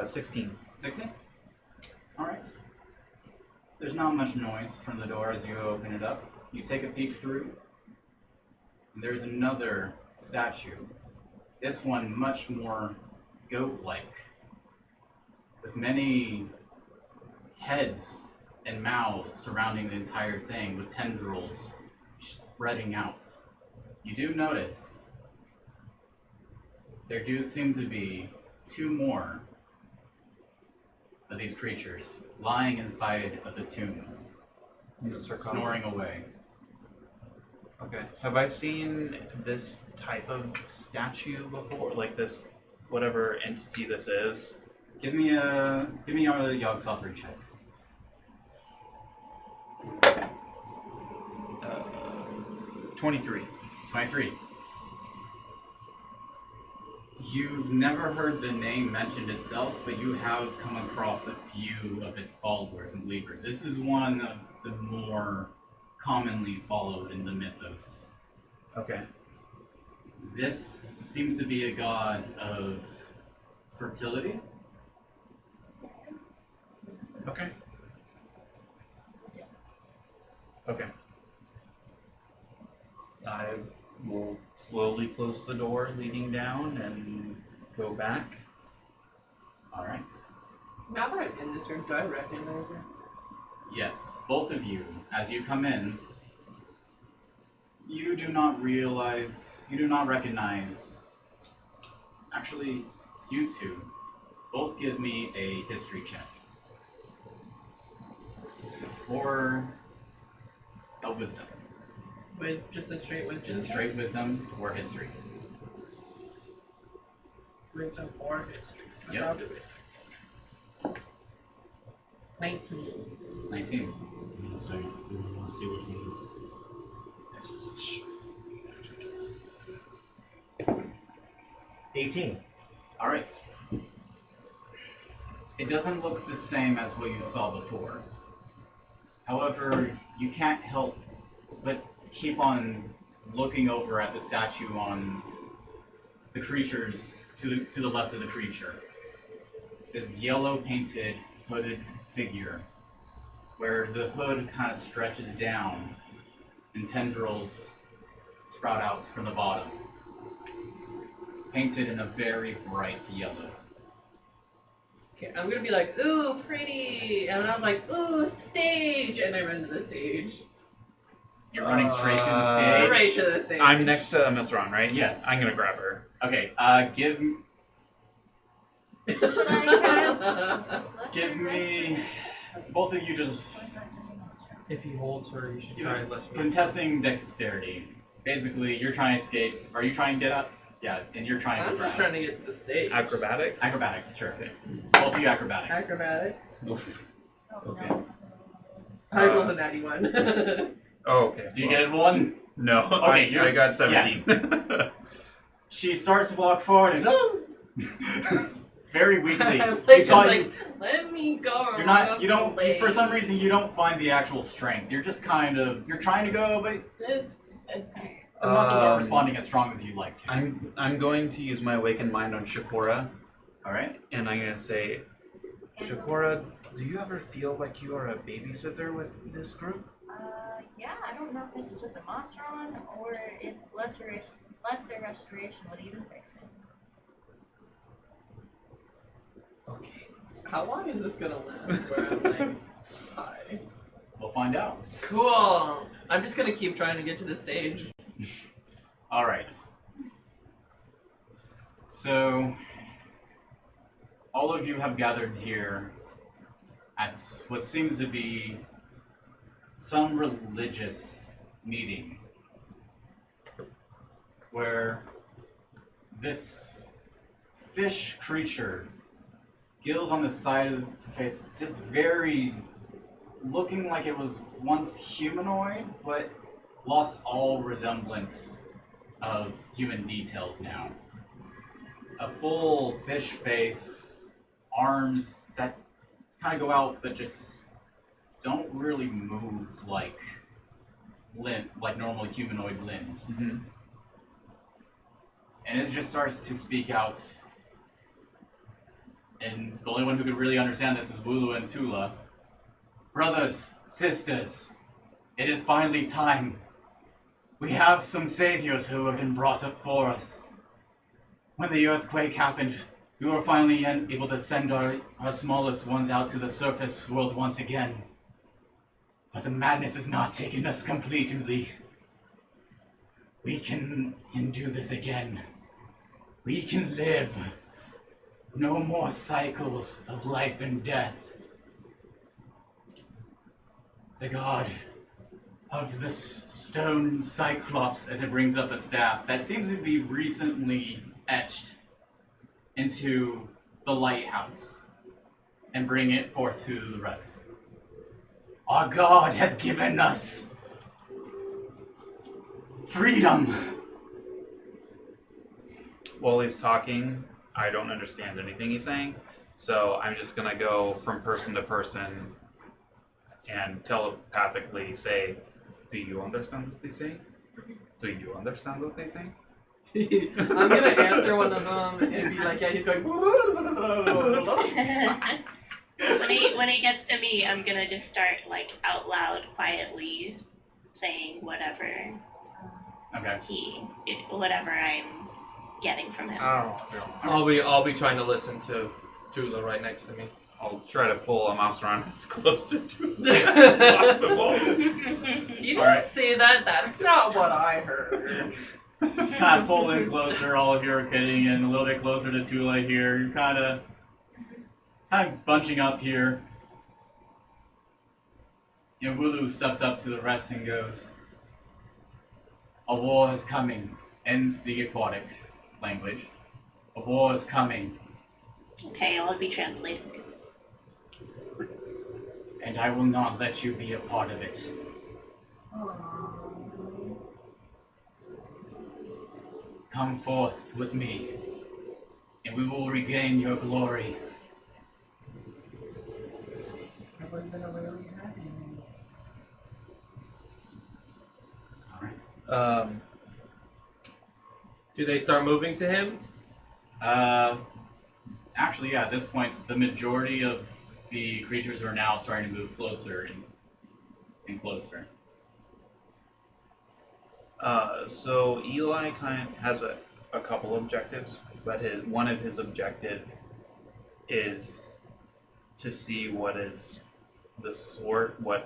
16. 16? Alright. There's not much noise from the door as you open it up. You take a peek through, and there's another statue. This one much more goat-like, with many heads and mouths surrounding the entire thing, with tendrils spreading out. You do notice there do seem to be 2 more of these creatures lying inside of the tombs, snoring away. Okay. Have I seen this type of statue before? Like this, whatever entity this is? Give me a Yogg Sothory check. 23. 23. You've never heard the name mentioned itself, but you have come across a few of its followers and believers. This is one of the more commonly followed in the mythos. Okay. This seems to be a god of fertility. Okay. Okay. I will slowly close the door leading down and go back. Alright. Now that I'm in this room, do I recognize her? Yes, both of you, as you come in, you do not recognize, actually, you two, both give me a history check. Or a wisdom. Just a straight wisdom? Just a straight wisdom or history. Wisdom or history. Yep. I'll do wisdom. 19. 19. So, let's see which one's. 18. Alright. It doesn't look the same as what you saw before. However, you can't help but keep on looking over at the statue on the creatures to the left of the creature. This yellow painted hooded figure where the hood kind of stretches down and tendrils sprout out from the bottom. Painted in a very bright yellow. Okay, I'm gonna be like, ooh, pretty! And then I was like, ooh, stage! And I run to the stage. You're running straight to the stage? Straight to the stage. I'm next to Omaceran, right? Yes. I'm gonna grab her. Okay, give me... Both of you just... If he holds her, you should try and let her. Contesting dexterity. Basically, you're trying to escape. Are you trying to get up? Yeah, and you're trying to I'm just grab. trying to get to the stage. Acrobatics? Acrobatics, sure. Okay. Both of you acrobatics. Acrobatics. Oof. Oh, Okay. no. I rolled a natty one. Oh, okay. Did you get it 1? No. Okay, I got 17. Yeah. She starts to walk forward and very weakly. I'm You like, just thought like, let me go. you're not. You don't. For some reason, you don't find the actual strength. You're just kind of. You're trying to go, but it's the muscles aren't responding as strong as you'd like to. I'm going to use my awakened mind on Chakora. All right. And I'm gonna say, Chakora, do you ever feel like you are a babysitter with this group? Yeah, I don't know if this is just a Omaceran or if lesser restoration would even fix it. Okay. How long is this gonna last? Where I'm like, hi. We'll find out. Cool. I'm just gonna keep trying to get to the stage. All right. So, all of you have gathered here at what seems to be some religious meeting where this fish creature, gills on the side of the face, just very looking like it was once humanoid, but lost all resemblance of human details now. A full fish face, arms that kind of go out but just don't really move like normal humanoid limbs. Mm-hmm. And it just starts to speak out. And the only one who could really understand this is Wooloo and Tulah. Brothers, sisters, it is finally time. We have some saviors who have been brought up for us. When the earthquake happened, we were finally able to send our smallest ones out to the surface world once again. But the madness has not taken us completely. We can do this again. We can live. No more cycles of life and death. The god of the stone cyclops, as it brings up a staff, that seems to be recently etched into the lighthouse and bring it forth to the rest. Our god has given us freedom. While he's talking, I don't understand anything he's saying, so I'm just gonna go from person to person and telepathically say, do you understand what they say? Do you understand what they say? I'm gonna answer one of them and be like, yeah, he's going. When he gets to me, I'm gonna just start like out loud, quietly saying whatever whatever I'm getting from him. I'll be trying to listen to Tulah right next to me. I'll try to pull Omaceran as close to as possible. You didn't say that. That's not what I heard. Kind of pull in closer, all of you are getting in a little bit closer to Tulah here. You're kind of bunching up here. You know, Wooloo steps up to the rest and goes, "A war is coming," ends the aquatic language. "A war is coming. Okay, I'll be translating. And I will not let you be a part of it. Come forth with me, and we will regain your glory." I wasn't aware we had him. Alright. Do they start moving to him? Actually, yeah, at this point, the majority of the creatures are now starting to move closer and closer. So Eli kind of has a couple objectives, but one of his objectives is to see what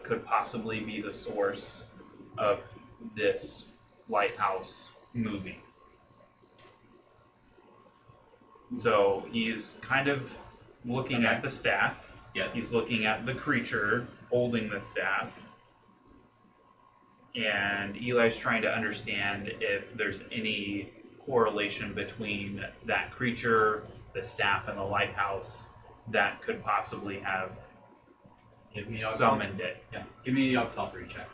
could possibly be the source of this lighthouse moving. So he's kind of looking at the staff. Yes. He's looking at the creature holding the staff. And Eli's trying to understand if there's any correlation between that creature, the staff, and the lighthouse that could possibly have summoned it. Yeah, give me a Yogg-Sothory check.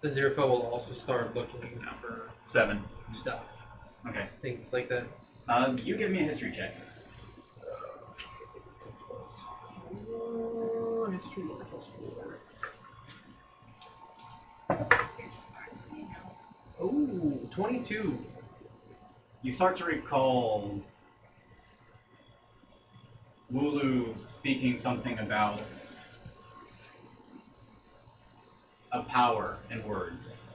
Aziraphale will also start looking for 7. stuff. Okay. Things like that. You give me a history check. It's a +4. History +4. Ooh, 22. You start to recall Wooloo speaking something about a power in words.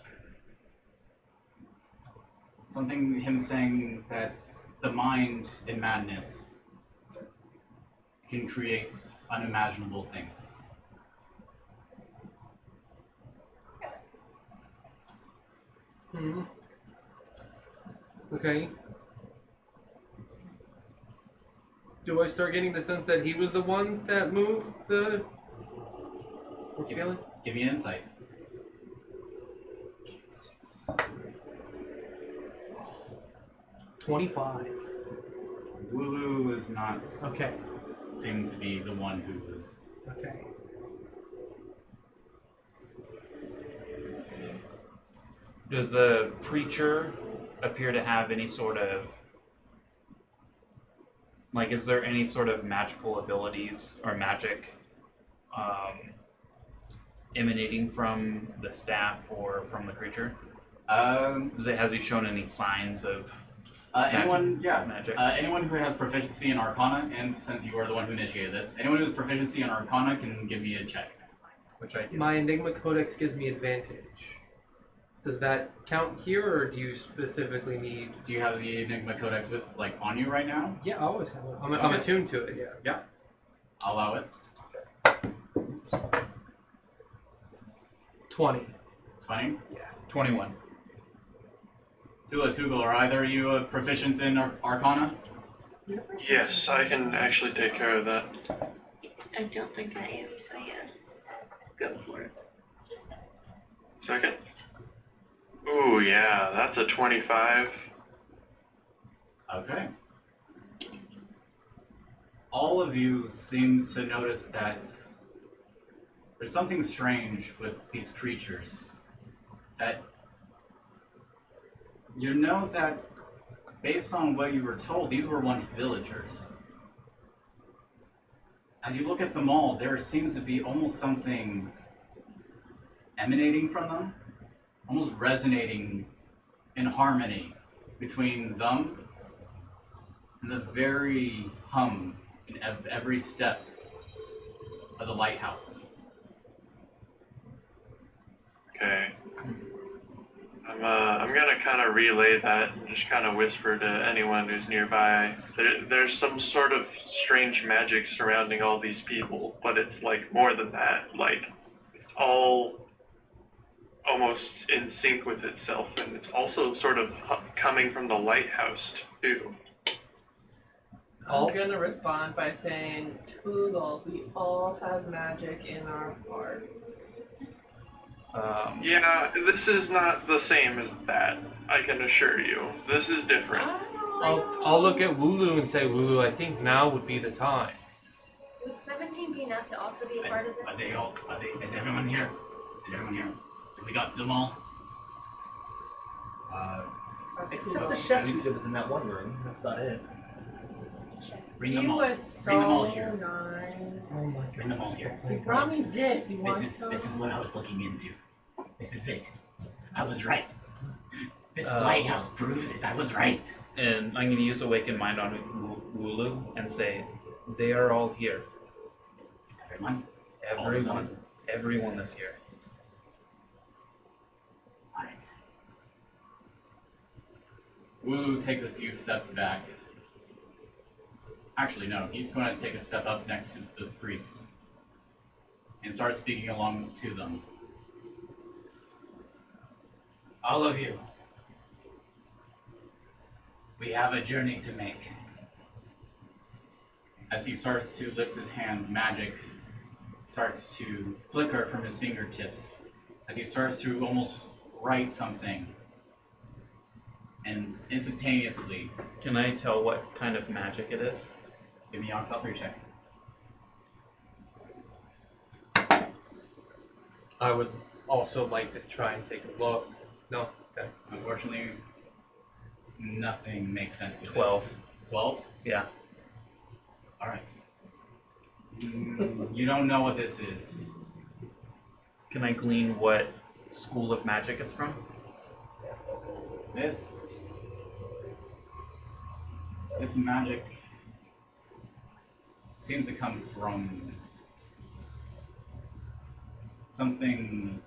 Him saying that the mind in madness can create unimaginable things. Mm-hmm. Okay. Do I start getting the sense that he was the one that moved the... We're feeling? Give me insight. 25. Wooloo is not. Okay. Seems to be the one who was. Okay. Does the preacher appear to have any sort of... Like, is there any sort of magical abilities or magic emanating from the staff or from the creature? Has he shown any signs of Anyone who has proficiency in Arcana, and since you are the one who initiated this, anyone who has proficiency in Arcana can give me a check. Which I do. My Enigma Codex gives me advantage. Does that count here, or do you specifically need... Do you have the Enigma Codex with, like, on you right now? Yeah, I always have it. I'm attuned to it, yeah. Yeah. I'll allow it. 20. 20? Yeah. 21. Tulah, Tugal, are either of you proficient in Arcana? Yes, I can actually take care of that. I don't think I am, so yeah. Go for it. Second? Ooh, yeah, that's a 25. Okay. All of you seem to notice that there's something strange with these creatures. That you know that based on what you were told, these were once villagers. As you look at them all, there seems to be almost something emanating from them, almost resonating in harmony between them and the very hum in every step of the lighthouse. Okay. I'm gonna kind of relay that and just kind of whisper to anyone who's nearby. There's some sort of strange magic surrounding all these people, but it's like more than that. Like, it's all almost in sync with itself, and it's also sort of coming from the lighthouse too. I'm gonna respond by saying, Tugal, we all have magic in our hearts. Yeah, this is not the same as that, I can assure you. This is different. I'll look at Wooloo and say, Wooloo, I think now would be the time. Would 17 be enough to also be a part of this? Is everyone here? Is everyone here? We got them all? Except the chef that was in that one room. That's about it. Bring them all. Bring them all here. Nice. Oh my god. Bring them all here. You brought me this. You want This is what I was looking into. This is it. I was right. This lighthouse proves it. I was right. And I'm going to use Awaken Mind on Wooloo and say, they are all here. Everyone? Everyone is here. Alright. Wooloo takes a few steps back. Actually, no. He's going to take a step up next to the priest and start speaking along to them. All of you. We have a journey to make. As he starts to lift his hands, magic starts to flicker from his fingertips. As he starts to almost write something. And instantaneously... Can I tell what kind of magic it is? Give me an Oxal 3 check. I would also like to try and take a look. No? Okay. Unfortunately, nothing makes sense with 12. This. 12? Yeah. Alright. You don't know what this is. Can I glean what school of magic it's from? This magic seems to come from something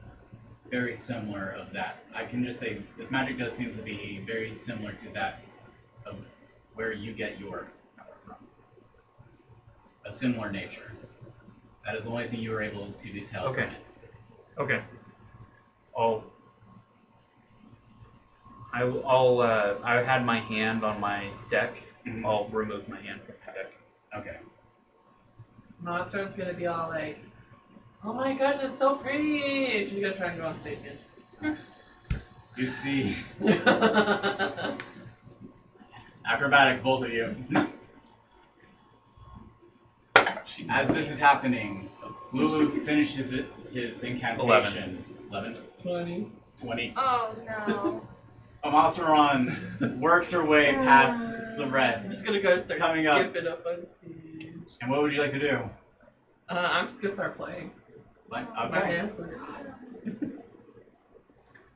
very similar of that. I can just say this magic does seem to be very similar to that of where you get your power from. A similar nature. That is the only thing you were able to detail from it. Okay. I had my hand on my deck. Mm-hmm. I'll remove my hand from my deck. Okay. Omaceran's gonna be all like, "Oh my gosh, it's so pretty!" And she's gonna try and go on stage again. You see acrobatics, both of you. As this is happening, Lulu finishes his incantation. 11. 20. Oh no. Omaceran works her way past the I'm rest. just gonna go start Coming up. skipping up on stage. And what would you like to do? I'm just gonna start playing. Like, My okay. hand plays.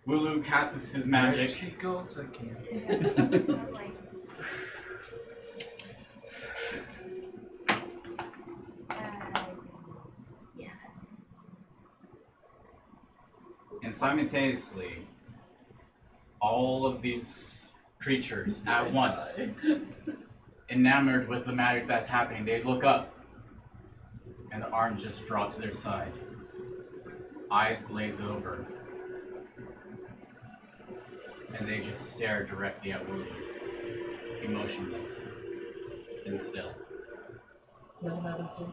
Lulu casts his There magic. she goes again. I'm like, yeah. And simultaneously, all of these creatures at once, enamored with the magic that's happening, they look up, and the arms just drop to their side. Eyes glaze over, and they just stare directly at Lulu, emotionless and still. Nothing happens to me.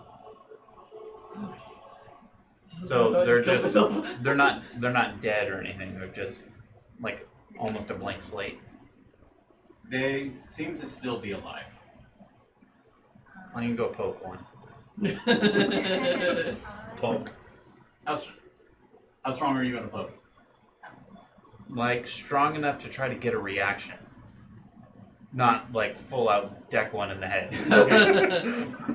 So they're Just just kill myself. they're not dead or anything. They're just like almost a blank slate. They seem to still be alive. I can go poke one. Poke. How strong are you gonna poke? Like strong enough to try to get a reaction. Not like full out deck one in the head.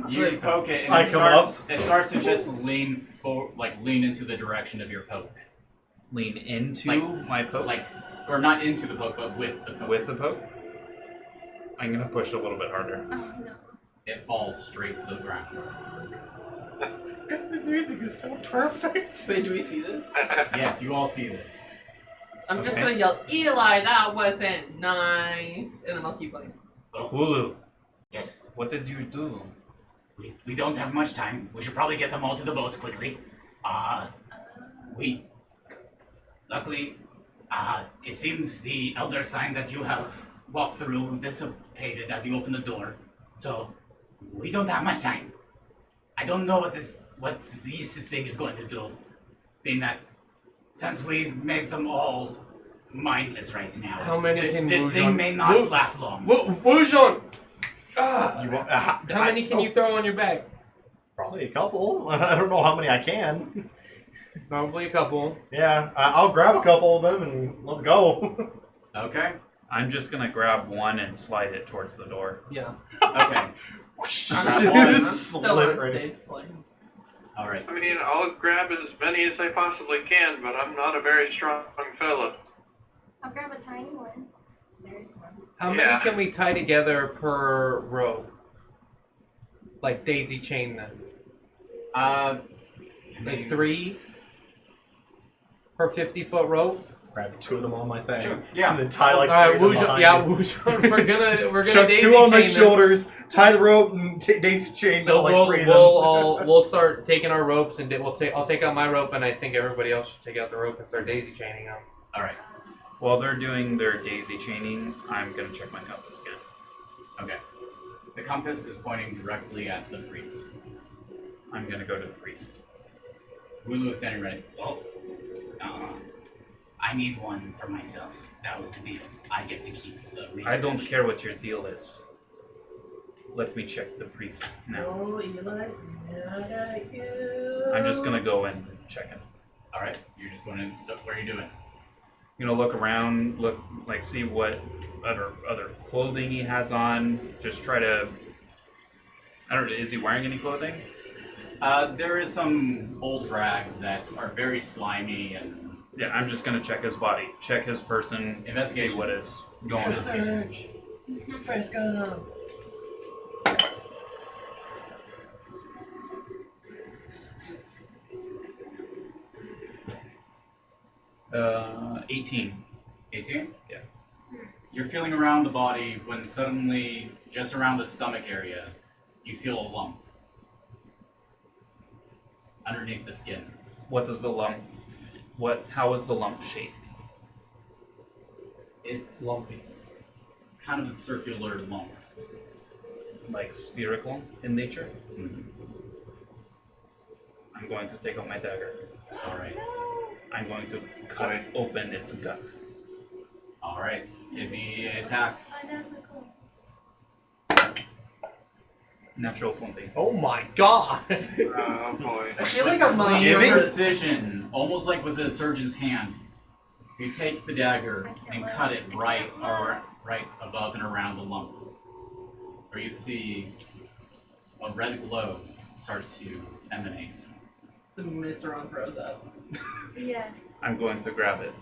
You poke it, and I it come starts to just lean into the direction of your poke. Lean into Like- my poke. Or not into the poke, but with the poke. With the poke. I'm gonna push a little bit harder. Oh no. It falls straight to the ground. The music is so perfect. Wait, do we see this? Yes, you all see this. I'm just Okay. gonna yell, "Eli, that wasn't nice," and then I'll keep playing. Hulu, Yes, what did you do? we don't have much time. We should probably get them all to the boat quickly. Luckily, it seems the elder sign that you have walked through dissipated as you opened the door. So, we don't have much time. I don't know what this thing is going to do. Being that, since we made them all mindless right now, How many can this Wujon- thing may not Wu- last long. Wujon! Ah! You want, How many can you throw on your back? Probably a couple. I don't know how many I can. Probably a couple. Yeah, I'll grab a couple of them and let's go. Okay. I'm just gonna grab one and slide it towards the door. Yeah. Okay. I'm one. still on stage playing. All right. I mean, I'll grab as many as I possibly can, but I'm not a very strong fella. I'll grab a tiny one. There's one. How Yeah. many can we tie together per rope? Like daisy chain them? Like 3 per 50-foot rope? Grab 2 of them on my thing. Sure. Yeah. And then tie like All right, 3 of them Wujon. behind Yeah, me. Wujon. We're gonna Chuck daisy 2 on my chain them. shoulders, tie the rope, and daisy chain So like we'll 3 of them. we'll start taking our ropes and I'll take out my rope and I think everybody else should take out the rope and start daisy chaining them. All right. While they're doing their daisy chaining, I'm gonna check my compass again. Okay. The compass is pointing directly at the priest. I'm gonna go to the priest. Wulu is standing ready. Well, I need one for myself. That was the deal. I get to keep the research. I don't care what your deal is. Let me check the priest now. Oh, Eli's mad at you. I'm just gonna go in and check him. All right. You're just going to. What are you doing? You know, look around, see what other clothing he has on. Just try to. I don't know. Is he wearing any clothing? There is some old rags that are very slimy and. Yeah, I'm just gonna check his body, check his person, Investigation. see what is going on. Search. Fresco. Uh, 18. 18? Yeah. You're feeling around the body when suddenly, just around the stomach area, you feel a lump. Underneath the skin. What does the lump? How is the lump shaped? It's Lumpy. kind of a circular lump. like spherical in nature. Mhm. I'm going to take out my dagger. Alright. I'm going to cut open its gut. Alright. Give me an attack. Unethical. Natural 20. Oh my god! Oh boy. I feel like I'm With not precision, almost like with the surgeon's hand, you take the dagger and cut it right above and around the lump, where you see a red glow start to emanate. The Mythos throws up. Yeah. I'm going to grab it.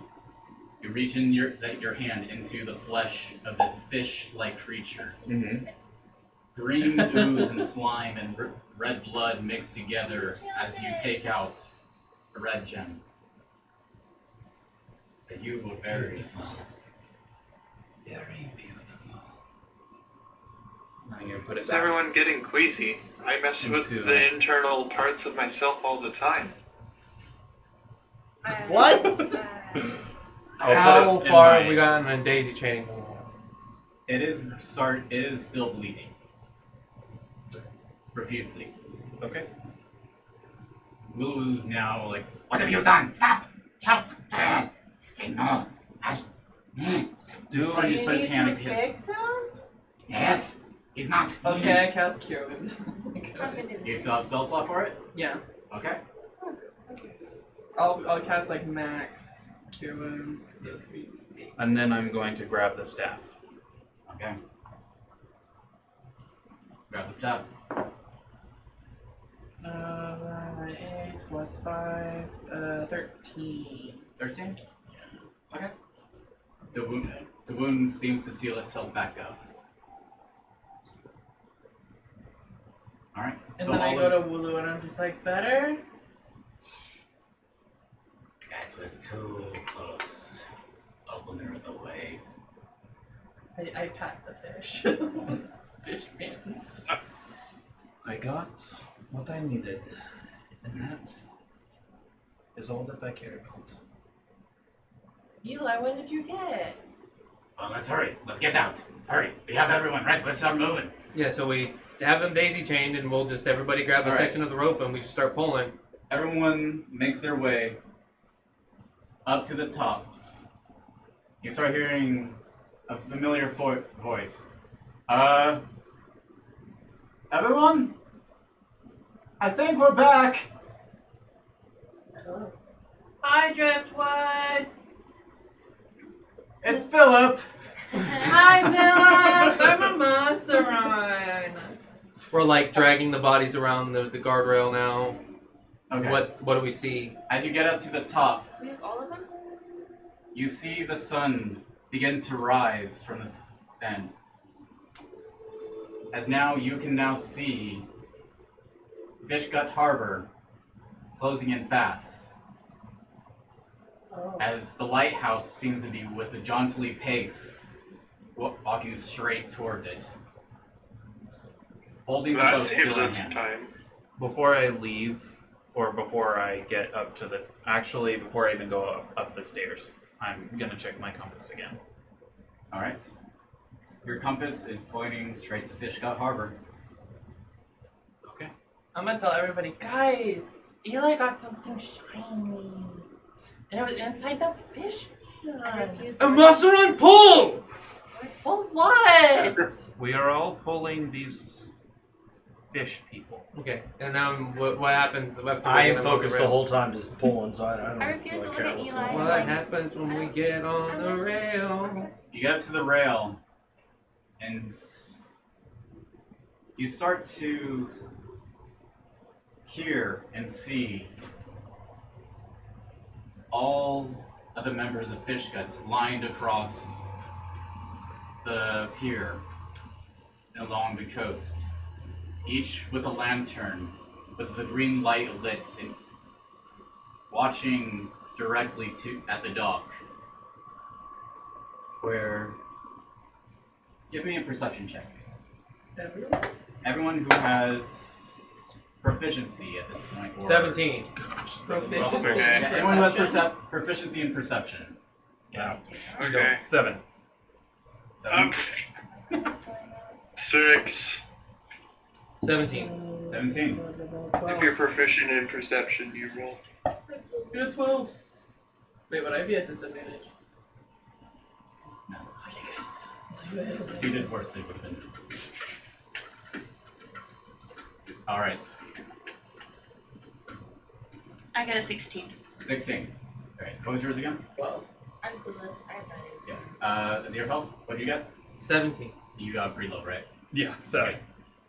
You reach in your hand into the flesh of this fish-like creature. Mm-hmm. Green ooze and slime and red blood mixed together as you take out a red gem that you will very Beautiful. Very beautiful. I'm going to put it Is back. everyone getting queasy? I mess with Into- the internal parts of myself all the time. What? I'll put How it in far my- have we gotten in daisy chaining? It is still bleeding. Profusely. Okay. Lulu's now like, What have you done? Stop! Help! This thing, no. Stop. dude, and just put his hand in his. fix him? Yes, he's not. Okay, I cast Cure Wounds. I'm gonna do You this. still have spell slot for it? Yeah. Okay. I'll cast like max Cure Wounds, so 3, 8. And then I'm going to grab the staff. Okay. Grab the staff. 8 plus 5, 13. 13? Okay. The wound seems to seal itself back up. Alright. And then I go to Wooloo and I'm just like, better? That was too close. Opener of the way. I pat the fish. Fish man. I got what I needed. And that is all that I care about. Eli, what did you get? Well, let's hurry. Let's get out. Hurry. We have everyone, right? So let's start moving. Yeah, so we have them daisy chained, and we'll just everybody grab a All right. section of the rope, and we just start pulling. Everyone makes their way up to the top. You start hearing a familiar voice. Everyone? I think we're back. Hello. Hi, Driftwood. It's Philip. Hi, Philip. I'm a Omaceran. We're like dragging the bodies around the guardrail now. Okay. What do we see? As you get up to the top, We have all of them? you see the sun begin to rise from this bend. As now you can now see Fishgut Harbor closing in fast. Oh. As the lighthouse seems to be with a jauntily pace walking straight towards it. Holding the That boat saves still in us some hand. time. Before I leave, or before I get up to the... Actually, before I even go up the stairs, I'm going to check my compass again. Alright. Your compass is pointing straight to Fishgut Harbor. Okay. I'm gonna tell everybody, guys, Eli got something shiny. And it was inside the fish I pan. refuse A to- Omaceran pull! Well, what? We are all pulling these fish people. Okay, and then what happens? After I we am get on focused the rail? whole time just pulling, so I don't I refuse really to look care at what's Eli. going on. What happens when we get on the rail? You get up to the rail, and you start to hear and see all of the members of Fishguts lined across the pier and along the coast, each with a lantern with the green light lit and watching directly at the dock, where give me a perception check. Everyone? Everyone who has proficiency at this point. Or 17. Proficiency. Okay. Yeah, anyone who has Perception? proficiency in perception. Yeah. Okay. 7. 7. 6. 17. 17. If you're proficient in perception, you roll. Good 12. Wait, would I be at disadvantage? No. Okay, good. It's like, wait, it's If you did worse, it would have been. Alright. I got a 16. 16. Alright, what was yours again? 12. I'm clueless. I have no idea. Yeah. Aziraphale, what'd you get? 17. You got pretty low, right? Yeah, sorry. Okay.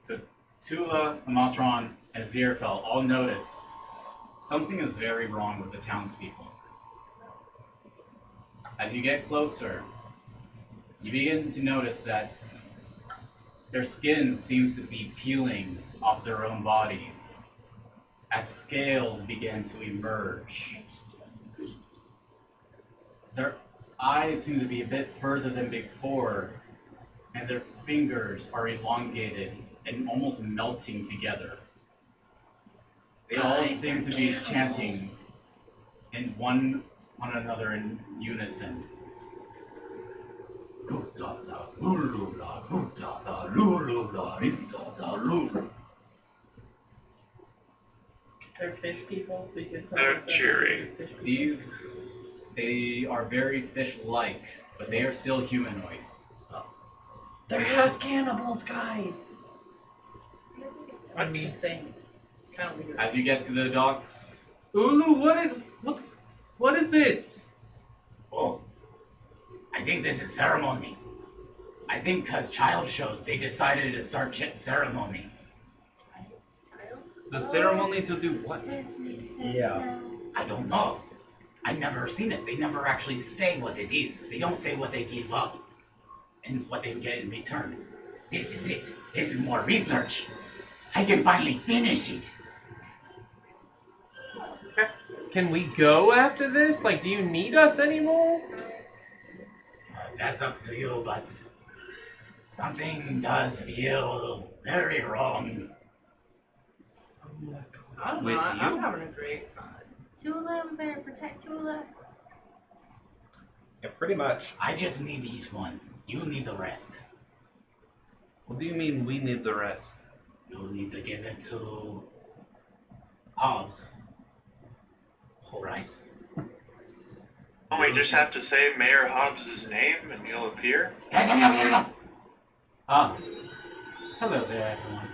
So Tulah, Omaceran, and Aziraphale all notice something is very wrong with the townspeople. As you get closer, you begin to notice that their skin seems to be peeling off their own bodies as scales begin to emerge. Their eyes seem to be a bit further than before, and their fingers are elongated and almost melting together. They all seem to be chanting in one another in unison. They're fish people. We can tell They're that cheering. fish people. They are very fish-like, but they are still humanoid. They're half cannibals, guys. I mean, Just saying. It's kind of weird. As you get to the docks, Ulu, what is this? Oh, I think this is ceremony. I think because Child showed, they decided to start ceremony. The ceremony to do what? This makes sense Yeah. now. I don't know. I've never seen it. They never actually say what it is. They don't say what they give up and what they get in return. This is it. This is more research. I can finally finish it. Can we go after this? Like, do you need us anymore? That's up to you, but something does feel very wrong. I don't With know. I'm you? having a great time. Tulah, we better protect Tulah. Yeah, pretty much. I just need this one. You need the rest. What do you mean we need the rest? You'll need to give it to Hobbs. Right? Oh, we just have to say Mayor Hobbs' name and you'll appear? ah, hello there, everyone.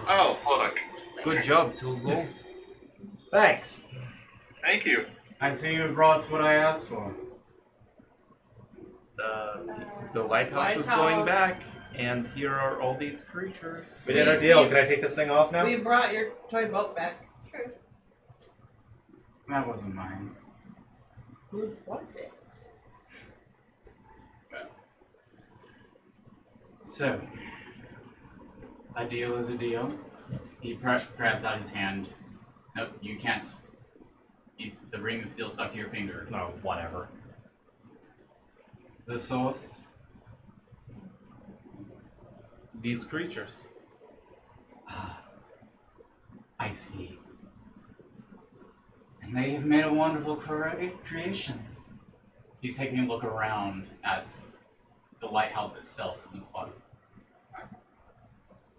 Oh, look. Good job, Tugal. Thanks. Thank you. I see you brought what I asked for. The lighthouse is going back, and here are all these creatures. We did our deal. Can I take this thing off now? We brought your toy boat back. True. That wasn't mine. Whose was it? So, a deal is a deal. He grabs out his hand. Nope, you can't. The ring is still stuck to your finger. No, whatever. The source? These creatures. Ah, I see. And they have made a wonderful creation. He's taking a look around at the lighthouse itself in the water.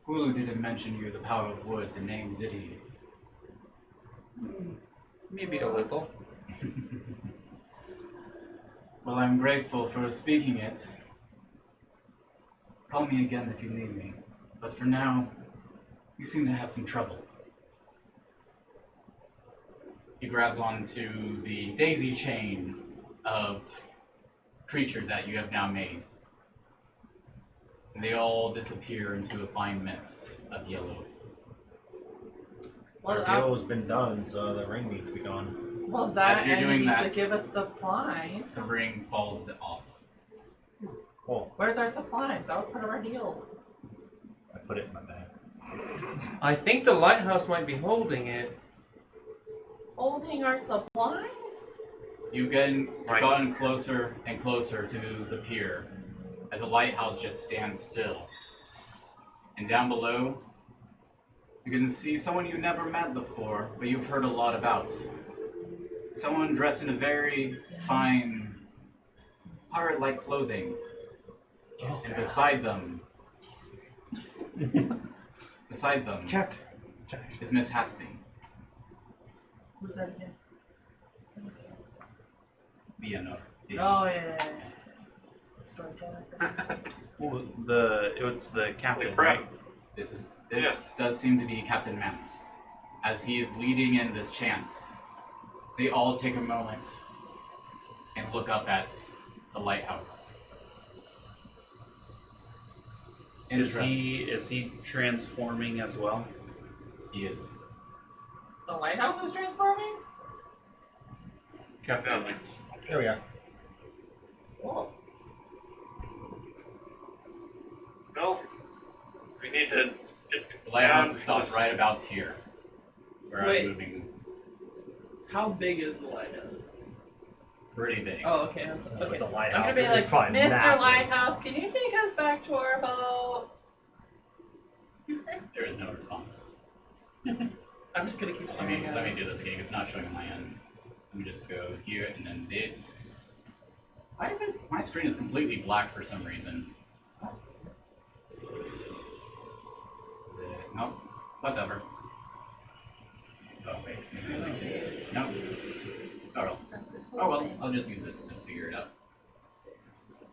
Hulu didn't mention you the power of words and names, did he? Maybe a little. Well, I'm grateful for speaking it. Call me again if you need me. But for now, you seem to have some trouble. He grabs onto the daisy chain of creatures that you have now made. And they all disappear into a fine mist of yellow. Well, Our deal's been done, so the ring needs to be gone. well, that As you're and doing you need that- to give us supplies. The ring falls off. Cool. Where's our supplies? That was part of our deal. I put it in my bag. I think the lighthouse might be holding it. Holding our supplies? You've gotten closer and closer to the pier as the lighthouse just stands still. And down below, you can see someone you've never met before, but you've heard a lot about. Someone dressed in a very fine, pirate-like clothing. And beside them, Beside them is Miss Hastings, Who's that again? Vienna. Oh, yeah. Storyteller. Well, it's the captain, crap. right? This does seem to be Captain Mance. As he is leading in this chant, they all take a moment and look up at the lighthouse. Is he transforming as well? He is. The lighthouse is transforming? Captain Mance. There we are. Cool. Well, we need to get The lighthouse down is stopped to right about here, where Wait. I'm moving. How big is the lighthouse? Pretty big. Oh, okay. Okay. It's a I'm lighthouse. gonna be It's like, probably Mr. massive. Lighthouse, can you take us back to our boat? There is no response. I'm just gonna keep Let staring me at it. do this again. It's not showing on my end. Let me just go here and then this. Why is it? My screen is completely black for some reason. Nope. Whatever. Oh wait. Maybe like this. Nope. Oh well. I'll just use this to figure it out.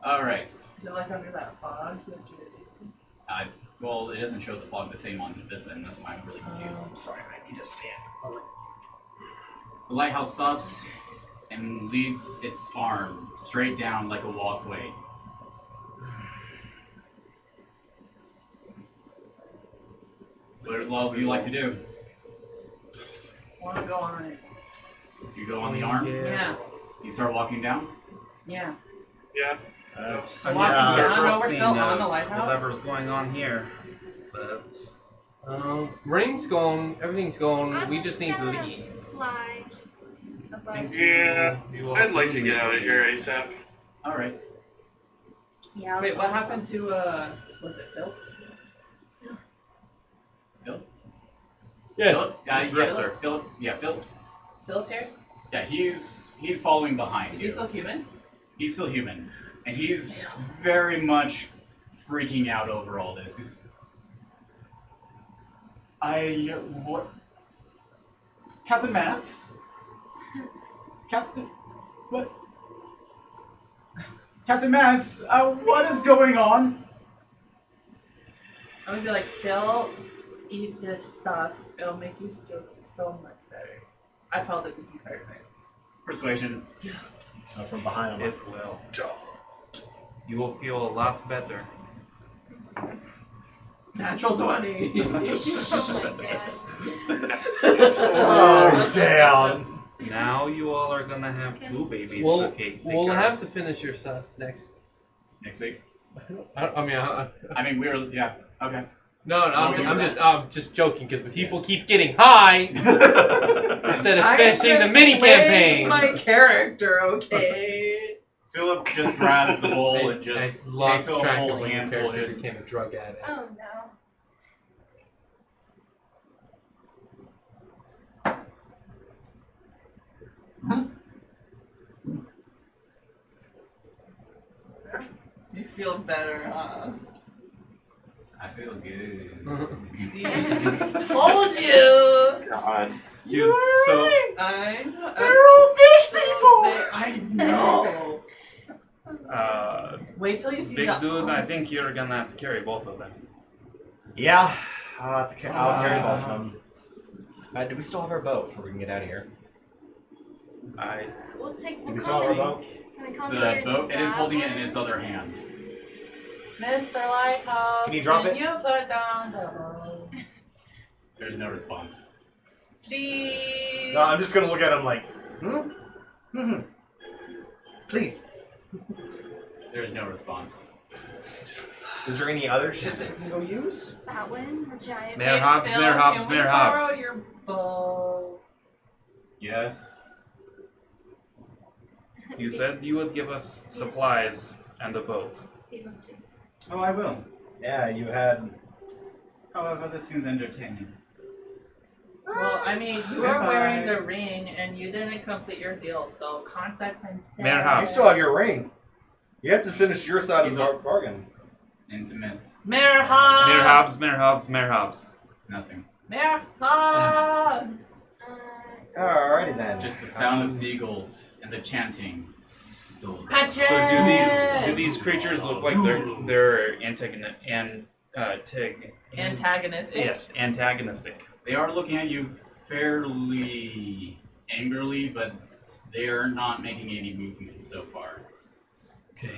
All right. Is it like under that fog? Well, it doesn't show the fog the same on this end. That's why I'm really confused. I'm sorry, I need to stand. The lighthouse stops and leads its arm straight down like a walkway. What would all of you like to do? I wanna go on it. You go on the arm? Yeah. You start walking down? Yeah. Yeah. Walking down, no, we're still on the lighthouse? Whatever's going on here. But Ring's gone. Everything's gone. I'm We just need to gonna leave. Fly above. Yeah, you will I'd like to have get out of here ASAP. Alright. Yeah. Wait, what happened to, was it Phil? Phil? Yes. Philip? Drifter. Philip. Yeah, Philip. Philip's here? Yeah, he's following behind Is you. he still human? He's still human. And he's very much freaking out over all this. What? Captain Mance? Captain... What? Captain Mance, what is going on? I'm gonna be like, Phil, eat this stuff. It'll make you feel so much better. I felt it this entire thing. Persuasion. Yes. From behind him. It will. You will feel a lot better. Natural 20. Oh my god. Oh, damn. Now you all are gonna have two babies We'll to take we'll care have of. to finish your stuff next. Next week? I mean, yeah, okay. No, Well, I'm just joking because people keep getting high instead of finishing the mini campaign. My character, okay? Philip just grabs the bowl and I just lost takes a track whole of when your handful. character Just became a drug addict. Oh no. You feel better, huh? I feel good. See? Told you! God. Dude, so They're all fish people! I know! Wait till you see big the... dude, I think you're gonna have to carry both of them. Yeah, I'll carry both of them. Do we still have our boat before we can get out of here? We'll take. Do we still have our boat? Can we come The here and boat, it is grab holding it in one? its other hand. Mr. Lighthouse, Can you drop it? you put down the boat? There's no response. Please? No, I'm just gonna look at him like, Please. There is no response. Is there any other ships that we can go use? That one, the giant. Mayor Hey, Hobbs, Phil, Mayor Hobbs, can we Mayor borrow Hobbs. your boat? Yes. You said you would give us supplies and a boat. Oh, I will. Yeah, you had. However, this seems entertaining. Well, I mean, you were wearing the ring and you didn't complete your deal, so consequence. Mayor You Hobbs. still have your ring. You have to finish your side of the bargain. Into miss. Mayor Hobbs! Mayor Hobbs, Mayor Hobbs, Mayor Hobbs. Nothing. Marathons! Alrighty then. Just the sound of seagulls and the chanting. Patches! So do these creatures look like they're Antagonistic? Yes, antagonistic. They are looking at you fairly angrily, but they are not making any movement so far. Okay.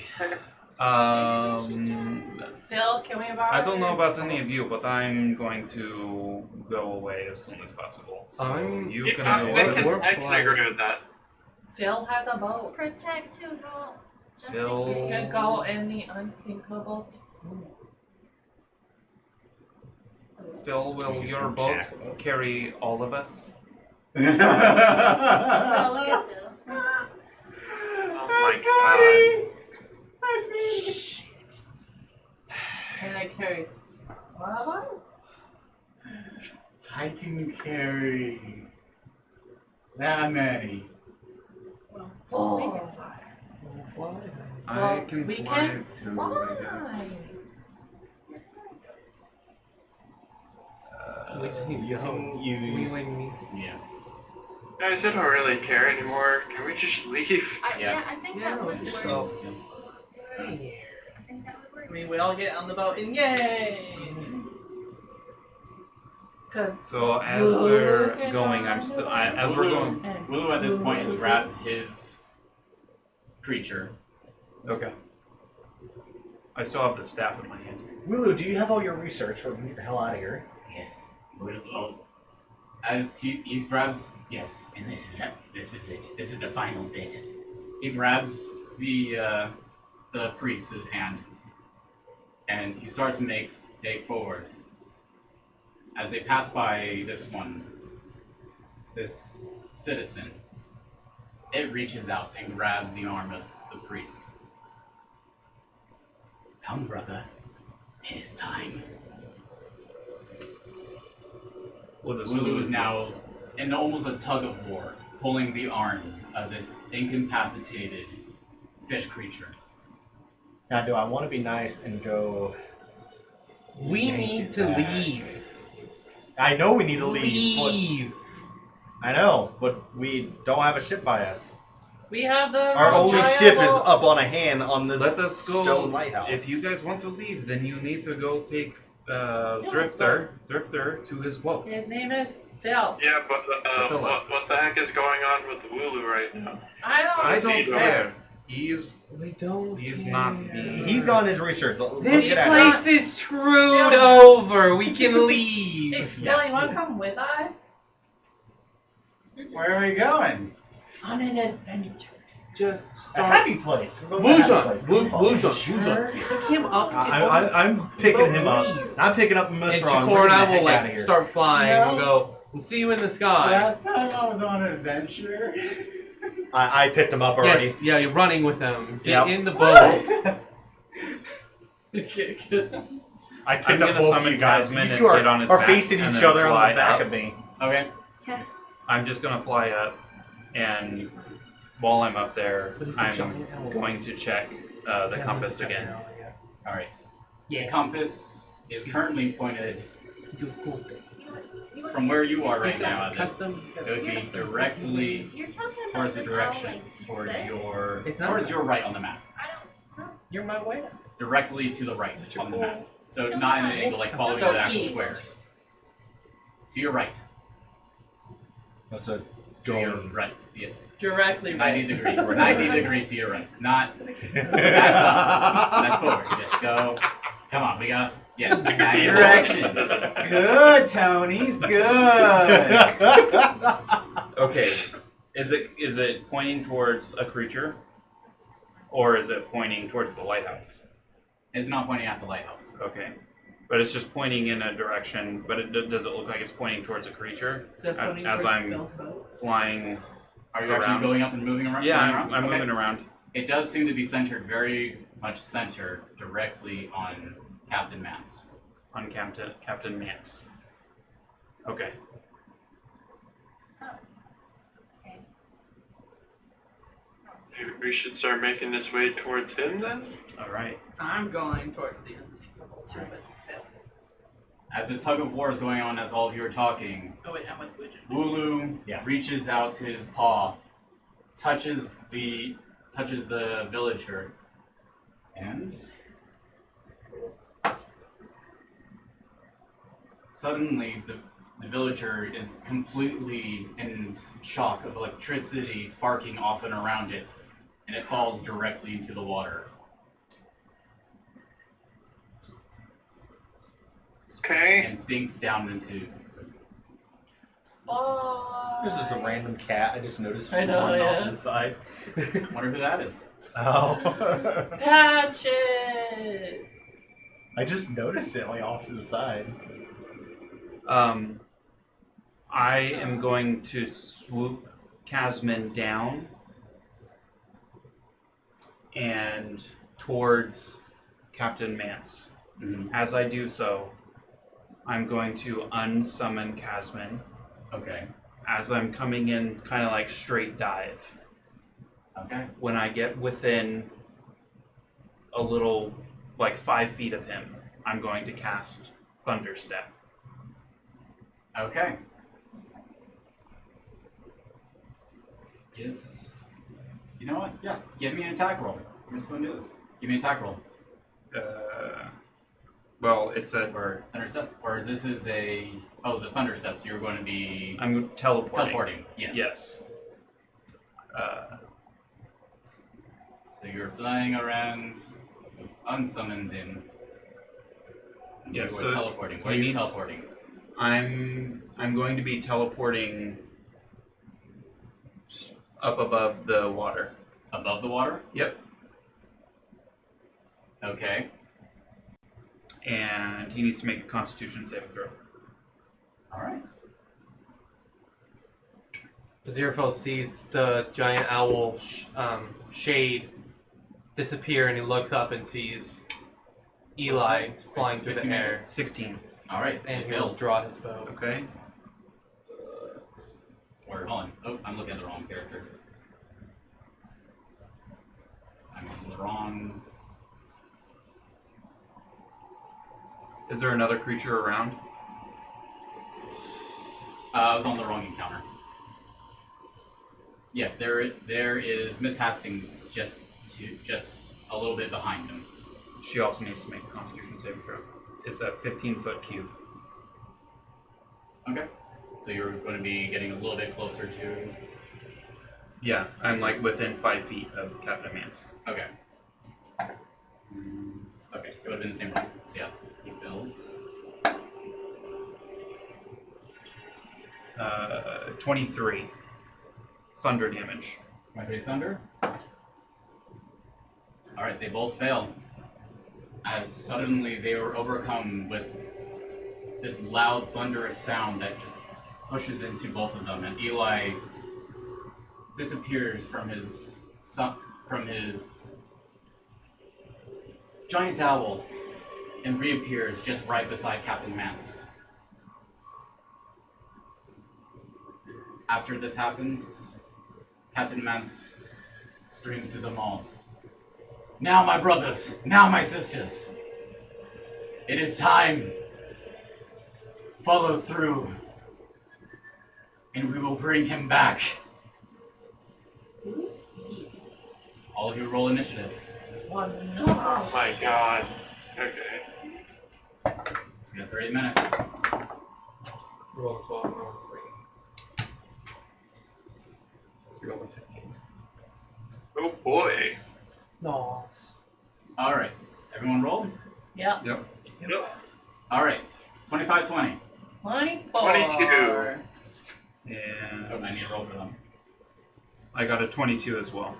Phil, can we borrow I don't know about any of you, but I'm going to go away as soon as possible. So you can I go. can agree with that. Phil has a boat. Protect Tugal. Phil. You can go in the unsinkable. Phil, will your boat carry all of us? Oh, look at Phil. Oh my That's me. Can I carry one of us? I can carry that many. Well, We we can can fly. I can we fly can too, fly. I guess. We just need You can use. Yeah. Guys, I don't really care anymore. Can we just leave? Yeah, I think that would work. So, I think that would work. I mean, we all get on the boat and yay! So as they're going, as we're going. Wulu at this point has grabbed his creature. Okay. I still have the staff in my hand. Wulu, do you have all your research, or we can get the hell out of here? Yes. Oh. As he grabs, Yes. And this is it. This is the final bit. he grabs the priest's hand, and he starts to make forward. As they pass by this citizen, it reaches out and grabs the arm of the priest. Come, brother. It is time. Lulu is now in almost a tug of war, pulling the arm of this incapacitated fish creature. Now, do I want to be nice and go? we yank need it to back? leave. I know we need to leave. Leave. I know, but we don't have a ship by us. We have the Our only ship is reliable- up on a hand on this Let us go. stone lighthouse. If you guys want to leave, then you need to go take Phil's Drifter to his boat. His name is Phil. Yeah, but Fill up. what the heck is going on with Wulu right now? I don't He's care. He's We don't. not. He's on his research. Let's This get out of place is screwed over. We can Hey, leave. Phil, you want to come with us Where are we going? on an adventure? Just A start. happy place. We're going to a happy place. Wujon. Pick him up. I'm picking him up. I'm picking up And Mythos. Chakora and I will like start flying. No. We'll go. We'll see you in the sky. Last time I was on an adventure. I picked him up already. Yes. Yeah, you're running with them. Yep. Get in the boat. I I'm picked up gonna both of summon you guys. Cosmin You and two get on his are back facing and each then other on fly the back up. of me. Okay. Yes. I'm just gonna fly up, and while I'm up there, But it's a I'm giant owl. going to check the compass again. All right. The Yeah. compass is currently pointed Do cool things. from where you are right He's got now. This, custom. it would be directly You're talking about towards the this direction owl, towards like, your It's not towards that. your right on the map. I don't know. You're my way. Directly to the right on the map. So not in an angle like following So the actual east. squares. To your right. That's a To your right. Yeah. Directly 90 right. degrees. 90 degrees to your right. Not that's up. That's forward. Just go. Come on, we got yes, that direction. Good, Tony's good. Okay, is it pointing towards a creature, or is it pointing towards the lighthouse? It's not pointing at the lighthouse. Okay, but it's just pointing in a direction. But does it look like it's pointing towards a creature Is it pointing as towards I'm Phil's boat? flying? Are you actually Around. going up and moving around? Yeah, flying I'm around? Okay. moving around. It does seem to be centered, very much centered, directly on Captain Mance. On Captain Mance. Okay. Okay. Maybe we should start making this way towards him then? All right. I'm going towards the unsinkable too with Phil. As this tug of war is going on, as all of you are talking, Oh wait, I'm with Widget. Wooloo reaches out his paw, touches the villager, and suddenly the villager is completely in shock of electricity sparking off and around it, and it falls directly into the water. Okay. And sinks down into. This is a random cat. I just noticed I know, one yeah. off to the side. Wonder who that is. Oh. Patches! I just noticed it like off to the side. I am going to swoop Casman down and towards Captain Mance. Mm-hmm. As I do so, I'm going to unsummon Casman. Okay. As I'm coming in, kind of like straight dive. Okay. When I get within a little, like 5 feet of him, I'm going to cast Thunderstep. Okay. You know what? Yeah. Give me an attack roll. I'm just going to do this. Give me an attack roll. Well, it said... Or Thunderstep? Or this is a... Oh, the Thunderstep, so you're going to be... I'm teleporting. Teleporting, yes. Yes. So you're flying around, unsummoned in. Yes, You're so teleporting. Where are you teleporting? I'm going to be teleporting up above the water. Above the water? Yep. Okay. And he needs to make a Constitution saving throw. Alright. Aziraphale sees the giant owl shade disappear, and he looks up and sees Eli flying through the 15. air. 16. Alright. And it he will fails. draw his bow. Okay. Or, hold on. Oh, I'm looking at the wrong character. I'm on the wrong... Is there another creature around? I was on the wrong encounter. Yes, there is Miss Hastings just a little bit behind him. She also needs to make a Constitution saving throw. It's a 15-foot cube. Okay. So you're going to be getting a little bit closer to... Yeah, I'm like within 5 feet of Captain Mance. Okay. Okay, it would have been the same roll. So yeah, he fills. 23 thunder damage. 23 thunder. Alright, they both fail. As suddenly they were overcome with this loud, thunderous sound that just pushes into both of them as Eli disappears from his giant owl and reappears just right beside Captain Mance. After this happens, Captain Mance screams to them all, "Now, my brothers, now, my sisters, it is time. Follow through, and we will bring him back." Who's he? All of you roll initiative. Oh no. Oh my god. Okay. You have 30 minutes. Roll 12, roll 3. You roll 15. Oh boy. No. Alright, everyone roll? Yep. Yep. Yep. Alright, 25-20. 24. 22. And Oh, I need to roll for them. I got a 22 as well.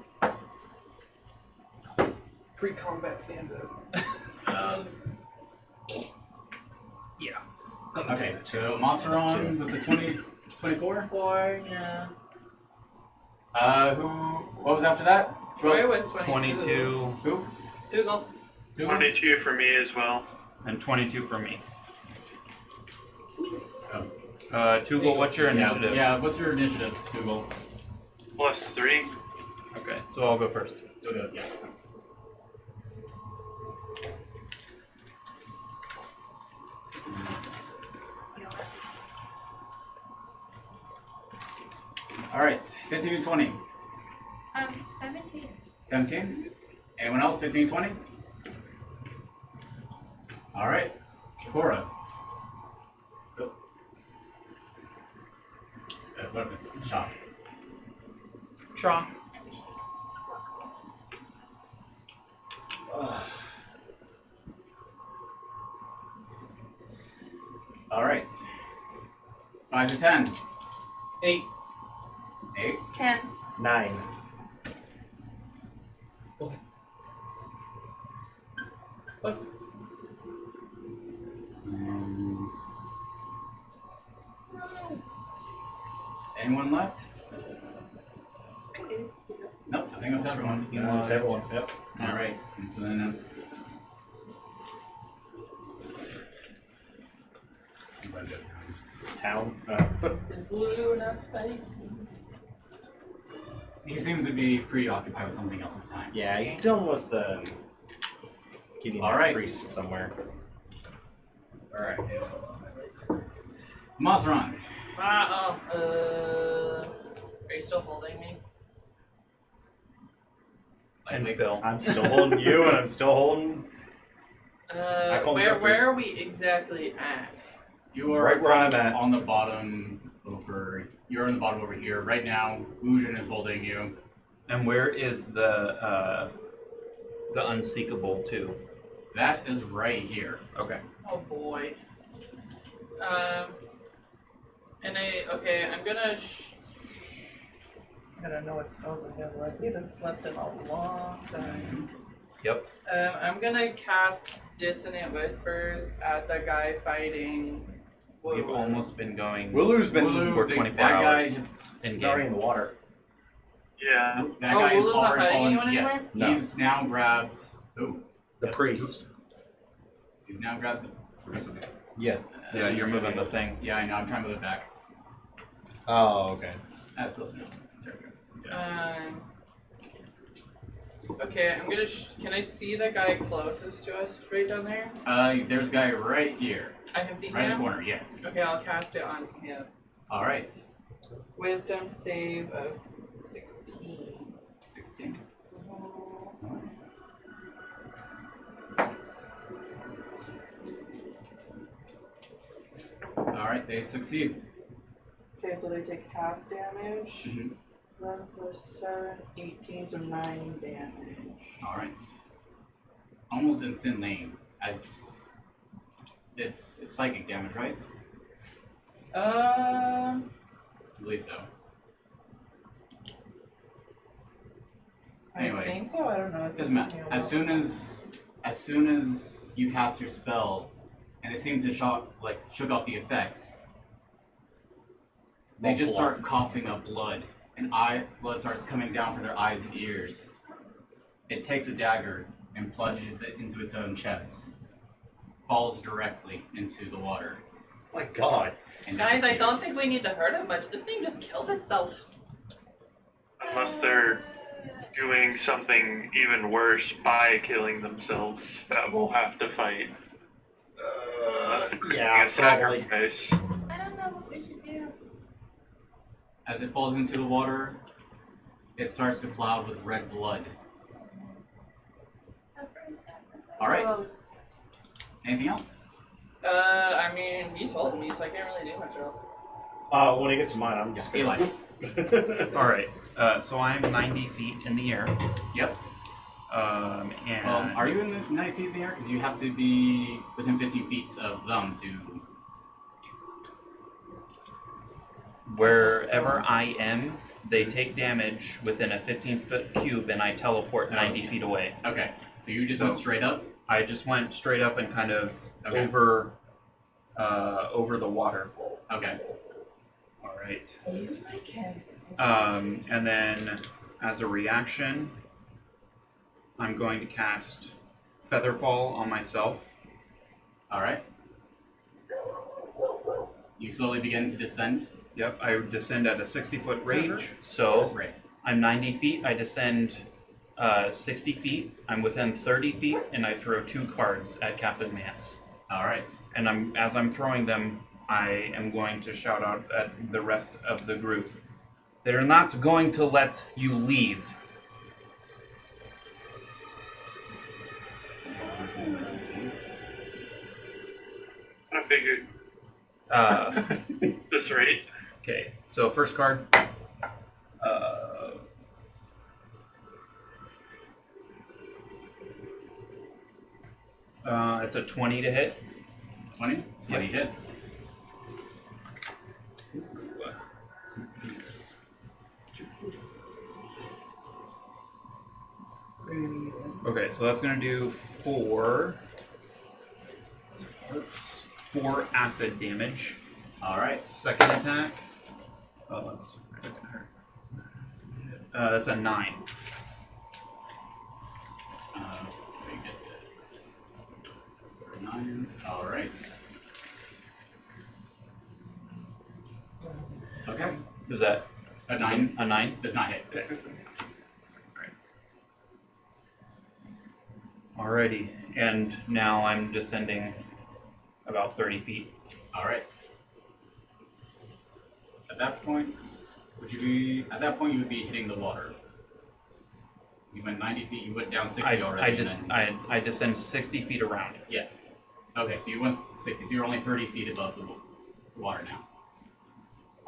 Pre-combat stand-up. Yeah. Okay, so Omaceran with the 24? 4, yeah. What was after that? Troy was 22. 22 Who? Tugal. 22 for me as well. and 22 for me. Oh. Tugal, what's your initiative? Yeah, what's your initiative, Tugal? +3. Okay, so I'll go first. Go ahead, yeah. Alright, 15 and 20. 17. 17? Anyone else? 15, 20? Alright. Chakora. Oh. What is it? Shot. Shaw. Alright. 5 to 10. 8. 8. 10. 9. And... Anyone left? Nope, I think that's everyone. That's everyone. Yep. Alright, and so then... Town. Is Blue not fighting? He seems to be preoccupied with something else at the time. Yeah, he's dealing with getting All that right. priest somewhere. Alright. Omaceran. Are you still holding me? And Phil. I'm still holding you, and I'm still holding. Where are we exactly at? You are Right where I'm at. on the bottom you're in the bottom over here. Right now, Wungon is holding you. And where is the unseekable too? That is right here. Okay. Oh boy. I'm gonna know what spells I have left. We haven't slept in a long time. Yep. I'm gonna cast Dissonant Whispers at the guy fighting. We've almost been going Wulu's been for 24 that guy hours is in he's game. already in the water. Yeah. that Oh, guy is Wulu's not already fighting fallen. anyone Yes. anymore? No. He's now grabbed The priest. He's now grabbed the Yeah. Yeah, you're moving the thing. Yeah, I know, I'm trying to move it back. Oh, okay. That's close enough. There we go. Okay, I'm gonna. Can I see the guy closest to us right down there? There's a guy right here. I can see Right in the him. corner, yes. Okay, I'll cast it on him. Alright. Wisdom save of 16. 16. Alright, they succeed. Okay, so they take half damage. Mhm. 11 plus 7, 18, so 9 damage. Alright. Almost instantly, as this is psychic damage, right? I believe so. Anyway. I think so. I don't know. It's Doesn't matter. As soon as you cast your spell, and it seems to shook off the effects, they just start coughing up blood, and blood starts coming down from their eyes and ears. It takes a dagger and plunges it into its own chest, falls directly into the water. My God. And Guys, I disappears. don't think we need to hurt it much. This thing just killed itself. Unless they're doing something even worse by killing themselves, that we'll have to fight. Unless they're Yeah, a sacrifice. I don't know what we should do. As it falls into the water, it starts to cloud with red blood. Alright. Anything else? I mean, he's holding me, so I can't really do much else. When it gets to mine, I'm just Eli. Alright, so I'm 90 feet in the air. Yep. And Are you in the 90 feet in the air? Because you have to be within 15 feet of them to... wherever I am, they take damage within a 15-foot cube, and I teleport 90 feet away. Okay, so you just went straight up? I just went straight up and kind of Okay. over the water. Okay. All right. I can. And then, as a reaction, I'm going to cast Featherfall on myself. Alright. You slowly begin to descend. Yep, I descend at a 60-foot range, That's so right. I'm 90 feet. I descend 60 feet. I'm within 30 feet, and I throw 2 cards at Captain Mance. Alright. And as I'm throwing them, I am going to shout out at the rest of the group. They're not going to let you leave. I figured this rate. Okay, so first card. It's a 20 to hit. 20? 20 hits. Okay, so that's gonna do 4 acid damage. Alright. Second attack. Oh, that's gonna hurt. That's a 9. Let me get this. 9. Alright. Okay. Is that A 9? a 9? Does not hit. Okay. Alrighty, and now I'm descending about 30 feet. Alright. At that point, you would be hitting the water. You went 90 feet, you went down 60 already. I descend 60 feet around. Yes. Okay, so you went 60, so you're only 30 feet above the water now.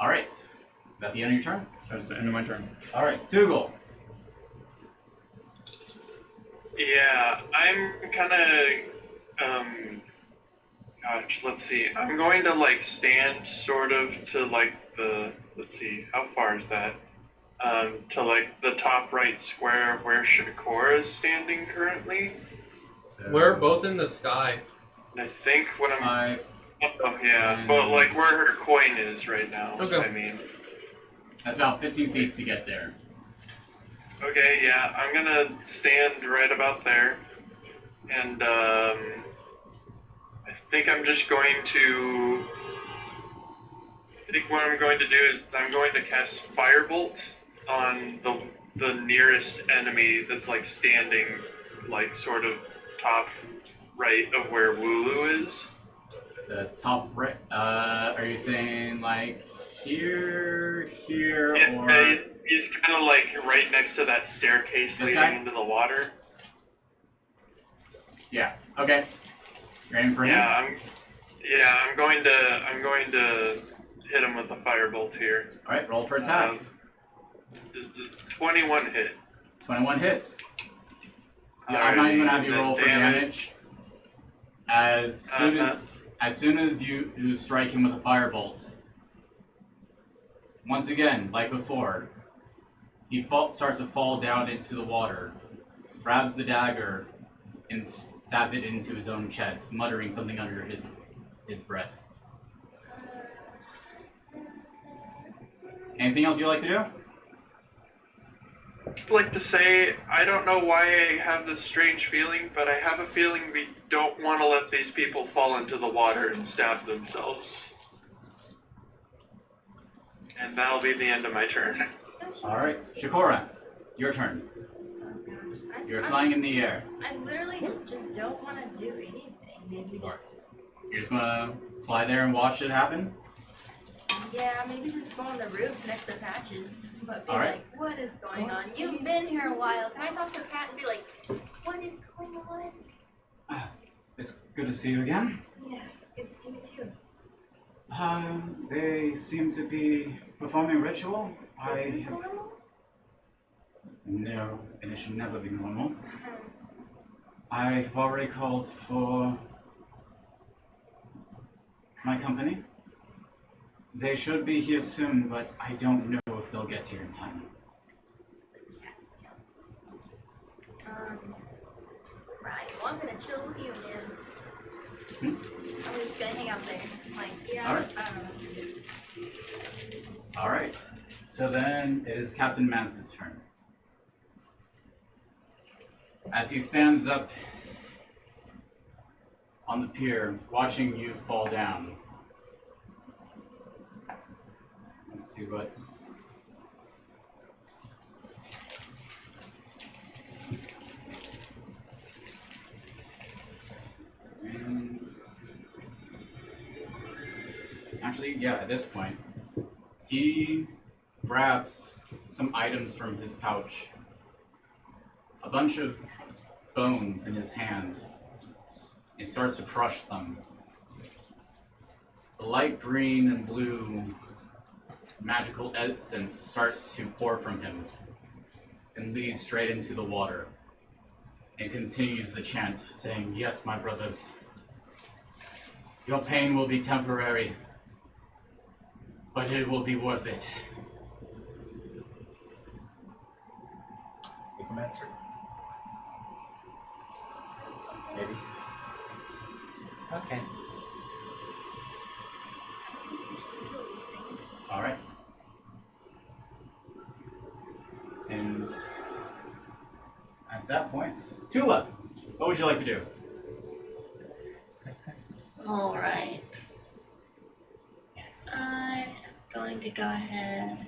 Alright. Is that the end of your turn? That's the end of my turn. Alright, Tugal. Yeah, I'm kind of, gosh, let's see. I'm going to, like, stand sort of to, like, let's see, how far is that? To, like, the top right square where Chakora is standing currently. So, We're both in the sky. I think what I'm... 5. Oh, yeah, but, like, where her coin is right now, Okay. I mean. That's about 15 feet to get there. Okay, yeah, I'm gonna stand right about there, and I think I'm just going to. I think what I'm going to do is I'm going to cast Firebolt on the nearest enemy that's like standing, like sort of top right of where Wooloo is. The top right. Are you saying like here, Yeah, or? he's kind of like right next to that staircase This leading guy? into the water. Yeah. Okay. You're aiming for him. I'm going to hit him with the firebolt here. All right. Roll for attack. Does 21 hit? 21 hits. Yeah, Alrighty, I'm not even gonna have you then roll for damage. As soon as you strike him with a firebolt, once again, like before, he starts to fall down into the water, grabs the dagger, and stabs it into his own chest, muttering something under his breath. Anything else you'd like to do? I'd like to say, I don't know why I have this strange feeling, but I have a feeling we don't want to let these people fall into the water and stab themselves. And that'll be the end of my turn. Alright, Chakora, your turn. Oh gosh. You're flying in the air. I literally just don't want to do anything. Maybe just. You're just gonna fly there and watch it happen? Yeah, maybe just go on the roof next to Patches. But be Alright. like, what is going on? You've been here a while. Can I talk to a cat and be like, what is going on? It's good to see you again. Yeah, good to see you too. They seem to be performing ritual. Is this normal? No, and it should never be normal. I've already called for my company. They should be here soon, but I don't know if they'll get here in time. Right, well I'm gonna chill with you, man. I'm just gonna hang out there. Like, yeah, Alright. I don't know what to do. Alright, so then it is Captain Mance's turn. As he stands up on the pier, watching you fall down. Let's see what's... And... Actually, yeah, at this point, he grabs some items from his pouch. A bunch of bones in his hand. He starts to crush them. The light green and blue magical essence starts to pour from him and leads straight into the water. And continues the chant, saying, "Yes, my brothers, your pain will be temporary, but it will be worth it." Necromancer? Maybe. Okay. All right. And at that point, Tulah, what would you like to do? Alright. I'm going to go ahead.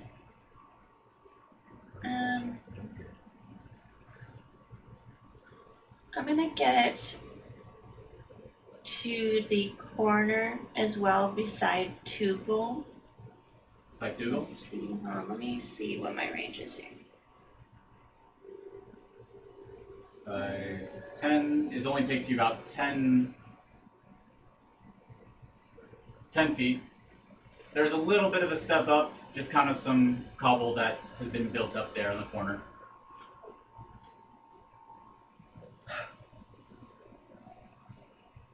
I'm gonna get to the corner as well beside Tugal. Beside Tugal? Let me see what my range is here. 10. It only takes you about 10 feet. There's a little bit of a step up, just kind of some cobble that has been built up there in the corner.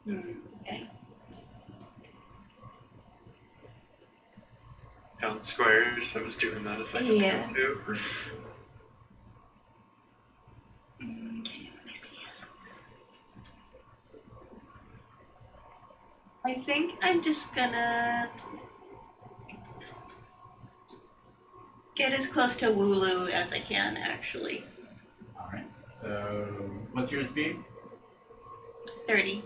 Okay. Count squares. I was doing that a second ago too. Okay, let me see. I think I'm just gonna get as close to Wooloo as I can, actually. Alright, so what's your speed? 30.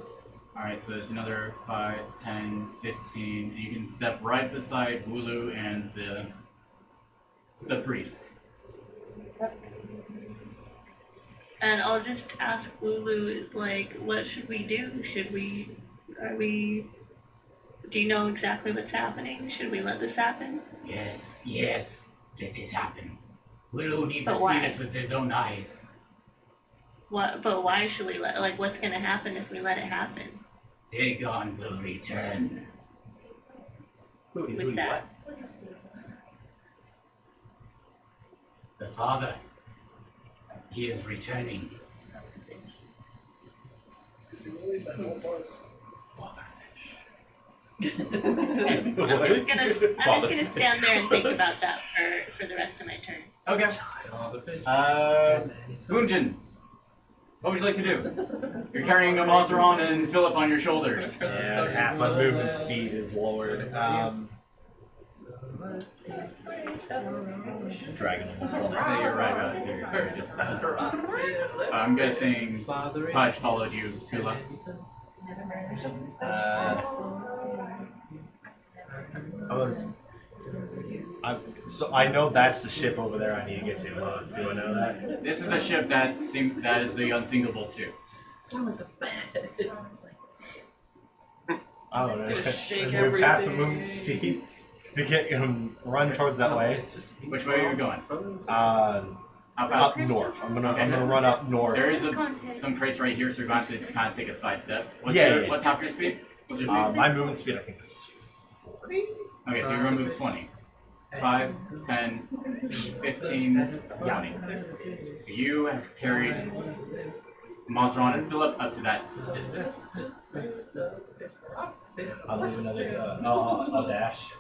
Alright, so there's another 5, 10, 15. You can step right beside Wooloo and the priest. And I'll just ask Wooloo, like, what should we do? Do you know exactly what's happening? Should we let this happen? Yes, let this happen. Willow needs But to why? see this with his own eyes. But why should we what's gonna happen if we let it happen? Dagon will return. Who's that? The father. He is returning. Is he willing to help us? I'm just gonna stand there and think about that for the rest of my turn. Okay. Wungon, what would you like to do? You're carrying Omaceran and Philip on your shoulders. Yeah, half my movement speed is lowered. Dragon almost fell down. Say you're right about it. You're just, I'm guessing Pudge followed you, Tulah. So I know that's the ship over there I need to get to. Do I know that? This is the ship that is the unsinkable too. That was the best. I don't know. It's gonna shake Move half the everything. movement speed to get him run towards that way. Which way are you going? Up north. I'm gonna run up north. There is some crates right here, so you're going to have to kind of take a side step. What's what's half your speed? What's your speed? My movement speed I think is 40. Okay, so you're going to move 20. 5, 10, 15, 20. So you have carried Omaceran and Philip up to that distance. I'll move another a dash.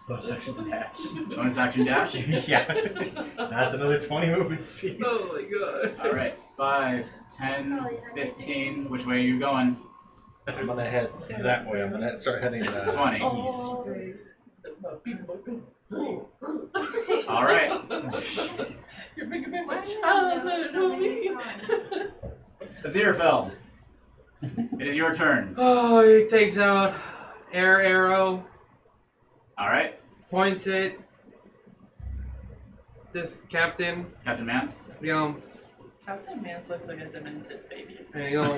Bonus action dash. Bonus action dash? Yeah. That's another 20 movement speed. Oh my god. Alright, 5, 10, 15. Which way are you going? I'm gonna head that way. I'm gonna start heading 20. east. Alright. You're bringing back my childhood, homie. Aziraphale. It is your turn. Oh, he takes out air arrow, Alright. points it. This captain, Captain Mance. you know, Captain Mance looks like a demented baby. There you go.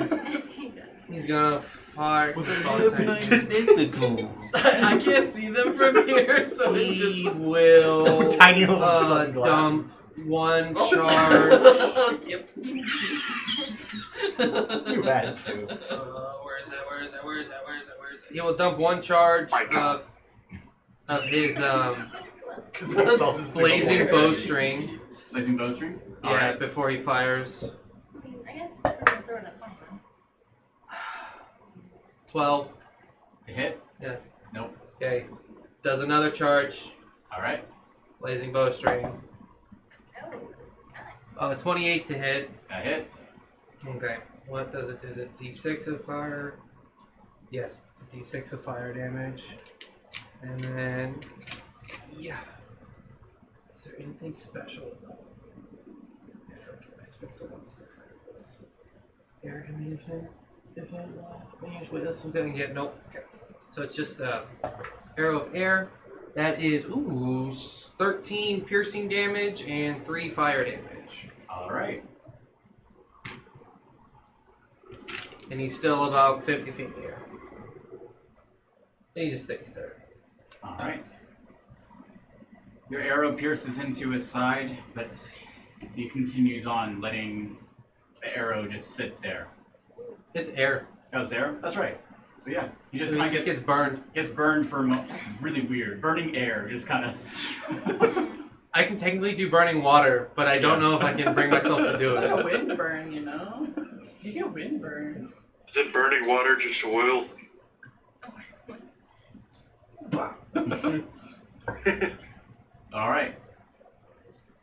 He does. He's gonna fire. Tentacles. I can't see them from here, so it He just. will Tiny little dump sunglasses. one Oh. charge. Yep. You had to. Where is that? He will dump one charge of his Because I saw this blazing bowstring. Blazing bowstring? Yeah, Alright. before he fires. I mean, I guess we're throwing it somewhere. 12. To hit? Yeah. Nope. Okay. Does another charge. Alright. Blazing bowstring. Oh, nice. 28 to hit. That hits. Okay. What does it? Is it D6 of fire? Yes, it's a D6 of fire damage. And then, yeah. Is there anything special about it? I forget. It's been so long since I heard this. Air ammunition. Wait, that's what I'm gonna get. Nope. Okay. So it's just arrow of air. That is 13 piercing damage and 3 fire damage. Alright. And he's still about 50 feet in the air. And he just stays there. Alright. Your arrow pierces into his side, but he continues on, letting the arrow just sit there. It's air. Oh, it's there? That's right. So yeah, he just So kind he of just gets burned. gets burned for a moment. That's really weird. Burning air, just kind of. I can technically do burning water, but I don't know if I can bring myself to do It's like a it. wind burn, you know? You get wind burn. Is it burning water just oil? Alright.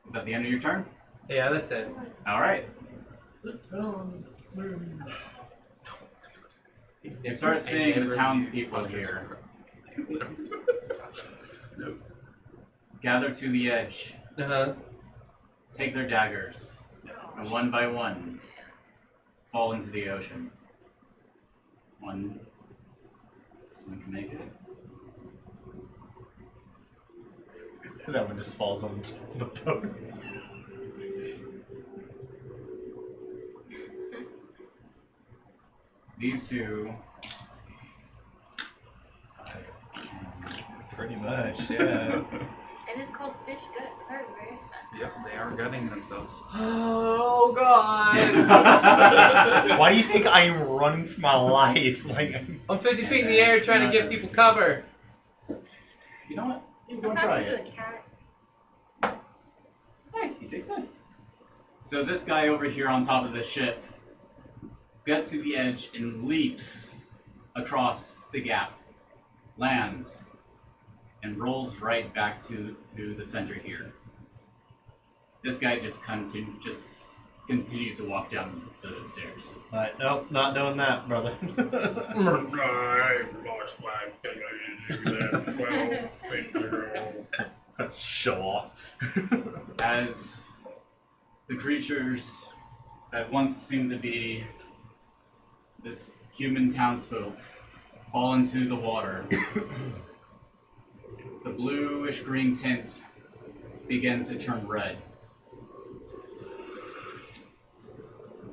Is that the end of your turn? Yeah, that's it. Alright. The tones. You start seeing the townspeople here gather to the edge, take their daggers, and one by one fall into the ocean. Someone can make it. That one just falls on the boat. These two. Let's see. Pretty much, yeah. It is called fish gut hurt, right? Yep, they are gutting themselves. Oh god! Why do you think I'm running for my life? Like, I'm 50 feet in the air trying to give people cover. You know what? He's What's gonna try happened to it. the cat? Hey, you did good. So this guy over here on top of the ship gets to the edge and leaps across the gap, lands, and rolls right back to the center here. This guy just continues to walk down the stairs. nope, not doing that, brother. I lost my ability to do that 12 feet ago. Show off. As the creatures that once seemed to be this human townsfolk fall into the water, the bluish green tint begins to turn red.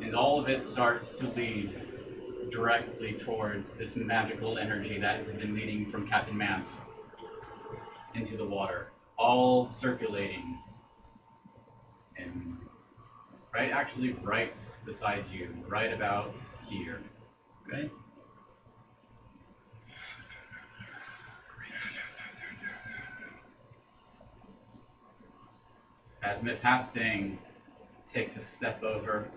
And all of it starts to lead directly towards this magical energy that has been leading from Captain Mance into the water, all circulating. And right beside you, right about here. Okay? As Miss Hastings takes a step over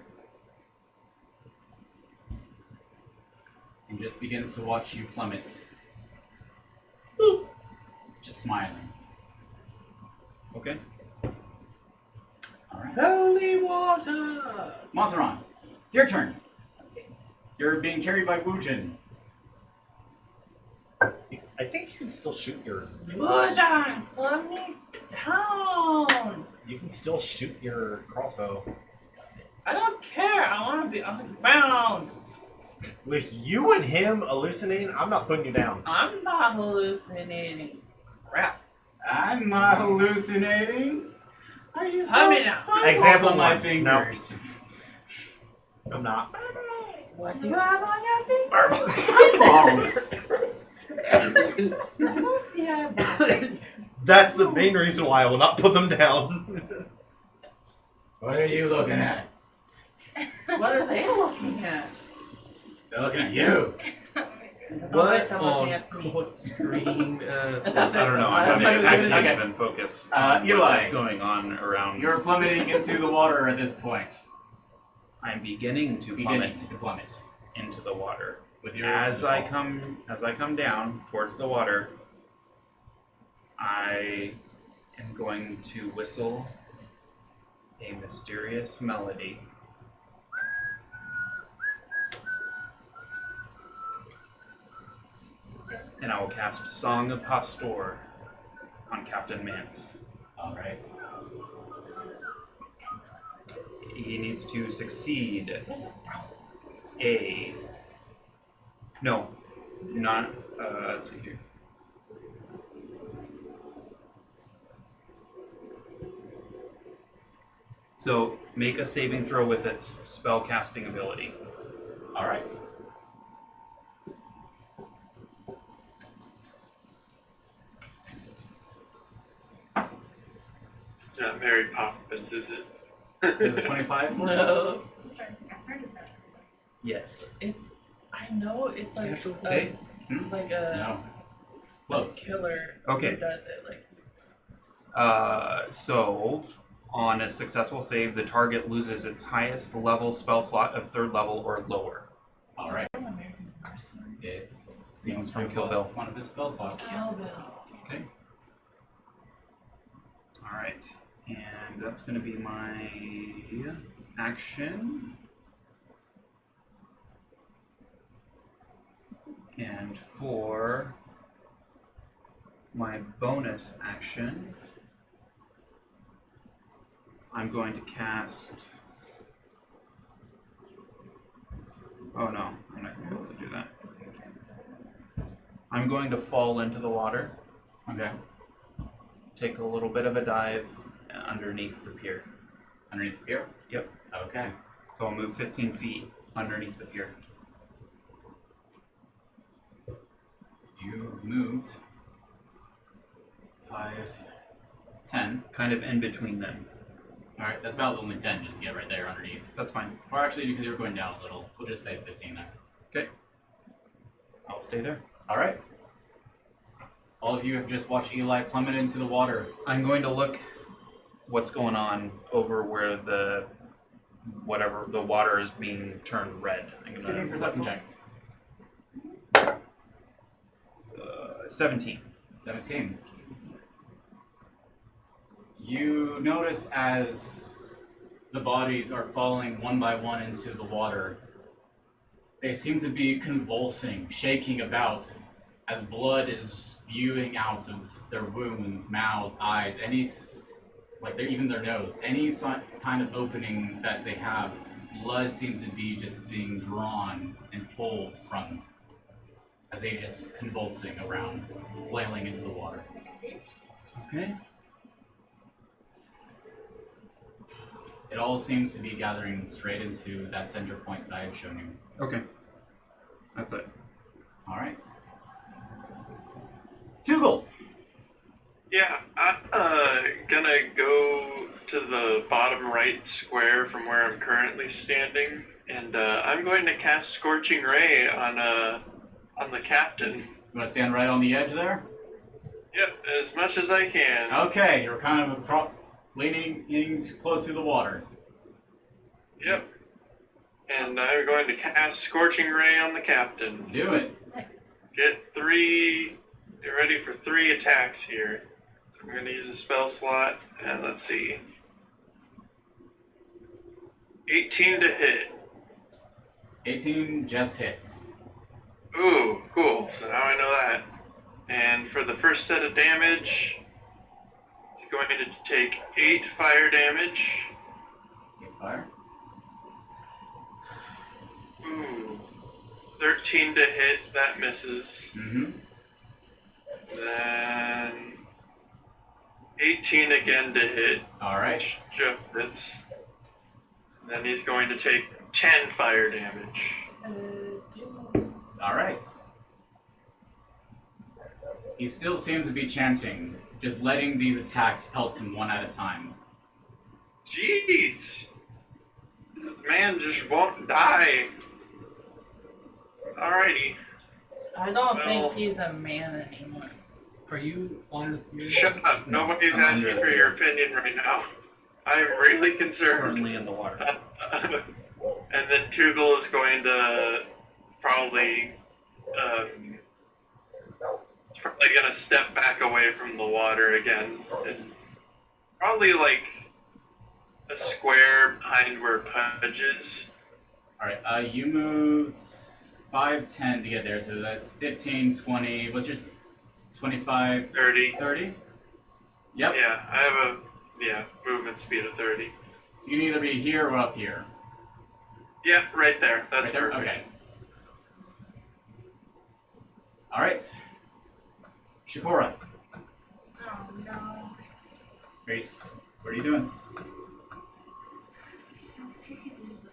and just begins to watch you plummet. Just smiling. Okay. Alright. Holy water! Omaceran, it's your turn. You're being carried by Wungon. I think you can still shoot your. Wungon, let me down. You can still shoot your crossbow. I don't care. I want to be on the ground. With you and him hallucinating, I'm not putting you down. I'm not hallucinating. Crap. I'm not hallucinating. I just I mean, have fireballs example on my one. fingers. I'm not. What do you have on your feet? Eyeballs! That's the main reason why I will not put them down. What are you looking at? What are they looking at? They're looking at you. What They're on looking at me. what screen? That's it. I don't know. That's I how you do can't it. even focus on Eli. what's going on around. You're plummeting into the water at this point. I'm beginning to plummet into the water. With your As I come down towards the water, I am going to whistle a mysterious melody. And I will cast Song of Hastur on Captain Mance. Alright. He needs to succeed let's see here. So make a saving throw with its spell casting ability. Alright. It's not Mary Poppins, is it? Is it 25? No. Yes. I know it's like Okay. like a No. Close. killer Okay. who does it. Like So on a successful save, the target loses its highest level spell slot of 3rd level or lower. Alright. American Mercenary. It seems from to Kill plus Bill. one of his spell slots. Kill Bill. Okay. All right, and that's going to be my action. And for my bonus action, I'm going to cast. Oh no, I'm not going to be able to do that. I'm going to fall into the water. Okay. Take a little bit of a dive underneath the pier. Underneath the pier? Yep. Okay. So I'll move 15 feet underneath the pier. You've moved 5, 10. Kind of in between them. Alright, that's about only 10 just to get right there underneath. That's fine. Or actually, because you're going down a little, we'll just say it's 15 there. Okay. I'll stay there. Alright. All of you have just watched Eli plummet into the water. I'm going to look what's going on over where the water is being turned red. I'm Give me a perception check. 17. 17. You notice as the bodies are falling one by one into the water, they seem to be convulsing, shaking about, as blood is spewing out of their wounds, mouths, eyes, even their nose. Any kind of opening that they have, blood seems to be just being drawn and pulled from, as they just convulsing around, flailing into the water. Okay. It all seems to be gathering straight into that center point that I have shown you. Okay. That's it. Alright. Tugal! Yeah, I'm gonna go to the bottom right square from where I'm currently standing, and I'm going to cast Scorching Ray on the captain. You want to stand right on the edge there? Yep, as much as I can. Okay, you're kind of leaning too close to the water. Yep. And I'm going to cast Scorching Ray on the captain. Do it. Get ready for 3 attacks here. So I'm going to use a spell slot, and let's see. 18 to hit. 18 just hits. Ooh, cool. So now I know that. And for the first set of damage, it's going to take 8 fire damage. 8 fire. Ooh. 13 to hit, that misses. Mm-hmm. Then 18 again to hit. Alright. Just hits. Then he's going to take 10 fire damage. Alright. He still seems to be chanting, just letting these attacks pelt him one at a time. Jeez! This man just won't die. Alrighty. I don't Well- think he's a man anymore. Are you on the? Shut up. Nobody's I'm asking under for the- your opinion right now. I'm really concerned. Currently in the water. And then Tugal is going to probably gonna step back away from the water again, and probably like a square behind where Pudge is. Alright, you moved 5, 10 to get there, so that's 15, 20, what's your 25, 30. 30? Yep. Yeah, I have a movement speed of 30. You can either be here or up here. Yeah, right there. That's Right there? perfect. Okay. Alright. Chakora. Oh no. Grace, what are you doing? It sounds crazy, but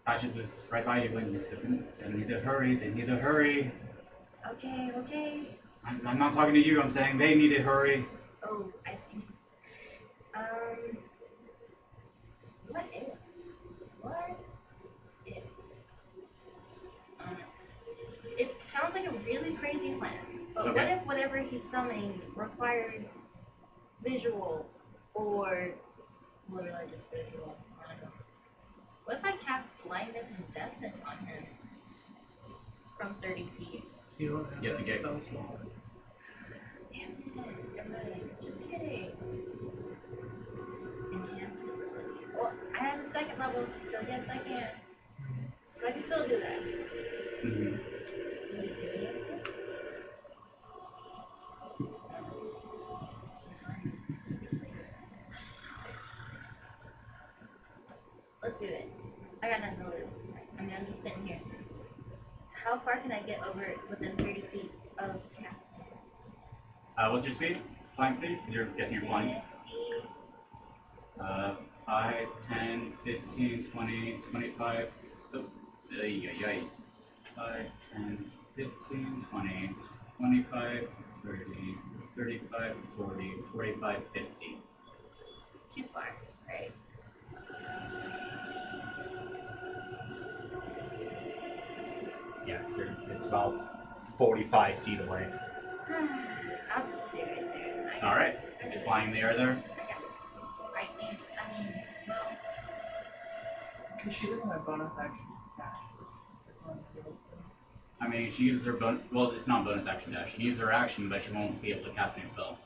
Patches is right by you, and this isn't. They need to hurry. They need to hurry. okay. I'm not talking to you. I'm saying they need to hurry. Oh, I see. What if? It sounds like a really crazy plan, but what Okay. if whatever he's summoning requires visual or more like just visual? I don't know. What if I cast blindness and deafness on him from 30 feet? You don't have You have to that get- spell slot. Damn it, I'm right. Just kidding. Enhanced ability. Well, I have a second level, so yes I can. So I can still do that. Mhm. Let's do it. I got nothing to lose. I mean, I'm just sitting here. How far can I get over within 30 feet of Captain? What's your speed? Flying speed? You're guessing you're flying. 5, 10, 15, 20, 25. Oh, 5, 10, 15, 20, 25, 30, 35, 40, 45, 50. Too far, right? Yeah, it's about 45 feet away. I'll just stay right there. Alright. You're just flying in the air there. I mean, well, Because she doesn't have bonus action dash. It's on the field, so. I mean, she uses her well, it's not bonus action dash. She can use her action, but she won't be able to cast any spell.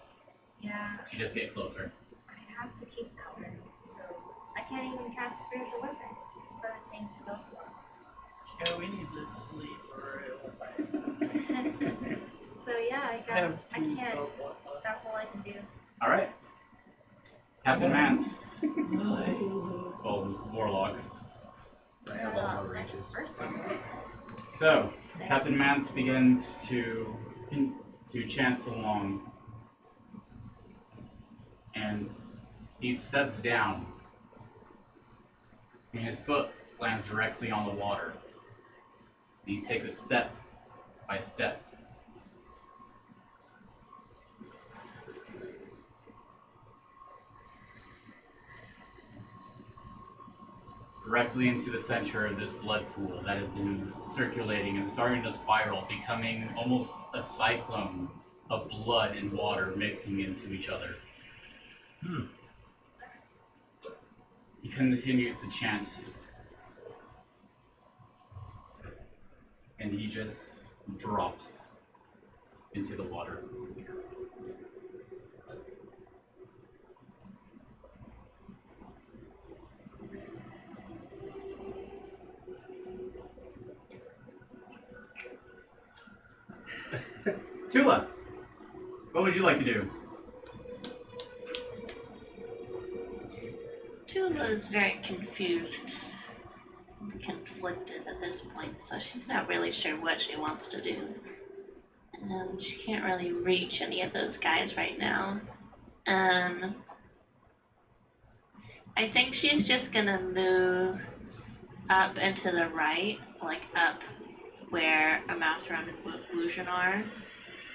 yeah, She just get closer. I have to keep cover, so I can't even cast spiritual weapons for the same spell slot. Yeah, we need to sleep or it'll So yeah, I have I 2 can't. spell slots left. That's all I can do. Alright. Captain Mance. Really? Well, Warlock. I have all my My ranges. first level. So, Captain Mance begins to chant along. And he steps down. And his foot lands directly on the water. And he takes it step by step. Directly into the center of this blood pool that has been circulating and starting to spiral, becoming almost a cyclone of blood and water mixing into each other. He continues to chant, and he just drops into the water. Tulah, what would you like to do? Tulah is very confused and conflicted at this point, so she's not really sure what she wants to do. And she can't really reach any of those guys right now. I I think she's just gonna move up and to the right, like up where Omaceran and Wungon are,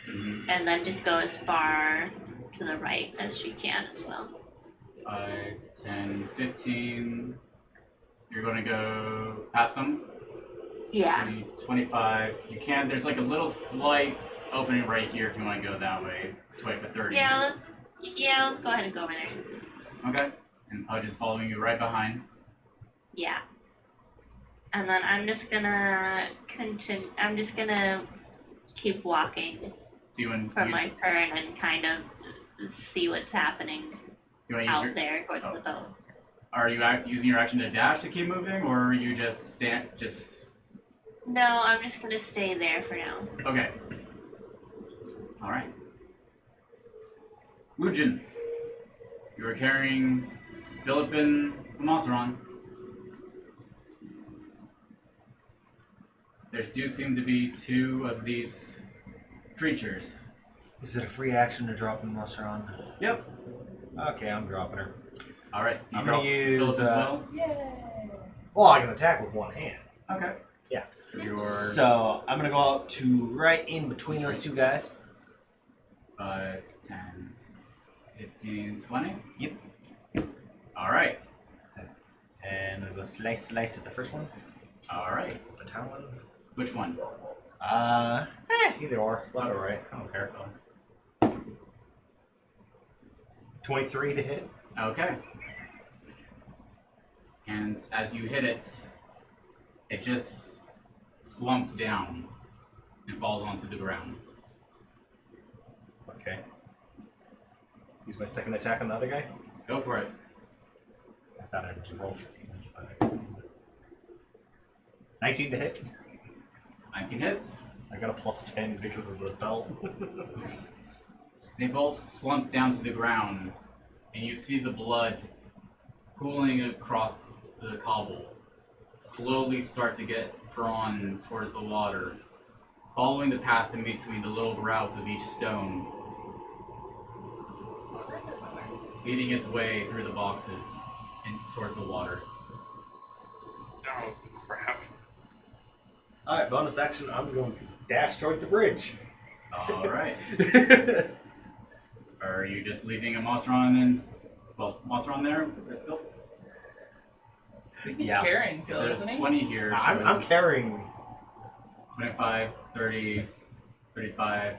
and then just go as far to the right as she can as well. 5, 10, 15. You're going to go past them? Yeah. 20, 25. You can. There's like a little slight opening right here if you want to go that way. It's 20 for 30. Yeah, let's go ahead and go over there. Okay. And Pudge is following you right behind. Yeah. And then I'm just gonna continue. I'm just gonna keep walking for my turn and kind of see what's happening out there towards the boat. Are you using your action to dash to keep moving, or are you just No, I'm just gonna stay there for now. Okay. All right. Wungon, you are carrying Philip and Omaceran. There do seem to be 2 of these creatures. Is it a free action to drop Omaceran? Yep. Okay, I'm dropping her. All right. Do you I'm drop gonna use Philip as well? Yay! Well, I can attack with one hand. Okay. Yeah. You're So I'm gonna go out to right in between those 2 guys. 5, 10, 15, 20. Yep. All right. And I'm gonna go slice at the first one. All right. The talon. Which one? Either or, left or right. I don't care. 23 to hit. Okay. And as you hit it, it just slumps down and falls onto the ground. Okay. Use my second attack on the other guy. Go for it. I thought I'd just roll for damage, but I guess. 19 to hit. 19 hits. I got a plus 10 because of the belt. They both slump down to the ground, and you see the blood pooling across the cobble slowly start to get drawn towards the water, following the path in between the little grouts of each stone, leading its way through the boxes and towards the water. Oh, crap. Alright, bonus action. I'm going to dash toward the bridge. Alright. Are you just leaving Omaceran and... Well, Omaceran there? That's Phil? I think he's carrying Phil, so there's isn't he? 20 here. So I'm carrying... 25, 30, 35,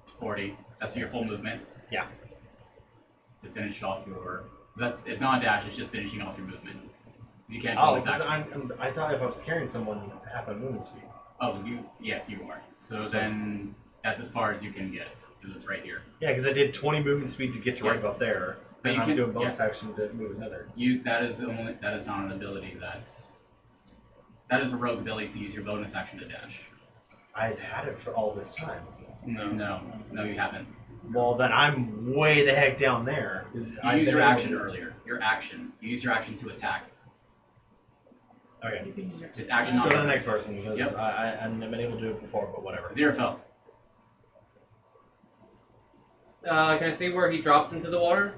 40. That's your full movement. Yeah. To finish off your... It's not a dash, it's just finishing off your movement. You can't Oh, bonus action. I thought if I was carrying someone, half a movement speed. Oh, yes, you are. So then that's as far as you can get. It's right here. Yeah, because I did 20 movement speed to get to right Yes. about there. But And you I'm can doing bonus action to move another. That is not an ability. That is a rogue ability to use your bonus action to dash. I've had it for all this time. No, you haven't. Well, then I'm way the heck down there. You used your action earlier. Your action. You used your action to attack. Okay. Just action. Let's go to the on next person because Yep. I've been able to do it before, but whatever. Aziraphale. Can I see where he dropped into the water?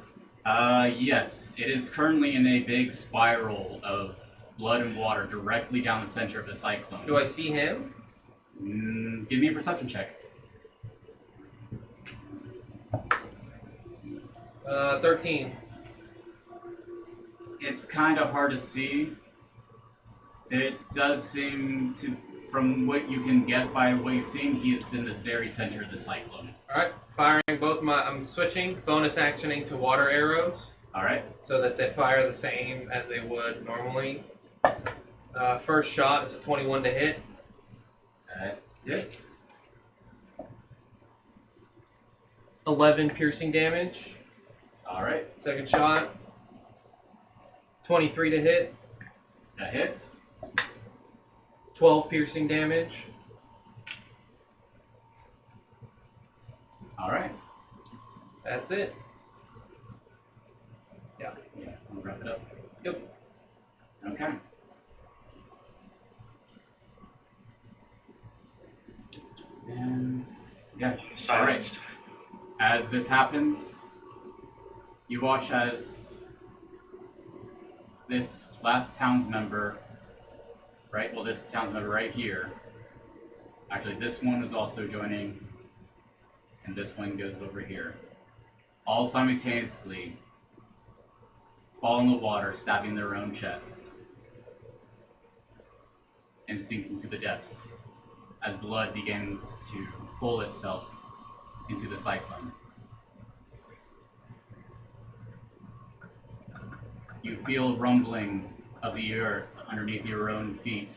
Yes. It is currently in a big spiral of blood and water directly down the center of the cyclone. Do I see him? Give me a perception check. 13. It's kind of hard to see. It does seem to, from what you can guess by what you've seen, he is in this very center of the cyclone. Alright, firing both my... I'm switching, bonus actioning to water arrows. Alright. So that they fire the same as they would normally. First shot is a 21 to hit. That hits. 11 piercing damage. Alright. Second shot. 23 to hit. That hits. 12 piercing damage. Alright. That's it. Yeah, we'll wrap it up. Yep. Okay. And yeah. Silenced. As this happens, you watch as this last towns member, right? Well, this towns member right here. Actually, this one is also joining, and this one goes over here. All simultaneously fall in the water, stabbing their own chest, and sink into the depths as blood begins to pull itself into the cyclone. You feel rumbling of the earth underneath your own feet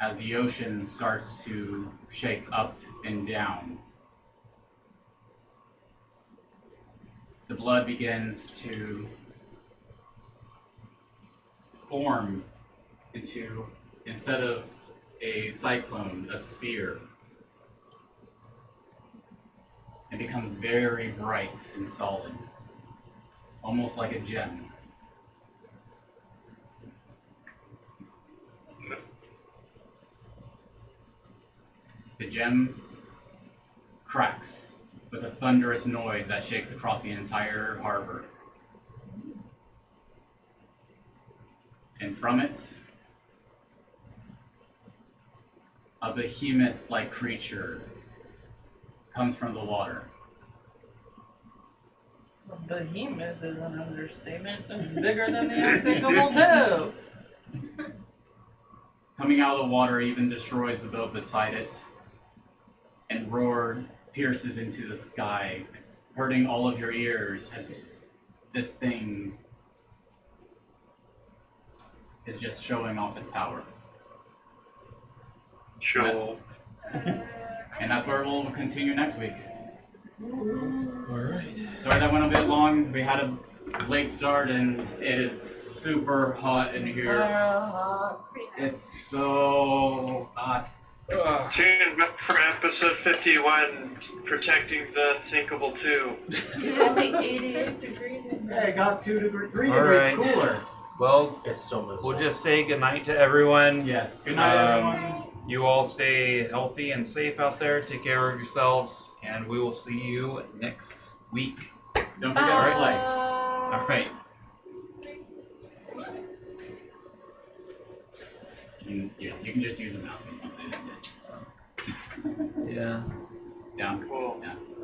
as the ocean starts to shake up and down. The blood begins to form into, instead of a cyclone, a sphere. It becomes very bright and solid, almost like a gem. The gem cracks with a thunderous noise that shakes across the entire harbor. And from it, a behemoth-like creature comes from the water. Behemoth is an understatement. It's bigger than the unsinkable toe. Coming out of the water even destroys the boat beside it, and roar pierces into the sky, hurting all of your ears as this thing is just showing off its power. Sure. And that's where we'll continue next week. Alright. Sorry that went a bit long. We had a late start and it is super hot in here. It's so hot. Ugh. Tune in for episode 51, Protecting the Unsinkable 2. It's only 88 degrees in Yeah, it got 3 degrees Alright. cooler. Well, It's still miserable. we'll just say goodnight to everyone. Yes. Good night, everyone. You all stay healthy and safe out there. Take care of yourselves, and we will see you next week. Don't forget to play. All right. You can just use the mouse if you want to. Yeah. Down. Cool. Yeah.